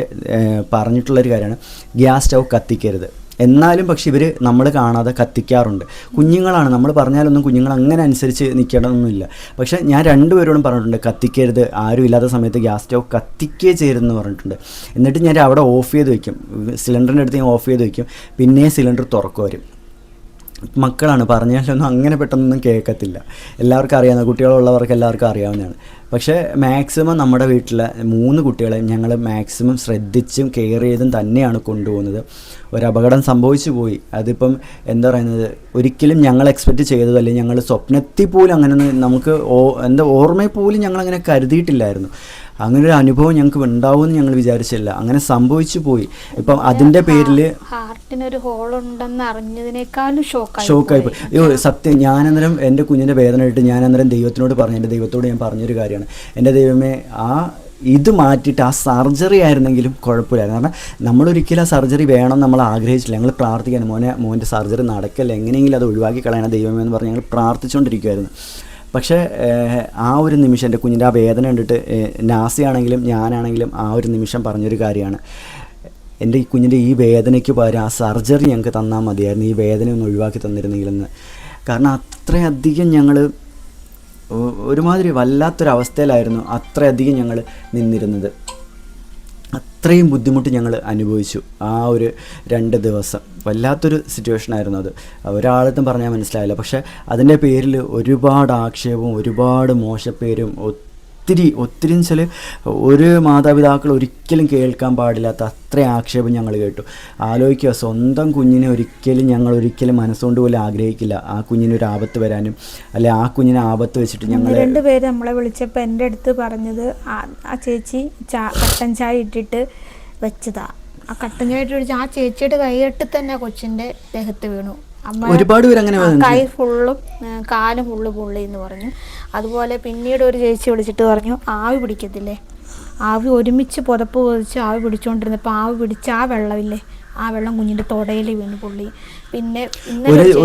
പറഞ്ഞിട്ടുള്ളൊരു കാര്യമാണ്, ഗ്യാസ് സ്റ്റൗ കത്തിക്കരുത്. എന്നാലും പക്ഷെ ഇവർ നമ്മൾ കാണാതെ കത്തിക്കാറുണ്ട്. കുഞ്ഞുങ്ങളാണ്, നമ്മൾ പറഞ്ഞാലൊന്നും കുഞ്ഞുങ്ങൾ അങ്ങനെ അനുസരിച്ച് നിൽക്കണമെന്നില്ല. പക്ഷേ ഞാൻ രണ്ടുപേരോടും പറഞ്ഞിട്ടുണ്ട്, കത്തിക്കരുത്, ആരും ഇല്ലാത്ത സമയത്ത് ഗ്യാസ് സ്റ്റൗ കത്തിക്കേ ചെയ്യരുതെന്ന് പറഞ്ഞിട്ടുണ്ട്. എന്നിട്ട് ഞാൻ അവിടെ ഓഫ് ചെയ്ത് വയ്ക്കും, സിലിണ്ടറിൻ്റെ അടുത്ത് ഞാൻ ഓഫ് ചെയ്ത് വയ്ക്കും. പിന്നെ സിലിണ്ടർ തുറക്കും വരും. മക്കളാണ്, പറഞ്ഞാലൊന്നും അങ്ങനെ പെട്ടെന്നൊന്നും കേൾക്കത്തില്ല. എല്ലാവർക്കും അറിയാവുന്ന, കുട്ടികളുള്ളവർക്ക് എല്ലാവർക്കും അറിയാവുന്നതാണ്. പക്ഷേ മാക്സിമം നമ്മുടെ വീട്ടിലെ 3 കുട്ടികളെയും ഞങ്ങൾ മാക്സിമം ശ്രദ്ധിച്ചും കെയർ ചെയ്തും തന്നെയാണ് കൊണ്ടുപോകുന്നത്. ഒരപകടം സംഭവിച്ചു പോയി, അതിപ്പം എന്താ പറയുന്നത്, ഒരിക്കലും ഞങ്ങൾ എക്സ്പെക്റ്റ് ചെയ്തതല്ലേ, ഞങ്ങൾ സ്വപ്നത്തിൽ പോലും അങ്ങനെ നമുക്ക് ഓർമ്മയിൽ പോലും ഞങ്ങളങ്ങനെ കരുതിയിട്ടില്ലായിരുന്നു. അങ്ങനെ ഒരു അനുഭവം ഞങ്ങൾക്ക് ഉണ്ടാവുമെന്ന് ഞങ്ങൾ വിചാരിച്ചില്ല. അങ്ങനെ സംഭവിച്ചു പോയി. ഇപ്പം അതിൻ്റെ പേരിൽ ഹാർട്ടിനൊരു ഹോൾ ഉണ്ടെന്ന് അറിഞ്ഞതിനേക്കാളും ഷോക്കായി പോയി. അയ്യോ സത്യം, ഞാനന്നേരം എൻ്റെ കുഞ്ഞിൻ്റെ വേദന ഇട്ട് ഞാനന്നേരം ദൈവത്തിനോട് പറഞ്ഞു, എൻ്റെ ദൈവത്തോട് ഞാൻ പറഞ്ഞൊരു കാര്യമാണ്, എൻ്റെ ദൈവമേ ഇത് മാറ്റിയിട്ട് ആ സർജറി ആയിരുന്നെങ്കിലും കുഴപ്പമില്ലായിരുന്നു. കാരണം നമ്മളൊരിക്കലും ആ സർജറി വേണം നമ്മൾ ആഗ്രഹിച്ചില്ല. ഞങ്ങൾ പ്രാർത്ഥിക്കാൻ, മോൻ്റെ സർജറി നടക്കല്ല, എങ്ങനെയെങ്കിലും അത് ഒഴിവാക്കി കളയണം ദൈവമേ എന്ന് പറഞ്ഞ് ഞങ്ങൾ പ്രാർത്ഥിച്ചുകൊണ്ടിരിക്കുമായിരുന്നു. പക്ഷേ ആ ഒരു നിമിഷം എൻ്റെ കുഞ്ഞിൻ്റെ ആ വേദന കണ്ടിട്ട് നാസിയാണെങ്കിലും ഞാനാണെങ്കിലും ആ ഒരു നിമിഷം പറഞ്ഞൊരു കാര്യമാണ്, എൻ്റെ ഈ കുഞ്ഞിൻ്റെ ഈ വേദനയ്ക്ക് പകരം ആ സർജറി ഞങ്ങൾക്ക് തന്നാൽ മതിയായിരുന്നു, ഈ വേദന ഒന്ന് ഒഴിവാക്കി തന്നിരുന്നെങ്കിലെന്ന്. കാരണം അത്രയധികം ഞങ്ങൾ ഒരുമാതിരി വല്ലാത്തൊരവസ്ഥയിലായിരുന്നു അത്രയധികം ഞങ്ങൾ നിന്നിരുന്നത്. അത്രയും ബുദ്ധിമുട്ട് ഞങ്ങൾ അനുഭവിച്ചു ആ ഒരു 2 ദിവസം. വല്ലാത്തൊരു സിറ്റുവേഷനായിരുന്നു അത്. ഒരാളത്തും പറഞ്ഞാൽ മനസ്സിലായില്ല. പക്ഷേ അതിൻ്റെ പേരിൽ ഒരുപാട് ആക്ഷേപവും ഒരുപാട് മോശപ്പേരും ഒത്തിരി വെച്ചാൽ ഒരു മാതാപിതാക്കൾ ഒരിക്കലും കേൾക്കാൻ പാടില്ലാത്ത അത്ര ആക്ഷേപം ഞങ്ങൾ കേട്ടു. ആലോചിക്കുക, സ്വന്തം കുഞ്ഞിനെ ഞങ്ങൾ ഒരിക്കലും മനസ്സുകൊണ്ട് പോലും ആഗ്രഹിക്കില്ല ആ കുഞ്ഞിനൊരു ആപത്ത് വരാനും, അല്ലെ ആ കുഞ്ഞിനെ ആപത്ത് വെച്ചിട്ട് ഞങ്ങൾ 2 പേര് നമ്മളെ വിളിച്ചപ്പോൾ എൻ്റെ അടുത്ത് പറഞ്ഞത്, ആ ചേച്ചി കട്ടൻ ചായ ഇട്ടിട്ട് വെച്ചതാ. ആ കട്ടൻ ചായ ഇട്ട് ആ ചേച്ചിയുടെ കൈയിട്ട് തന്നെ കൊച്ചിൻ്റെ ദേഹത്ത് വീണു. ഒരുപാട് പേര് അങ്ങനെ കൈ ഫുള്ളും കാല് പൊള്ളി എന്ന് പറഞ്ഞു. അതുപോലെ പിന്നീട് ഒരു ചേച്ചി വിളിച്ചിട്ട് പറഞ്ഞു, ആവി പിടിക്കത്തില്ലേ, ആവി ഒരുമിച്ച് പുതപ്പ് പൊതിച്ച് ആവി പിടിച്ചുകൊണ്ടിരുന്നപ്പോൾ ആവി പിടിച്ച ആ വെള്ളമില്ലേ, ആ വെള്ളം കുഞ്ഞിൻ്റെ തൊടയിൽ വീണ് പൊള്ളി. പിന്നെ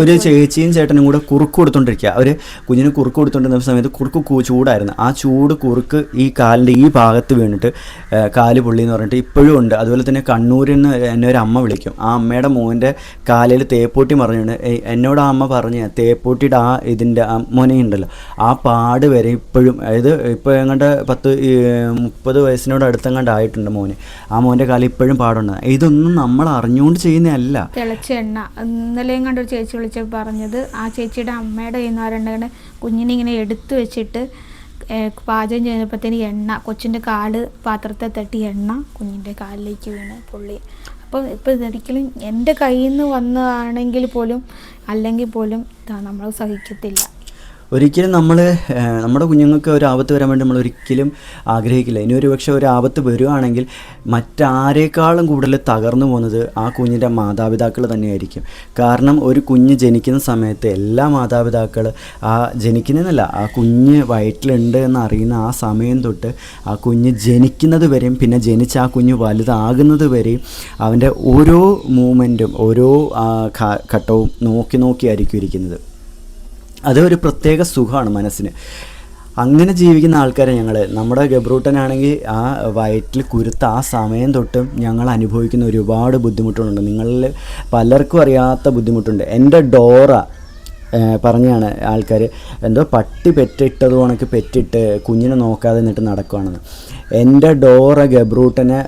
ഒരു ചേച്ചിയും ചേട്ടനും കൂടെ കുറുക്ക് കൊടുത്തോണ്ടിരിക്കുക. അവർ കുഞ്ഞിന് കുറുക്ക് കൊടുത്തോണ്ടിരുന്ന സമയത്ത് കുറുക്ക് ചൂടായിരുന്നു. ആ ചൂട് കുറുക്ക് ഈ കാലിൻ്റെ ഈ ഭാഗത്ത് വീണിട്ട് കാല് പൊള്ളി എന്ന് പറഞ്ഞിട്ട് ഇപ്പോഴും ഉണ്ട്. അതുപോലെ തന്നെ കണ്ണൂരിൽ നിന്ന് എന്നെ ഒരു അമ്മ വിളിക്കും. ആ അമ്മയുടെ മോൻ്റെ കാലിൽ തേപ്പൂട്ടി മറിഞ്ഞിട്ടുണ്ട്. എന്നോട് ആ അമ്മ പറഞ്ഞ് തേപ്പൂട്ടിയുടെ ഇതിൻ്റെ മോനെയുണ്ടല്ലോ ആ പാട് വരെ ഇപ്പോഴും, അതായത് ഇപ്പോൾ എങ്ങാണ്ട് 30 വയസ്സിനോട് അടുത്തെങ്ങാണ്ട് ആയിട്ടുണ്ട് മോന്. ആ മോൻ്റെ കാലിൽ ഇപ്പോഴും പാടുണ്ട്. ഇതൊന്നും നമ്മൾ അറിഞ്ഞുകൊണ്ട് ചെയ്യുന്നതല്ല. തിളച്ച എണ്ണ ഇന്നലെയും കണ്ട ഒരു ചേച്ചി വിളിച്ച് പറഞ്ഞത് ആ ചേച്ചിയുടെ അമ്മയുടെ കയ്യിൽ നിന്ന് ആരുണ്ടെങ്കിൽ കുഞ്ഞിനെ ഇങ്ങനെ എടുത്തു വെച്ചിട്ട് പാചകം ചെയ്തപ്പോഴത്തേന് എണ്ണ കൊച്ചിൻ്റെ കാല് പാത്രത്തെ തട്ടി എണ്ണ കുഞ്ഞിൻ്റെ കാലിലേക്ക് വീണ് പൊള്ളി. അപ്പോൾ ഇപ്പോൾ ഒരിക്കലും എൻ്റെ കയ്യിൽ നിന്ന് വന്നതാണെങ്കിൽ പോലും അല്ലെങ്കിൽ പോലും നമ്മൾ സഹിക്കത്തില്ല. ഒരിക്കലും നമ്മുടെ കുഞ്ഞുങ്ങൾക്ക് ഒരു ആപത്ത് വരാൻ വേണ്ടി നമ്മൾ ഒരിക്കലും ആഗ്രഹിക്കില്ല. ഇനി ഒരു പക്ഷേ ഒരു ആപത്ത് വരികയാണെങ്കിൽ മറ്റാരേക്കാളും കൂടുതൽ തകർന്നു പോകുന്നത് ആ കുഞ്ഞിൻ്റെ മാതാപിതാക്കൾ തന്നെയായിരിക്കും. കാരണം ഒരു കുഞ്ഞ് ജനിക്കുന്ന സമയത്ത് എല്ലാ മാതാപിതാക്കൾ ജനിക്കുന്നതെന്നല്ല, ആ കുഞ്ഞ് വയറ്റിലുണ്ട് എന്നറിയുന്ന ആ സമയം തൊട്ട് ആ കുഞ്ഞ് ജനിക്കുന്നത് വരെയും പിന്നെ ജനിച്ച ആ കുഞ്ഞ് വലുതാകുന്നത് വരെയും അവൻ്റെ ഓരോ മൂമെൻറ്റും ഓരോ ഘട്ടവും നോക്കിയായിരിക്കും ഇരിക്കുന്നത്. അതൊരു പ്രത്യേക സുഖമാണ് മനസ്സിന്. അങ്ങനെ ജീവിക്കുന്ന ആൾക്കാരെ നമ്മുടെ ഗബ്രൂട്ടനാണെങ്കിൽ ആ വയറ്റിൽ കുരുത്ത ആ സമയം തൊട്ടും ഞങ്ങൾ അനുഭവിക്കുന്ന ഒരുപാട് ബുദ്ധിമുട്ടുകളുണ്ട്. നിങ്ങളിൽ പലർക്കും അറിയാത്ത ബുദ്ധിമുട്ടുണ്ട്. എൻ്റെ ഡോറ പറഞ്ഞാണ് ആൾക്കാർ എന്തോ പട്ടി പെറ്റിട്ടത് കണക്ക് പെറ്റിട്ട് കുഞ്ഞിനെ നോക്കാതെ നിന്നിട്ട് നടക്കുകയാണെന്ന്. എൻ്റെ ഡോറ ഗബ്രൂട്ടനെ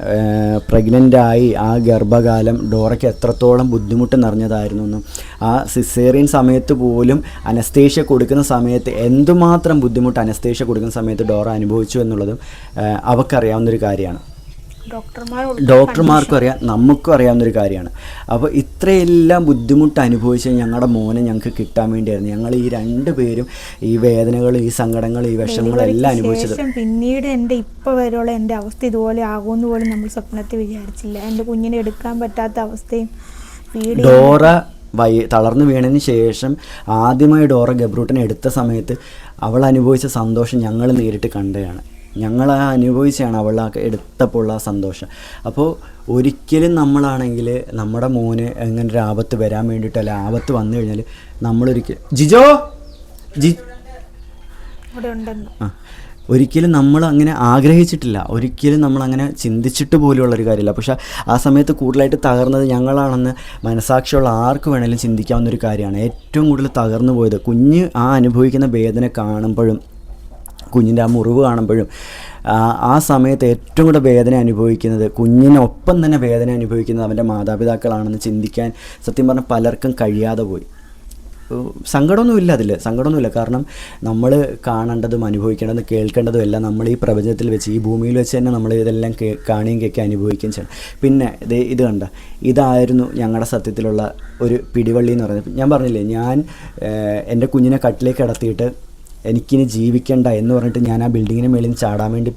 പ്രഗ്നൻ്റായി ആ ഗർഭകാലം ഡോറയ്ക്ക് എത്രത്തോളം ബുദ്ധിമുട്ട് നിറഞ്ഞതായിരുന്നു എന്നും ആ സിസേറിയൻ സമയത്ത് പോലും അനസ്തേഷ്യ കൊടുക്കുന്ന സമയത്ത് എന്തുമാത്രം ബുദ്ധിമുട്ട് അനസ്തേഷ്യ കൊടുക്കുന്ന സമയത്ത് ഡോറ അനുഭവിച്ചു എന്നുള്ളതും അവൾക്കറിയാവുന്നൊരു കാര്യമാണ്. ഡോക്ടർമാർക്കും അറിയാം, നമുക്കും അറിയാവുന്നൊരു കാര്യമാണ്. അപ്പോൾ ഇത്രയെല്ലാം ബുദ്ധിമുട്ട് അനുഭവിച്ച് ഞങ്ങളുടെ മോനെ ഞങ്ങൾക്ക് കിട്ടാൻ വേണ്ടിയായിരുന്നു ഞങ്ങൾ ഈ 2 പേരും ഈ വേദനകളും ഈ സങ്കടങ്ങളും ഈ വിഷമങ്ങളെല്ലാം അനുഭവിച്ചത്. പിന്നീട് എൻ്റെ ഇപ്പോൾ വരെയുള്ള എൻ്റെ അവസ്ഥ ഇതുപോലെ ആകുമെന്ന് പോലും നമ്മൾ സ്വപ്നത്തിൽ വിചാരിച്ചില്ല. എൻ്റെ കുഞ്ഞിനെ എടുക്കാൻ പറ്റാത്ത അവസ്ഥയും ഡോറ തളർന്നു വീണതിന് ശേഷം ആദ്യമായി ഡോറ ഗബ്രൂട്ടനെ എടുത്ത സമയത്ത് അവൾ അനുഭവിച്ച സന്തോഷം ഞങ്ങൾ നേരിട്ട് കണ്ടതാണ്. ഞങ്ങൾ അനുഭവിച്ചാണ് അവളൊക്കെ എടുത്തപ്പോൾ ഉള്ള സന്തോഷം. അപ്പോൾ ഒരിക്കലും നമ്മളാണെങ്കിൽ നമ്മുടെ മോന് എങ്ങനെ ഒരു ആപത്ത് വരാൻ വേണ്ടിയിട്ട് അല്ല ആപത്ത് വന്നു കഴിഞ്ഞാൽ ഒരിക്കലും നമ്മൾ അങ്ങനെ ആഗ്രഹിച്ചിട്ടില്ല, ഒരിക്കലും നമ്മളങ്ങനെ ചിന്തിച്ചിട്ട് പോലുമുള്ളൊരു കാര്യമില്ല. പക്ഷേ ആ സമയത്ത് കൂടുതലായിട്ട് തകർന്നത് ഞങ്ങളാണെന്ന് മനസാക്ഷിയുള്ള ആർക്ക് വേണമെങ്കിലും ചിന്തിക്കാവുന്നൊരു കാര്യമാണ്. ഏറ്റവും കൂടുതൽ തകർന്നു പോയത് കുഞ്ഞ് ആ അനുഭവിക്കുന്ന വേദന കാണുമ്പോഴും കുഞ്ഞിൻ്റെ ആ മുറിവ് കാണുമ്പോഴും ആ സമയത്ത് ഏറ്റവും കൂടെ വേദന അനുഭവിക്കുന്നത് കുഞ്ഞിനൊപ്പം തന്നെ വേദന അനുഭവിക്കുന്നത് അവൻ്റെ മാതാപിതാക്കളാണെന്ന് ചിന്തിക്കാൻ സത്യം പറഞ്ഞാൽ പലർക്കും കഴിയാതെ പോയി. സങ്കടമൊന്നുമില്ല. കാരണം നമ്മൾ കാണേണ്ടതും അനുഭവിക്കേണ്ടതും കേൾക്കേണ്ടതും എല്ലാം നമ്മൾ ഈ പ്രപഞ്ചത്തിൽ വെച്ച് ഈ ഭൂമിയിൽ വെച്ച് തന്നെ നമ്മൾ ഇതെല്ലാം കാണുകയും കേൾക്കുകയും അനുഭവിക്കുകയും ചെയ്യണം. പിന്നെ ഇത് കണ്ട ഇതായിരുന്നു ഞങ്ങളുടെ സത്യത്തിലുള്ള ഒരു പിടിവള്ളി എന്ന് പറയുന്നത്. ഞാൻ പറഞ്ഞില്ലേ, ഞാൻ എൻ്റെ കുഞ്ഞിനെ കട്ടിലേക്ക് കിടത്തിയിട്ട് എനിക്കിനി ജീവിക്കണ്ട എന്ന് പറഞ്ഞിട്ട് ഞാൻ ആ ബിൽഡിങ്ങിന് മേളിൽ നിന്ന് ചാടാൻ വേണ്ടി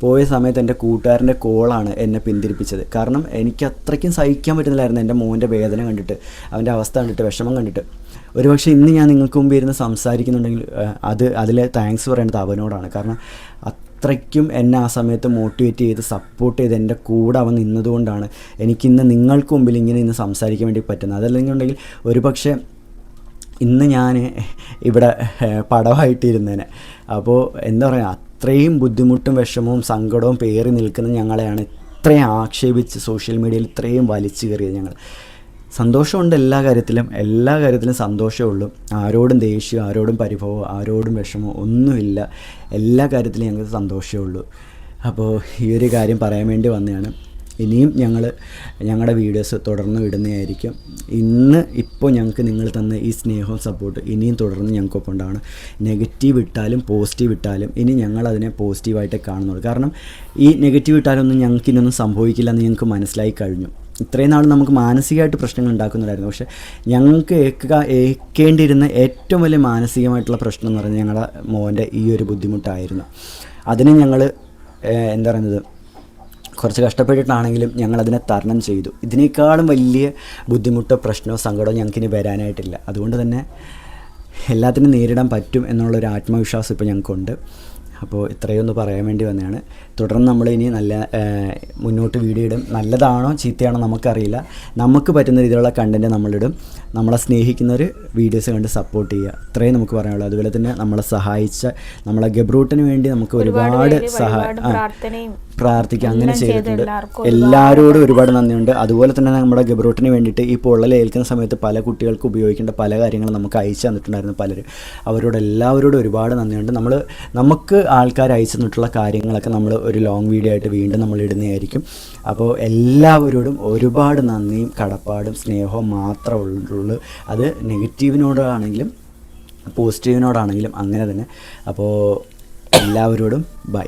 പോയ സമയത്ത് എൻ്റെ കൂട്ടുകാരൻ്റെ കോളാണ് എന്നെ പിന്തിരിപ്പിച്ചത്. കാരണം എനിക്ക് അത്രയ്ക്കും സഹിക്കാൻ പറ്റുന്നില്ലായിരുന്നു എൻ്റെ മോൻ്റെ വേദന കണ്ടിട്ട്, അവൻ്റെ അവസ്ഥ കണ്ടിട്ട്, വിഷമം കണ്ടിട്ട്. ഒരുപക്ഷെ ഇന്ന് ഞാൻ നിങ്ങൾക്ക് മുമ്പ് ഇരുന്ന് സംസാരിക്കുന്നുണ്ടെങ്കിൽ അതിൽ താങ്ക്സ് പറയേണ്ടത് അവനോടാണ്. കാരണം അത്രയ്ക്കും എന്നെ ആ സമയത്ത് മോട്ടിവേറ്റ് ചെയ്ത് സപ്പോർട്ട് ചെയ്ത് എൻ്റെ കൂടെ അവൻ നിന്നതുകൊണ്ടാണ് എനിക്കിന്ന് നിങ്ങൾക്ക് മുമ്പിൽ ഇന്ന് സംസാരിക്കാൻ വേണ്ടി പറ്റുന്നത്. അതല്ലെന്നുണ്ടെങ്കിൽ ഒരുപക്ഷെ ഇന്ന് ഞാൻ ഇവിടെ പടമായിട്ടിരുന്നേനെ. അപ്പോൾ എന്താ പറയുക, അത്രയും ബുദ്ധിമുട്ടും വിഷമവും സങ്കടവും പേറി നിൽക്കുന്ന ഞങ്ങളെയാണ് ഇത്രയും ആക്ഷേപിച്ച് സോഷ്യൽ മീഡിയയിൽ ഇത്രയും വലിച്ചു കയറിയത്. ഞങ്ങൾ സന്തോഷമുണ്ട് എല്ലാ കാര്യത്തിലും സന്തോഷമുള്ളൂ. ആരോടും ദേഷ്യം, ആരോടും പരിഭവം, ആരോടും വിഷമോ ഒന്നുമില്ല. എല്ലാ കാര്യത്തിലും ഞങ്ങൾക്ക് സന്തോഷമേ ഉള്ളൂ. അപ്പോൾ ഈ ഒരു കാര്യം പറയാൻ വേണ്ടി വന്നതാണ്. ഇനിയും ഞങ്ങളുടെ വീഡിയോസ് തുടർന്ന് ഇടുന്നതായിരിക്കും. ഇപ്പോൾ ഞങ്ങൾക്ക് നിങ്ങൾ തന്ന ഈ സ്നേഹവും സപ്പോർട്ട് ഇനിയും തുടർന്ന് ഞങ്ങൾക്കൊപ്പം ഉണ്ടാവണം. നെഗറ്റീവ് ഇട്ടാലും പോസിറ്റീവ് ഇട്ടാലും ഇനി ഞങ്ങളതിനെ പോസിറ്റീവായിട്ടേ കാണുന്നുള്ളൂ. കാരണം ഈ നെഗറ്റീവ് ഇട്ടാലൊന്നും ഞങ്ങൾക്ക് ഇനിയൊന്നും സംഭവിക്കില്ല എന്ന് ഞങ്ങൾക്ക് മനസ്സിലായി കഴിഞ്ഞു. ഇത്രയും നാൾ നമുക്ക് മാനസികമായിട്ട് പ്രശ്നങ്ങൾ ഉണ്ടാക്കുന്നുണ്ടായിരുന്നു. പക്ഷേ ഞങ്ങൾക്ക് ഏൽക്കേണ്ടിയിരുന്ന ഏറ്റവും വലിയ മാനസികമായിട്ടുള്ള പ്രശ്നം എന്ന് പറഞ്ഞാൽ ഞങ്ങളുടെ മോൻ്റെ ഈ ഒരു ബുദ്ധിമുട്ടായിരുന്നു. അതിന് ഞങ്ങൾ എന്താ പറയുന്നത്, കുറച്ച് കഷ്ടപ്പെട്ടിട്ടാണെങ്കിലും ഞങ്ങളതിനെ തരണം ചെയ്തു. ഇതിനേക്കാളും വലിയ ബുദ്ധിമുട്ടോ പ്രശ്നമോ സങ്കടമോ ഞങ്ങൾക്കിനി വരാനായിട്ടില്ല. അതുകൊണ്ട് തന്നെ എല്ലാത്തിനും നേരിടാൻ പറ്റും എന്നുള്ളൊരു ആത്മവിശ്വാസം ഇപ്പോൾ ഞങ്ങൾക്കുണ്ട്. അപ്പോൾ ഇത്രയൊന്ന് പറയാൻ വേണ്ടി വന്നതാണ്. തുടർന്ന് നമ്മളിനി നല്ല മുന്നോട്ട് വീഡിയോ ഇടും. നല്ലതാണോ ചീത്തയാണോ നമുക്കറിയില്ല. നമുക്ക് പറ്റുന്ന രീതിയിലുള്ള കണ്ടൻറ്റ് നമ്മളിടും. നമ്മളെ സ്നേഹിക്കുന്നവർ വീഡിയോസ് കണ്ട് സപ്പോർട്ട് ചെയ്യുക. ഇത്രയും നമുക്ക് പറയാനുള്ളൂ. അതുപോലെ തന്നെ നമ്മളെ സഹായിച്ച നമ്മളെ ഗബ്രൂട്ടിന് വേണ്ടി നമുക്ക് ഒരുപാട് പ്രാർത്ഥിക്കുക അങ്ങനെ ചെയ്തിട്ടുണ്ട്. എല്ലാവരോടും ഒരുപാട് നന്ദിയുണ്ട്. അതുപോലെ തന്നെ നമ്മുടെ ഗബ്രൂട്ടിന് വേണ്ടിയിട്ട് ഈ പൊള്ളലേൽക്കുന്ന സമയത്ത് പല കുട്ടികൾക്ക് ഉപയോഗിക്കേണ്ട പല കാര്യങ്ങളും നമുക്ക് അയച്ചു തന്നിട്ടുണ്ടായിരുന്നു പലരും. അവരോട് എല്ലാവരോടും ഒരുപാട് നന്ദിയുണ്ട്. നമുക്ക് ആൾക്കാർ അയച്ചു തന്നിട്ടുള്ള കാര്യങ്ങളൊക്കെ നമ്മൾ ഒരു ലോങ് വീഡിയോ ആയിട്ട് വീണ്ടും നമ്മൾ ഇടുന്നതായിരിക്കും. അപ്പോൾ എല്ലാവരോടും ഒരുപാട് നന്ദിയും കടപ്പാടും സ്നേഹവും മാത്രമേ ഉള്ളൂ. അത് നെഗറ്റീവിനോടാണെങ്കിലും പോസിറ്റീവിനോടാണെങ്കിലും അങ്ങനെ തന്നെ. അപ്പോൾ എല്ലാവരോടും ബൈ.